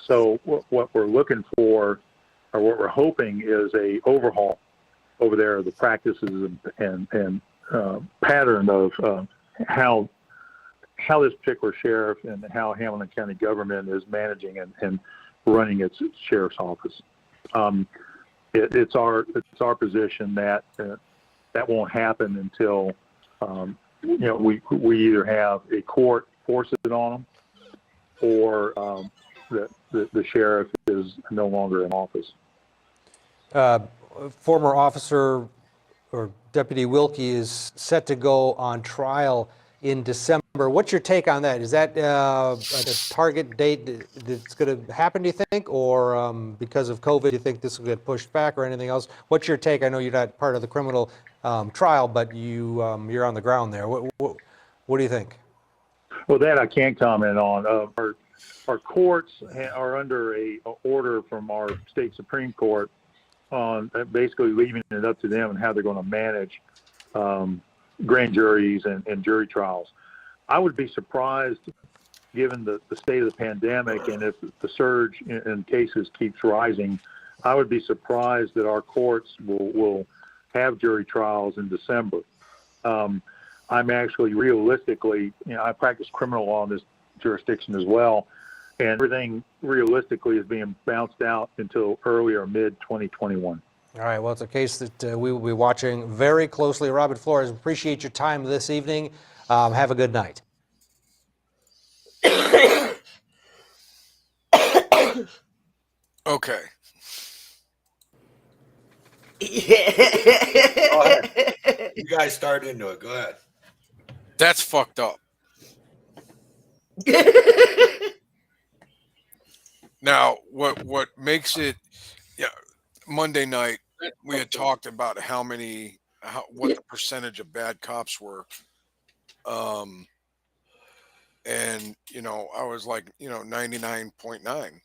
So what we're looking for, or what we're hoping, is a overhaul over there of the practices and pattern of how this particular sheriff and how Hamilton County government is managing and running its sheriff's office. It's our position that that won't happen until we either have a court force it on them, or the sheriff is no longer in office. Former officer or Deputy Wilkie is set to go on trial in December. What's your take on that? Is that a target date that's going to happen, do you think? Or because of COVID, do you think this will get pushed back or anything else? What's your take? I know you're not part of the criminal trial, but you're on the ground there. What do you think? Well, that I can't comment on. Our courts are under a order from our state Supreme Court on basically leaving it up to them and how they're going to manage grand juries and jury trials. I would be surprised, given the state of the pandemic, and if the surge in cases keeps rising, I would be surprised that our courts will have jury trials in December. I'm actually realistically, I practice criminal law in this jurisdiction as well, and everything realistically is being bounced out until early or mid 2021. All right, well, it's a case that we will be watching very closely. Robert Flores, appreciate your time this evening. Have a good night. Okay. Go ahead. You guys start into it. Go ahead. That's fucked up. Now, what makes it? Yeah, Monday night we had talked about what the percentage of bad cops were, and I was like 99.9.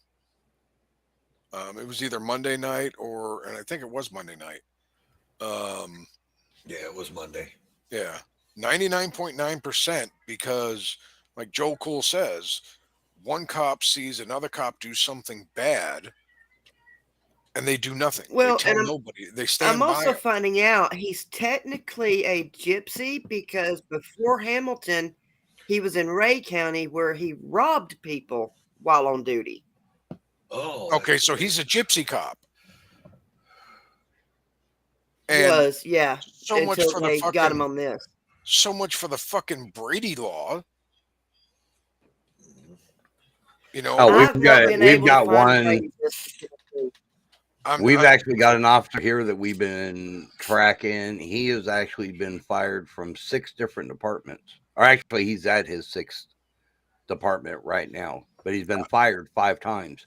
It was either Monday night and I think it was Monday night. Yeah, it was Monday. Yeah, 99.9%, because like Joe Cool says, one cop sees another cop do something bad and they do nothing. Well, they tell and nobody. They stand I'm by also it. finding out he's technically a gypsy because before Hamilton, he was in Ray County where he robbed people while on duty. Oh, Okay, so he's a gypsy cop. Yeah. So much until for they the got him fucking on this. so much for the fucking Brady law. I've not been able to find Brady this. We've actually got an officer here that we've been tracking. He has actually been fired from 6 different departments. Or actually, he's at his 6th department right now, but he's been fired 5 times.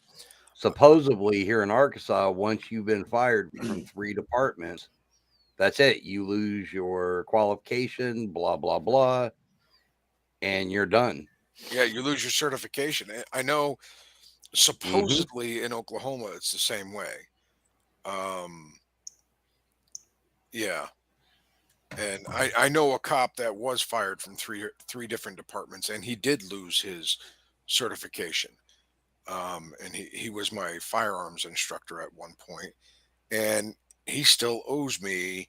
Supposedly, here in Arkansas, once you've been fired from 3 departments, that's it. You lose your qualification, blah, blah, blah, and you're done. Yeah, you lose your certification. I know supposedly in Oklahoma it's the same way. Yeah. And I know a cop that was fired from three different departments, and he did lose his certification. And he was my firearms instructor at one point, and he still owes me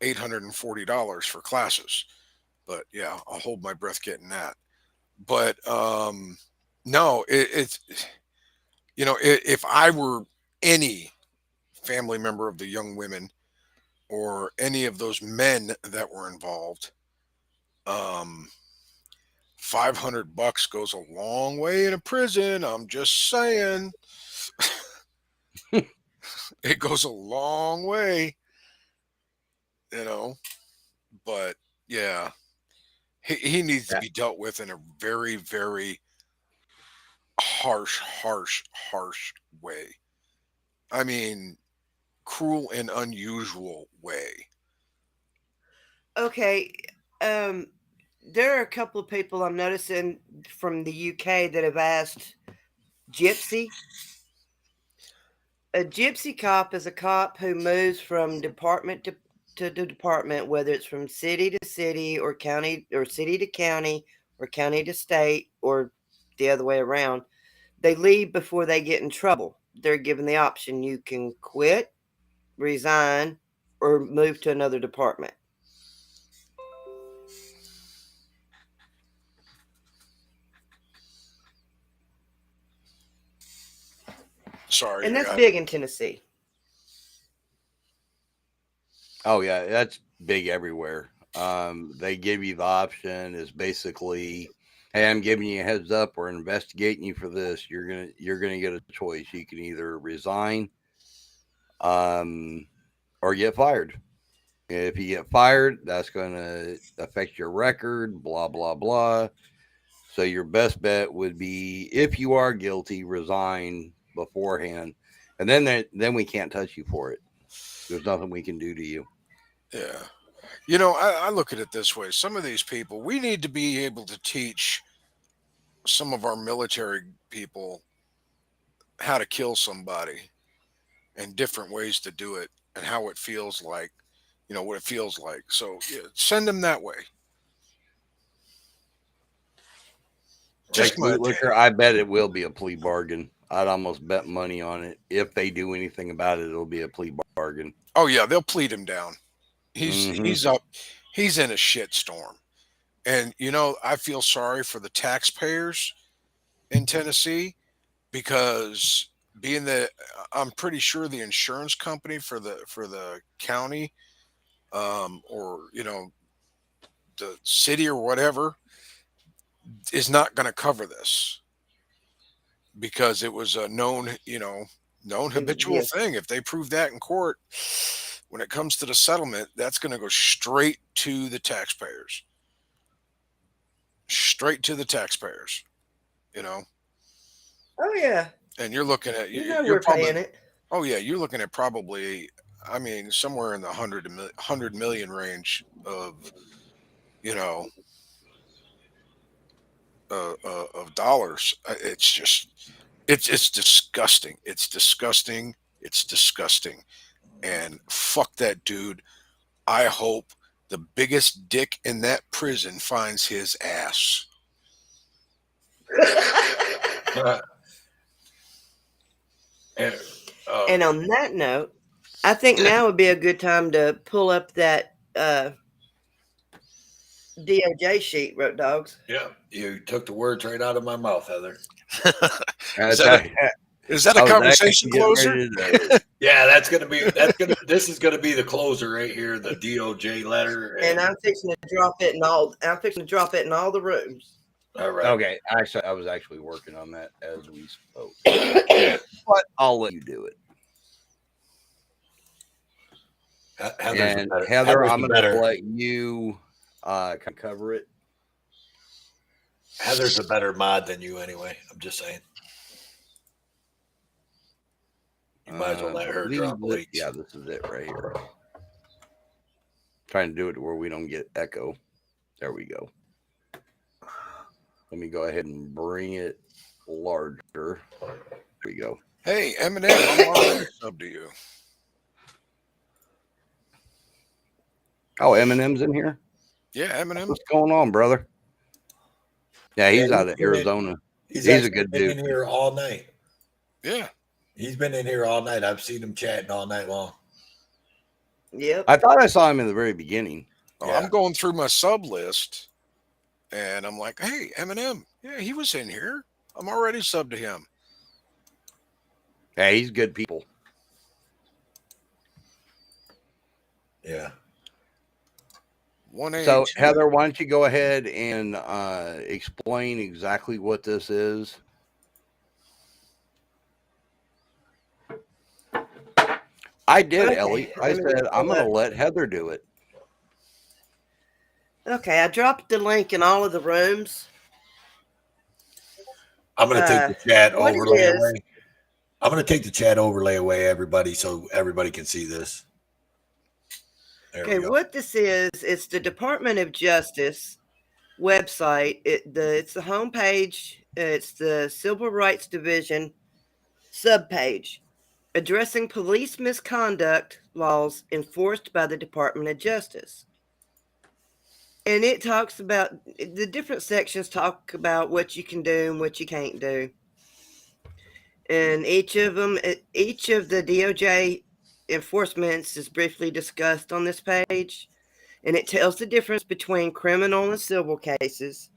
$840 for classes. But yeah, I'll hold my breath getting that. But no, it's if I were any family member of the young women or any of those men that were involved, $500 goes a long way in a prison. I'm just saying. It goes a long way, but yeah, he needs to be dealt with in a very, very harsh way. I mean, cruel and unusual way. Okay. There are a couple of people I'm noticing from the UK that have asked gypsy. A gypsy cop is a cop who moves from department to department, whether it's from city to city or county or city to county or county to state or the other way around. They leave before they get in trouble. They're given the option. You can quit, resign, or move to another department. Sorry. And that's big in Tennessee. Oh yeah, that's big everywhere. They give you the option is basically, hey, I'm giving you a heads up. We're investigating you for this. You're gonna get a choice. You can either resign, or get fired. If you get fired, that's going to affect your record. Blah blah blah. So your best bet would be, if you are guilty, resign beforehand, and then we can't touch you for it. There's nothing we can do to you. Yeah. I look at it this way. Some of these people, we need to be able to teach some of our military people how to kill somebody and different ways to do it and how it feels like, what it feels like. So yeah, send them that way. Just liquor, I bet it will be a plea bargain. I'd almost bet money on it. If they do anything about it, it'll be a plea bargain. Oh yeah, they'll plead him down. He's up. He's in a shit storm. And I feel sorry for the taxpayers in Tennessee, because being that I'm pretty sure the insurance company for the county, or the city or whatever, is not going to cover this because it was a known habitual Yeah. thing. If they prove that in court, when it comes to the settlement, that's going to go straight to the taxpayers. Straight to the taxpayers, Oh yeah. And you're looking at We're you're probably, paying it. oh yeah, you're looking at probably, I mean, somewhere in the 100 million range of, of dollars. It's just, it's disgusting. It's disgusting. It's disgusting. And fuck that dude. I hope the biggest dick in that prison finds his ass. And on that note, I think now would be a good time to pull up that DOJ sheet, Road Dogs. Yeah, you took the words right out of my mouth, Heather. Is that a conversation closer? Yeah, this is gonna be the closer right here, the DOJ letter. And I'm fixing to drop it in all. I'm fixing to drop it in all the rooms. All right. Okay. Actually, I was actually working on that as we spoke. But I'll let you do it. And Heather, I'm going to let you cover it. Heather's a better mod than you anyway. I'm just saying. You might as well let her drop leaks. Yeah, this is it right here. Trying to do it where we don't get echo. There we go. Let me go ahead and bring it larger. There we go. Hey, Eminem, I'm already sub to you. Oh, Eminem's in here? Yeah, Eminem. What's going on, brother? Yeah, he's out of Arizona. He's a good dude. He's been in here all night. Yeah. He's been in here all night. I've seen him chatting all night long. Yep. I thought I saw him in the very beginning. Oh, I'm going through my sub list, and I'm like, hey, Eminem. Yeah, he was in here. I'm already subbed to him. Yeah, he's good people. Yeah. So, Heather, why don't you go ahead and explain exactly what this is? I did, Okay. Ellie. I said, I'm going to let Heather do it. Okay, I dropped the link in all of the rooms. I'm going to take the chat what it overlay is- away. I'm going to take the chat overlay away, everybody, so everybody can see this. There Okay, we go. what this is, it's the Department of Justice website. It's the homepage. It's the Civil Rights Division subpage addressing police misconduct laws enforced by the Department of Justice. And it talks about the different sections, talk about what you can do and what you can't do. And each of the DOJ enforcements is briefly discussed on this page, and it tells the difference between criminal and civil cases.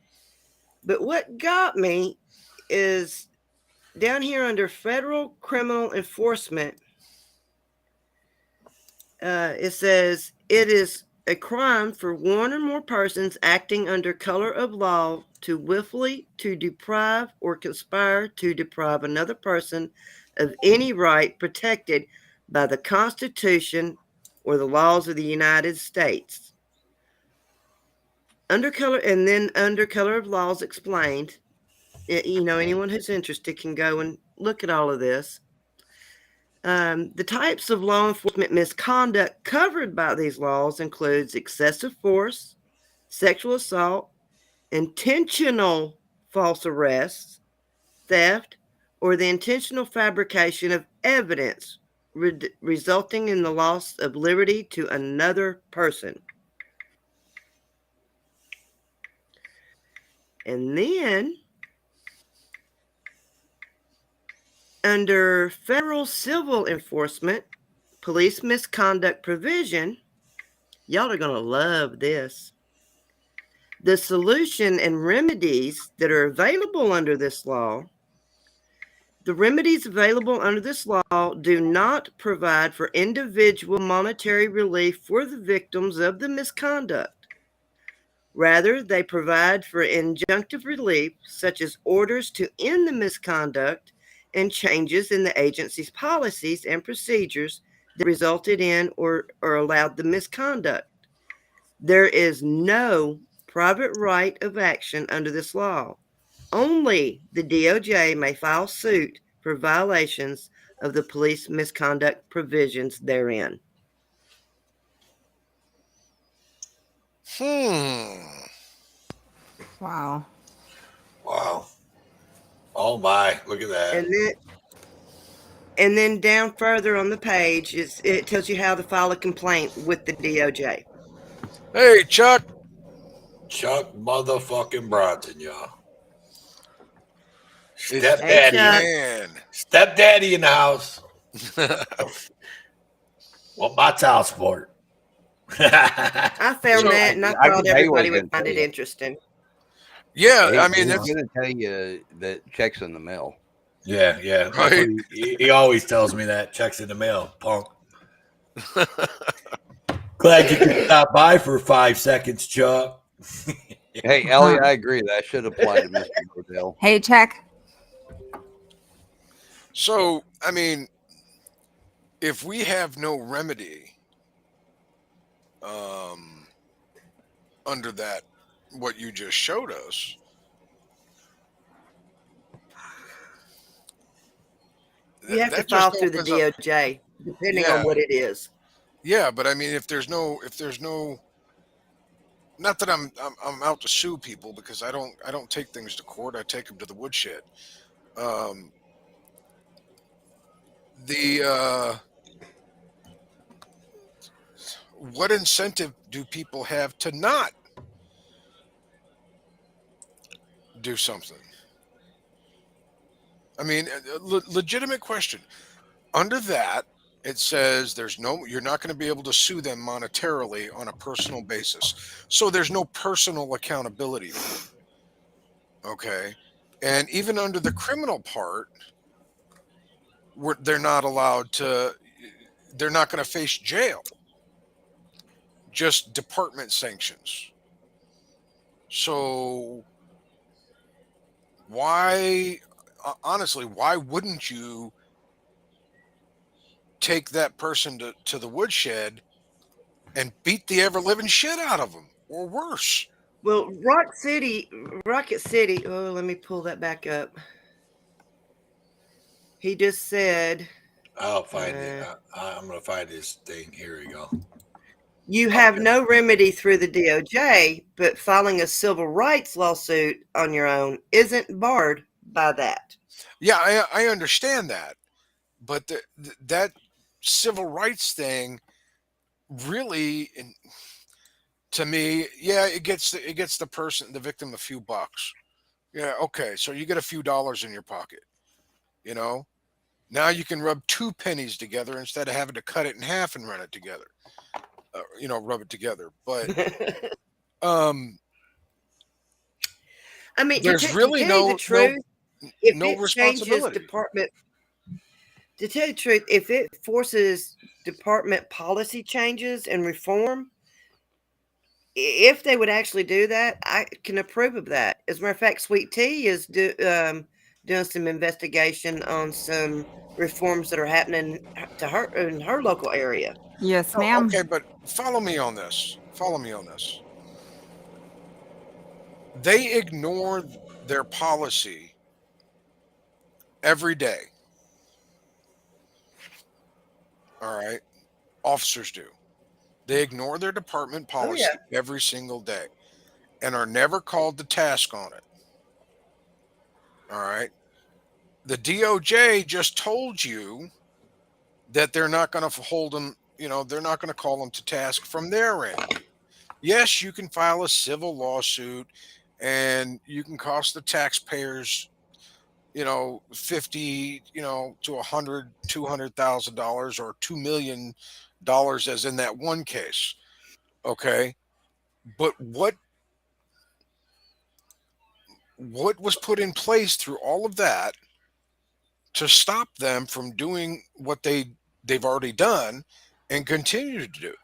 But what got me is down here under federal criminal enforcement, it says it is a crime for one or more persons acting under color of law to willfully to deprive or conspire to deprive another person of any right protected by the Constitution or the laws of the United States. Under color of laws explained, anyone who's interested can go and look at all of this. The types of law enforcement misconduct covered by these laws includes excessive force, sexual assault, intentional false arrests, theft, or the intentional fabrication of evidence resulting in the loss of liberty to another person. And then under federal civil enforcement, police misconduct provision, y'all are going to love this. The solution and remedies that are available under this law, the remedies available under this law do not provide for individual monetary relief for the victims of the misconduct. Rather, they provide for injunctive relief, such as orders to end the misconduct and changes in the agency's policies and procedures that resulted in or allowed the misconduct. There is no private right of action under this law. Only the DOJ may file suit for violations of the police misconduct provisions therein. Wow. Wow. Oh my, look at that. And then down further on the page, it tells you how to file a complaint with the DOJ. Hey, Chuck. Chuck motherfucking Bronson, y'all. Man. Stepdaddy in the house. Want my child support. I found that, and I thought everybody would find it interesting. Yeah, I mean, he's going to tell you that check's in the mail. Yeah. Right. He always tells me that. Check's in the mail, punk. Glad you could stop by for 5 seconds, Chuck. Hey, Ellie, I agree. That should apply to Mr. Godell. Hey, check. So, I mean, if we have no remedy under that, what you just showed us, You have to file through the DOJ, depending on what it is. Yeah, but I mean, if there's no, not that I'm out to sue people, because I don't take things to court. I take them to the woodshed. What incentive do people have to not do something? I mean, legitimate question. Under that, it says you're not going to be able to sue them monetarily on a personal basis. So there's no personal accountability. Okay. And even under the criminal part, they're not allowed to, they're not going to face jail, just department sanctions. So honestly, why wouldn't you take that person to the woodshed and beat the ever-living shit out of them, or worse? Well, Rocket City, oh, let me pull that back up. He just said... I'll find it. I'm going to find this thing. Here we go. You have no remedy through the DOJ, but filing a civil rights lawsuit on your own isn't barred by that. Yeah, I understand that. But that civil rights thing really, to me, yeah, it gets the victim a few bucks. Yeah, okay, so you get a few dollars in your pocket. You know, now you can rub 2 pennies together instead of having to cut it in half and run it together. Rub it together. But I mean, there's really no To responsibility. tell you the truth, if it forces department policy changes and reform, if they would actually do that, I can approve of that. As a matter of fact, Sweet Tea is doing some investigation on some reforms that are happening to her in her local area. Yes, ma'am. Okay, but follow me on this. They ignore their policy every day. All right. Officers do. They ignore their department policy every single day and are never called to task on it. All right. The DOJ just told you that they're not going to hold them, they're not going to call them to task from their end. Yes, you can file a civil lawsuit and you can cost the taxpayers, $50, to $100,000, $200,000 or $2 million, as in that one case. Okay. But what what was put in place through all of that to stop them from doing what they've already done and continue to do.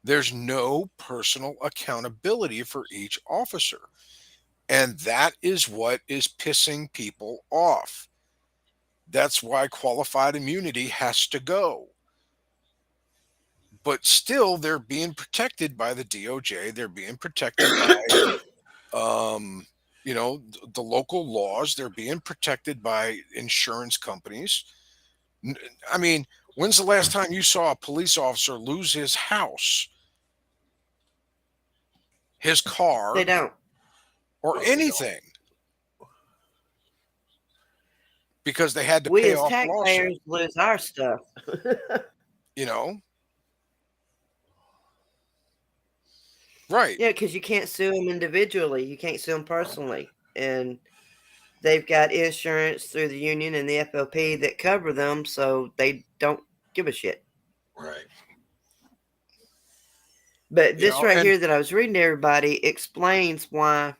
There's no personal accountability for each officer. And that is what is pissing people off. That's why qualified immunity has to go. But still, they're being protected by the DOJ. They're being protected by, the local laws. They're being protected by insurance companies. I mean, when's the last time you saw a police officer lose his house, his car? They don't. Or anything. Because they had to We pay as off taxpayers lawsuits. lose our stuff. You know? Right. Yeah, because you can't sue them individually. You can't sue them personally. And they've got insurance through the union and the FLP that cover them, so they don't give a shit. Right. But this here that I was reading to everybody explains why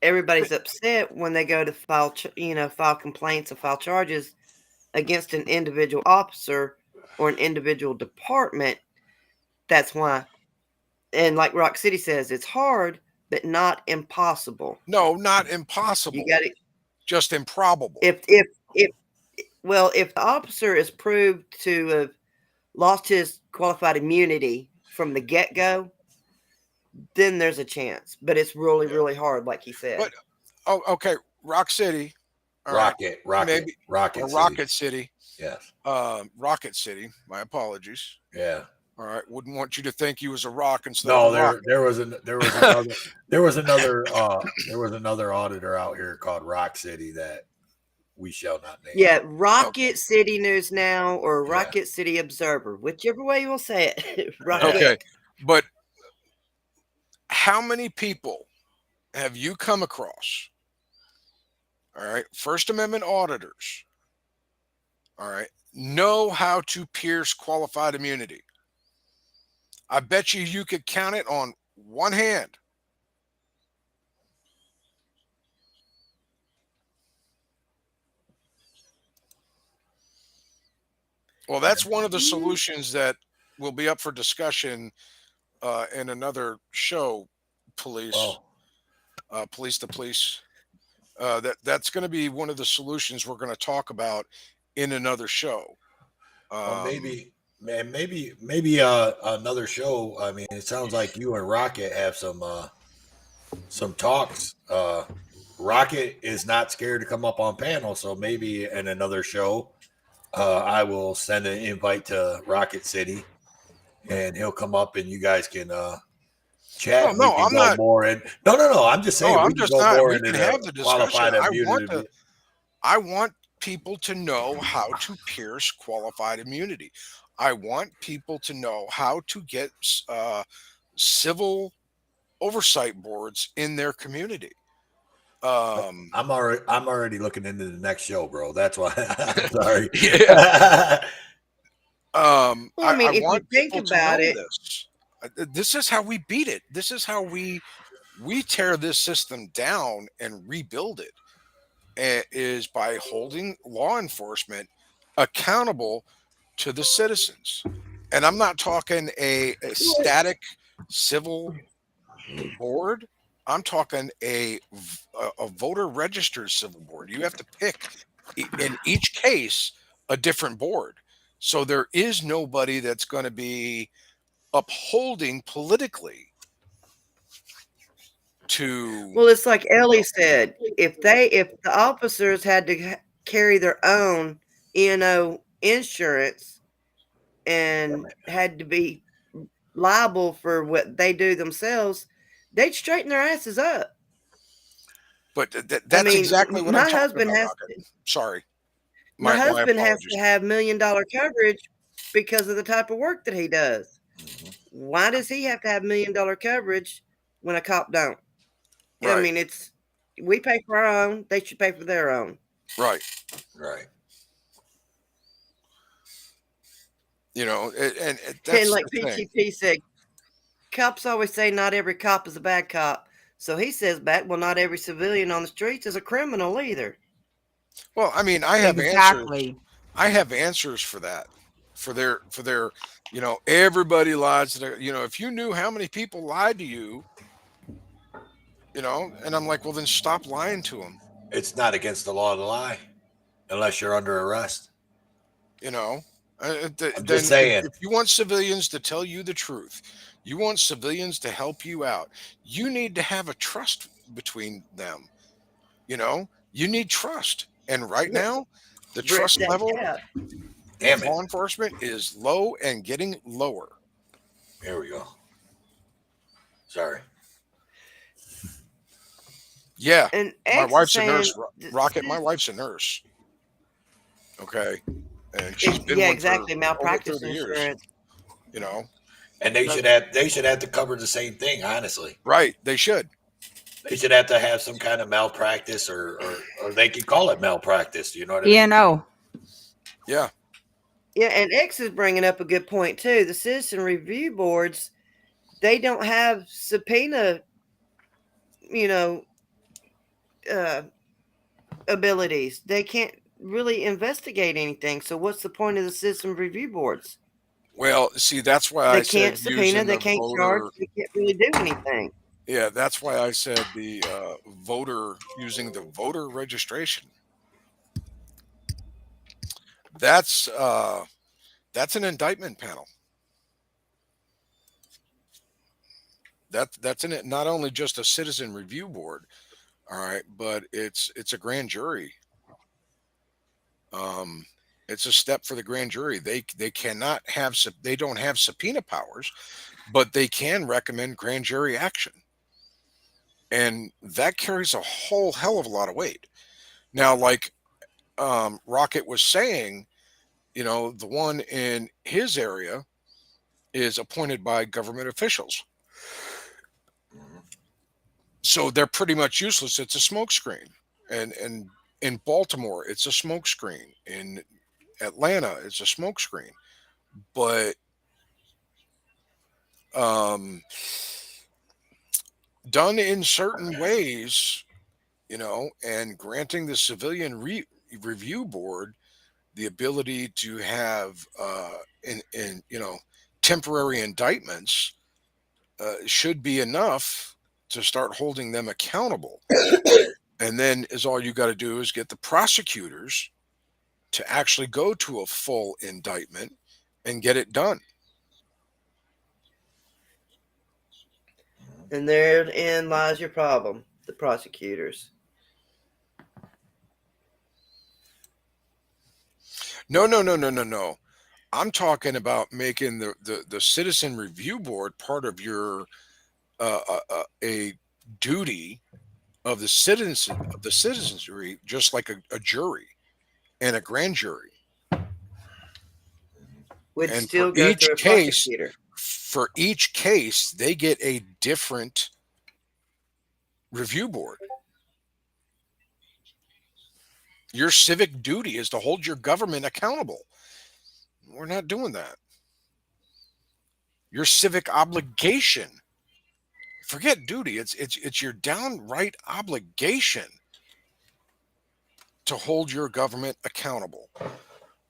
everybody's upset when they go to file complaints or file charges against an individual officer or an individual department. That's why. And like Rock City says, it's hard, but not impossible. No, not impossible. You got it. Just improbable. If the officer is proved to have lost his qualified immunity from the get-go, then there's a chance. But it's really, really hard, like he said. But okay, Rock City. Rocket City. Yes. Rocket City. My apologies. Yeah. All right. Wouldn't want you to think you was a rock instead No, of a rocket. there was another auditor out here called Rock City that we shall not name. Yeah, Rocket City News Now or Rocket City Observer, whichever way you will say it. Okay. But how many people have you come across? All right. First Amendment auditors. All right. Know how to pierce qualified immunity. I bet you could count it on one hand. Well, that's one of the solutions that will be up for discussion in another show, Police to Police. That's going to be one of the solutions we're going to talk about in another show. Maybe another show. I mean, it sounds like you and Rocket have some talks. Rocket is not scared to come up on panel, so maybe in another show, I will send an invite to Rocket City, and he'll come up, and you guys can chat. Oh, no, I'm not. No. I'm just saying. No, we I'm can just go not. more We into can the have the qualified discussion. immunity. I want people to know how to pierce qualified immunity. I want people to know how to get civil oversight boards in their community. I'm already looking into the next show, bro. That's why. I'm sorry. Well, I mean, if want you think people to about know it, this is how we beat it. This is how we tear this system down and rebuild it. Is by holding law enforcement accountable to the citizens. And I'm not talking a static civil board. I'm talking a voter registered civil board. You have to pick in each case a different board. So there is nobody that's going to be upholding politically to. well, it's like Ellie said, if the officers had to carry their own E&O insurance and had to be liable for what they do themselves, they'd straighten their asses up. But that's exactly what I'm talking about. Has Sorry. My husband has apologies. to have $1 million coverage because of the type of work that he does. Why does he have to have $1 million coverage when a cop don't? Right. I mean, we pay for our own. They should pay for their own. Right. Right. You know, and that's And like the thing. PTP said, cops always say not every cop is a bad cop. So he says back, well, not every civilian on the streets is a criminal either. Well, I mean, I have Exactly. answers. I have answers for that. For their, everybody lies to their, if you knew how many people lied to you, and I'm like, well, then stop lying to them. It's not against the law to lie unless you're under arrest. I'm just saying. If you want civilians to tell you the truth, you want civilians to help you out, you need to have a trust between them. You need trust. And right now, the trust level of law enforcement is low and getting lower. There we go. Sorry. Yeah. And my wife's a nurse. Rocket, my wife's a nurse. Okay. And she's been one exactly. for Malpractice over 30 years, insurance. And they should have to cover the same thing, honestly. Right. They should. They should have to have some kind of malpractice or they could call it malpractice. You know what I mean? E&O. Yeah. Yeah, and X is bringing up a good point too. The citizen review boards, they don't have subpoena, abilities. They can't really investigate anything. So what's the point of the citizen review boards? Well, see, that's why They I can't said subpoena, they using can't charge, they can't really do anything. Yeah, that's why I said the using the voter registration. That's an indictment panel. That's in it. Not only just a citizen review board, all right, but it's a grand jury. It's a step for the grand jury. They cannot have they don't have subpoena powers, but they can recommend grand jury action, and that carries a whole hell of a lot of weight. Now, like Rocket was saying, the one in his area is appointed by government officials. So they're pretty much useless. It's a smokescreen. And in Baltimore, it's a smokescreen. In Atlanta, it's a smokescreen. But done in certain ways, and granting the civilian review board the ability to have temporary indictments should be enough to start holding them accountable. And then all you got to do is get the prosecutors to actually go to a full indictment and get it done. And therein lies your problem, the prosecutors. No. I'm talking about making the citizen review board part of your a duty of the citizenry, just like a jury and a grand jury. Which and still for go each through a case, prosecutor. for each case, they get a different review board. Your civic duty is to hold your government accountable. We're not doing that. Your civic obligation. Forget duty. It's your downright obligation to hold your government accountable.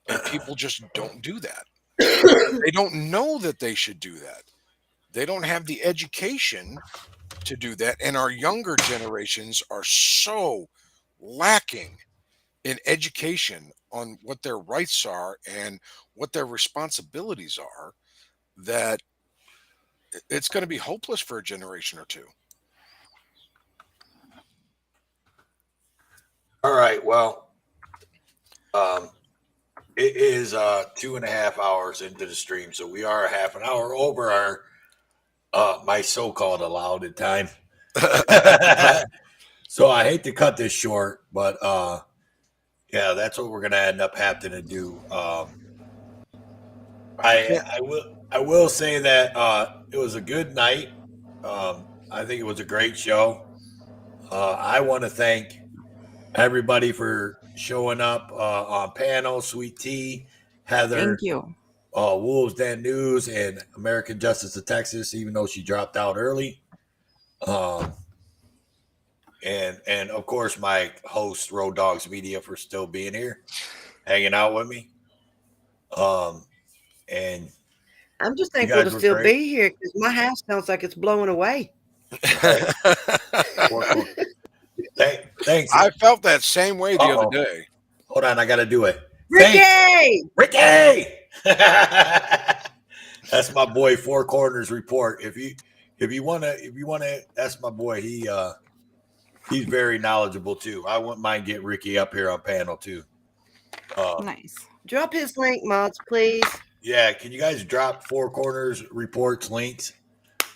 And people just don't do that. They don't know that they should do that. They don't have the education to do that. And our younger generations are so lacking in education on what their rights are and what their responsibilities are that it's going to be hopeless for a generation or two. All right. Well, it is 2.5 hours into the stream, so we are a half an hour over our my so-called allowed time. So I hate to cut this short, but yeah, that's what we're gonna end up having to do. I will say that it was a good night. I think it was a great show. I want to thank everybody for showing up on panel. Sweet Tea, Heather, Thank you. Wolves Den News, and American Justice of Texas, even though she dropped out early. and of course my host Road Dogs Media for still being here, hanging out with me. And I'm just thankful to still be here because my house sounds like it's blowing away. Thanks. I felt that same way the other day. Hold on, I got to do it. Ricky! That's my boy. Four Corners Report. If you want to, that's my boy. He's very knowledgeable too. I wouldn't mind getting Ricky up here on panel too. Nice. Drop his link, mods, please. Yeah, can you guys drop Four Corners Reports links?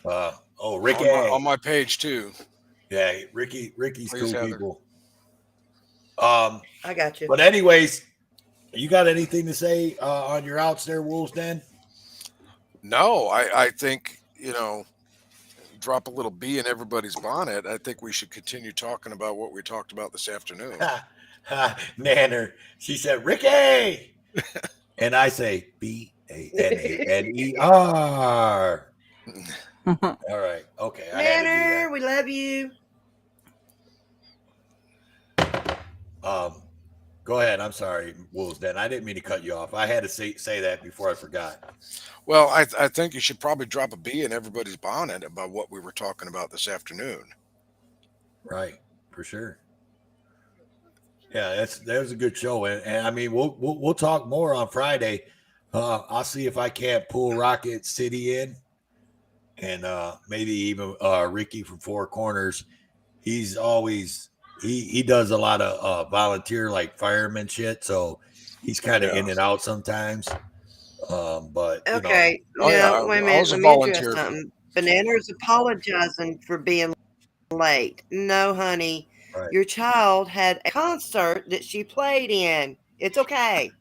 Ricky on my page too. Yeah, Ricky's Please, cool Heather. people. I got you. But anyways, you got anything to say on your outs there, Wolves Den? No, I think, drop a little bee in everybody's bonnet. I think we should continue talking about what we talked about this afternoon. Nanner, she said, Ricky. And I say, BANANER. All right. Okay. I had to do Nanner, we love you. Go ahead. I'm sorry, Wolves Den. I didn't mean to cut you off. I had to say that before I forgot. Well, I think you should probably drop a bee in everybody's bonnet about what we were talking about this afternoon. Right, for sure. Yeah, that was a good show, and I mean we'll talk more on Friday. I'll see if I can't pull Rocket City in, and maybe even Ricky from Four Corners. He's always he does a lot of volunteer like fireman shit, so he's kind of in and out sometimes. But Okay. Oh, yeah, Now, wait a I minute. was a Let me address volunteer. something. Banana's apologizing for being late. No, honey. Right. Your child had a concert that she played in. It's okay.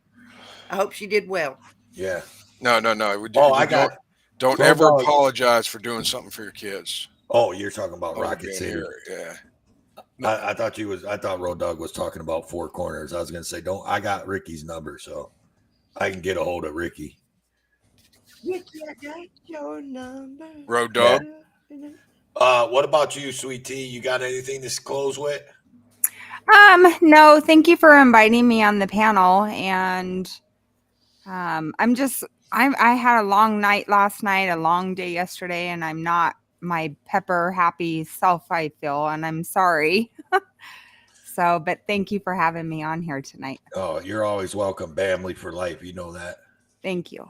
I hope she did well. Yeah. No. Don't Road ever Dogg. apologize for doing something for your kids. Oh, you're talking about Oh, Rocket being City. here, yeah. I thought Road Dogg was talking about Four Corners. I was gonna say, I got Ricky's number, so I can get a hold of Ricky. Ricky, I got your number. Road Dogg. What about you, Sweet Tea? You got anything to close with? No, thank you for inviting me on the panel. And I had a long night last night, a long day yesterday, and I'm not my pepper happy self, I feel, and I'm sorry. But thank you for having me on here tonight. Oh, you're always welcome. Bamley for life. You know that. Thank you.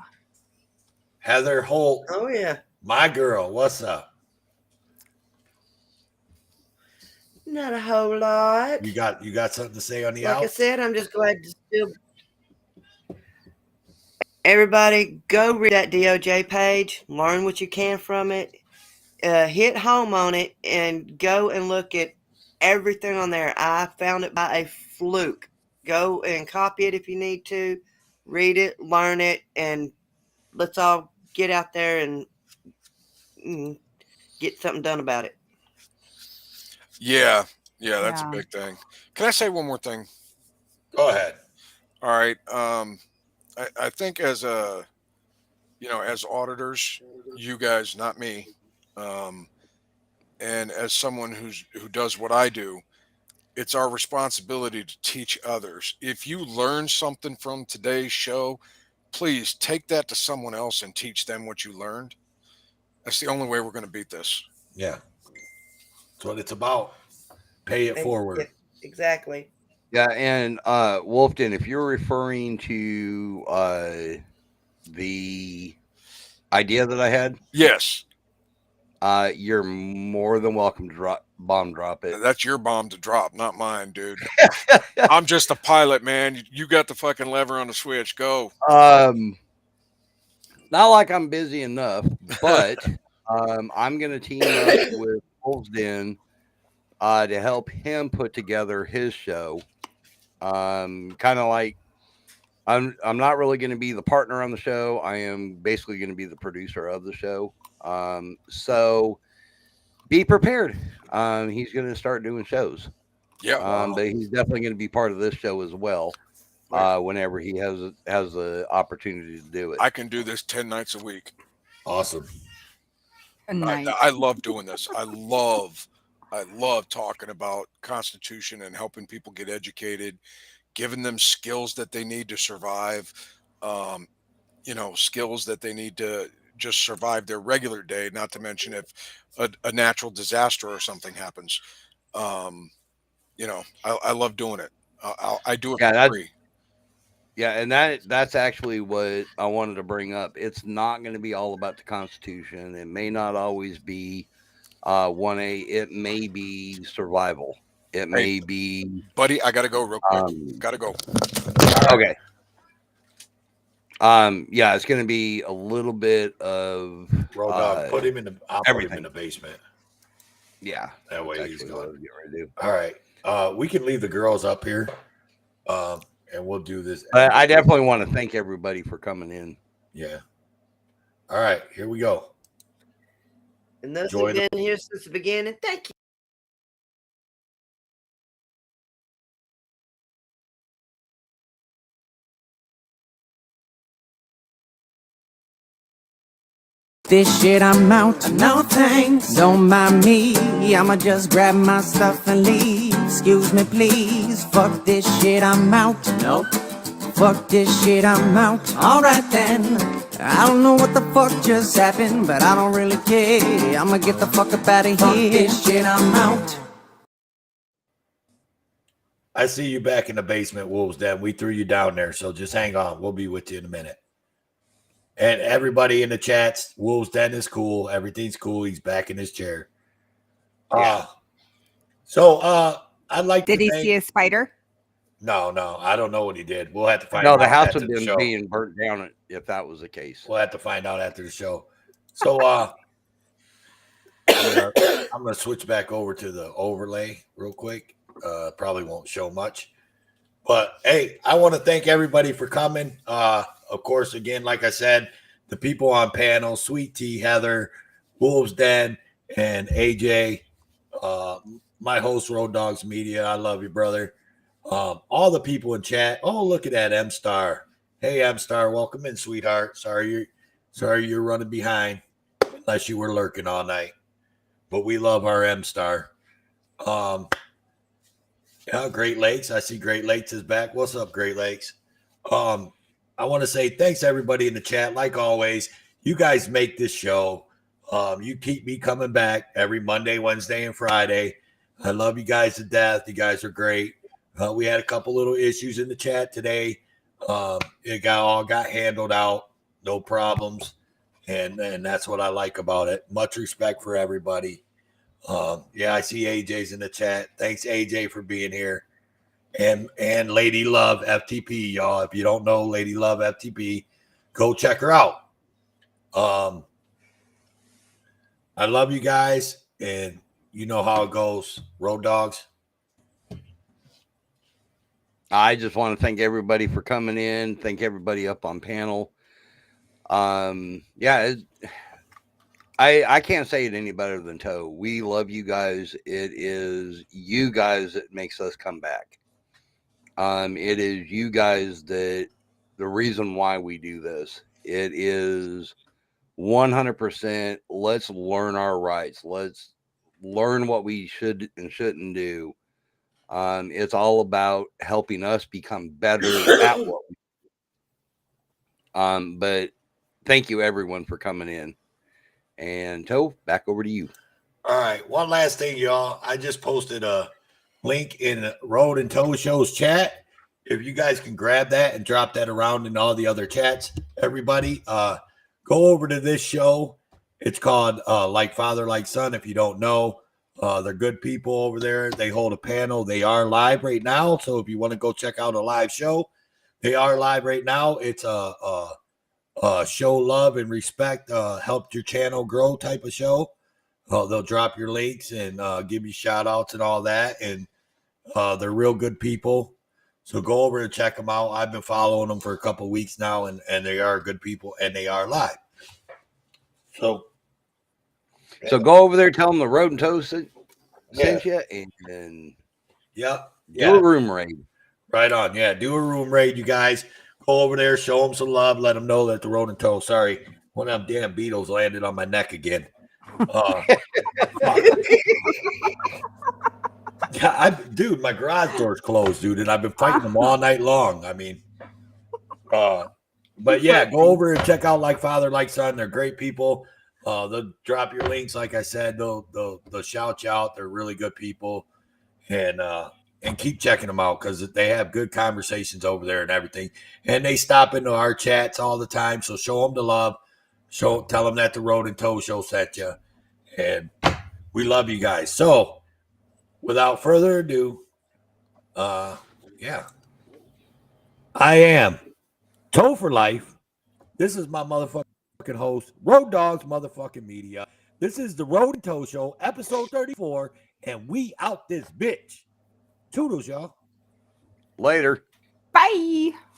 Heather Holt. Oh, yeah. My girl. What's up? Not a whole lot. You got something to say on the Like I outs? said, I'm just glad to still. Everybody, go read that DOJ page. Learn what you can from it. Hit home on it and go and look at everything on there. I found it by a fluke. Go and copy it if you need to. Read it, learn it, and let's all get out there and get something done about it. Yeah, that's a big thing. Can I say one more thing? Go ahead. All right. I think as auditors, you guys, not me, and as someone who does what I do, it's our responsibility to teach others. If you learn something from today's show, please take that to someone else and teach them what you learned. That's the only way we're going to beat this. Yeah. That's what it's about. Pay it forward. Exactly. Yeah, and Wolfden, if you're referring to the idea that I had, yes, you're more than welcome to bomb drop it. That's your bomb to drop, not mine, dude. I'm just a pilot, man. You got the fucking lever on the switch. Go. Not like I'm busy enough, but I'm going to team up with Wolves Den to help him put together his show. Kind of like I'm not really going to be the partner on the show. I am basically going to be the producer of the show. So be prepared. He's going to start doing shows. Yeah. But he's definitely going to be part of this show as well. Whenever he has the opportunity to do it. I can do this 10 nights a week. Awesome. I love doing this. I love I love talking about Constitution and helping people get educated, giving them skills that they need to survive, skills that they need to just survive their regular day, not to mention if a natural disaster or something happens. I love doing it. I do it for free. Yeah, and that's actually what I wanted to bring up. It's not going to be all about the Constitution. It may not always be 1A. It may be survival. It may be... Buddy, I got to go real quick. Got to go. Okay. Yeah, it's going to be a little bit of... Road Dog, put him in the... I'll everything. put him in the basement. Yeah. That way he's what I was gone. getting ready to do. All right. We can leave the girls up here. And we'll do this. I definitely want to thank everybody for coming in. Yeah. All right, here we go. And those who've been here since the beginning, thank you. This shit, I'm out. No thanks. Don't mind me. I'ma just grab my stuff and leave. Excuse me, please. Fuck this shit, I'm out. Nope. Fuck this shit, I'm out. Alright then. I don't know what the fuck just happened, but I don't really care. I'ma get the fuck up out of here. Fuck this shit, I'm out. I see you back in the basement, Wolves Den. We threw you down there, so just hang on. We'll be with you in a minute. And everybody in the chats, Wolves Den is cool. Everything's cool. He's back in his chair. Yeah. I'd like to Did he see a spider? No, I don't know what he did. We'll have to find No, out. the house after would the be show. being burnt down if that was the case. We'll have to find out after the show. So I'm gonna switch back over to the overlay real quick. Probably won't show much. But hey, I want to thank everybody for coming. Of course, again, like I said, the people on panel, Sweet Tea, Heather, Wolves Den, and AJ, my host, Road Dogs Media. I love you, brother. All the people in chat. Oh, look at that, M Star. Hey, M Star, welcome in, sweetheart. Sorry you're running behind, unless you were lurking all night. But we love our M Star. Yeah, Great Lakes. I see Great Lakes is back. What's up, Great Lakes? I want to say thanks to everybody in the chat. Like always, you guys make this show. You keep me coming back every Monday, Wednesday, and Friday. I love you guys to death. You guys are great. We had a couple little issues in the chat today. It got handled out. No problems. And that's what I like about it. Much respect for everybody. Yeah, I see AJ's in the chat. Thanks, AJ, for being here. And Lady Love FTP, y'all. If you don't know Lady Love FTP, go check her out. I love you guys, and you know how it goes. Road Dogs. I just want to thank everybody for coming in. Thank everybody up on panel. Yeah, I can't say it any better than Toe. We love you guys. It is you guys that makes us come back. It is you guys that the reason why we do this. It is 100%. Let's learn our rights. Let's learn what we should and shouldn't do. It's all about helping us become better at what we do. But thank you everyone for coming in. And Toe, back over to you. All right. One last thing, y'all. I just posted a link in Road and Toe Show's chat. If you guys can grab that and drop that around in all the other chats, everybody, go over to this show. It's called Like Father, Like Son. If you don't know, they're good people over there. They hold a panel. They are live right now. So if you want to go check out a live show, they are live right now. It's a show love and respect, help your channel grow type of show. They'll drop your links and give you shout outs and all that. And they're real good people. So go over and check them out. I've been following them for a couple of weeks now, and they are good people, and they are live. So go over there, tell them the Road and Toe sent you, and do a room raid. Right on. Yeah, do a room raid, you guys. Go over there, show them some love, let them know that the Road and Toe. Sorry, one of them damn beetles landed on my neck again. Dude, my garage door's closed, dude, and I've been fighting them all night long. I mean, but yeah, go over and check out Like Father, Like Son. They're great people. They'll drop your links, like I said. They'll shout you out. They're really good people, and keep checking them out because they have good conversations over there and everything. And they stop into our chats all the time, so show them the love. Tell them that the Road and Toe Show sent you, and we love you guys. So, without further ado, I am Toe for Life. This is my motherfucking host, Road Dogs Motherfucking Media. This is the Road and Toe Show, episode 34, and we out this bitch. Toodles, y'all. Later. Bye.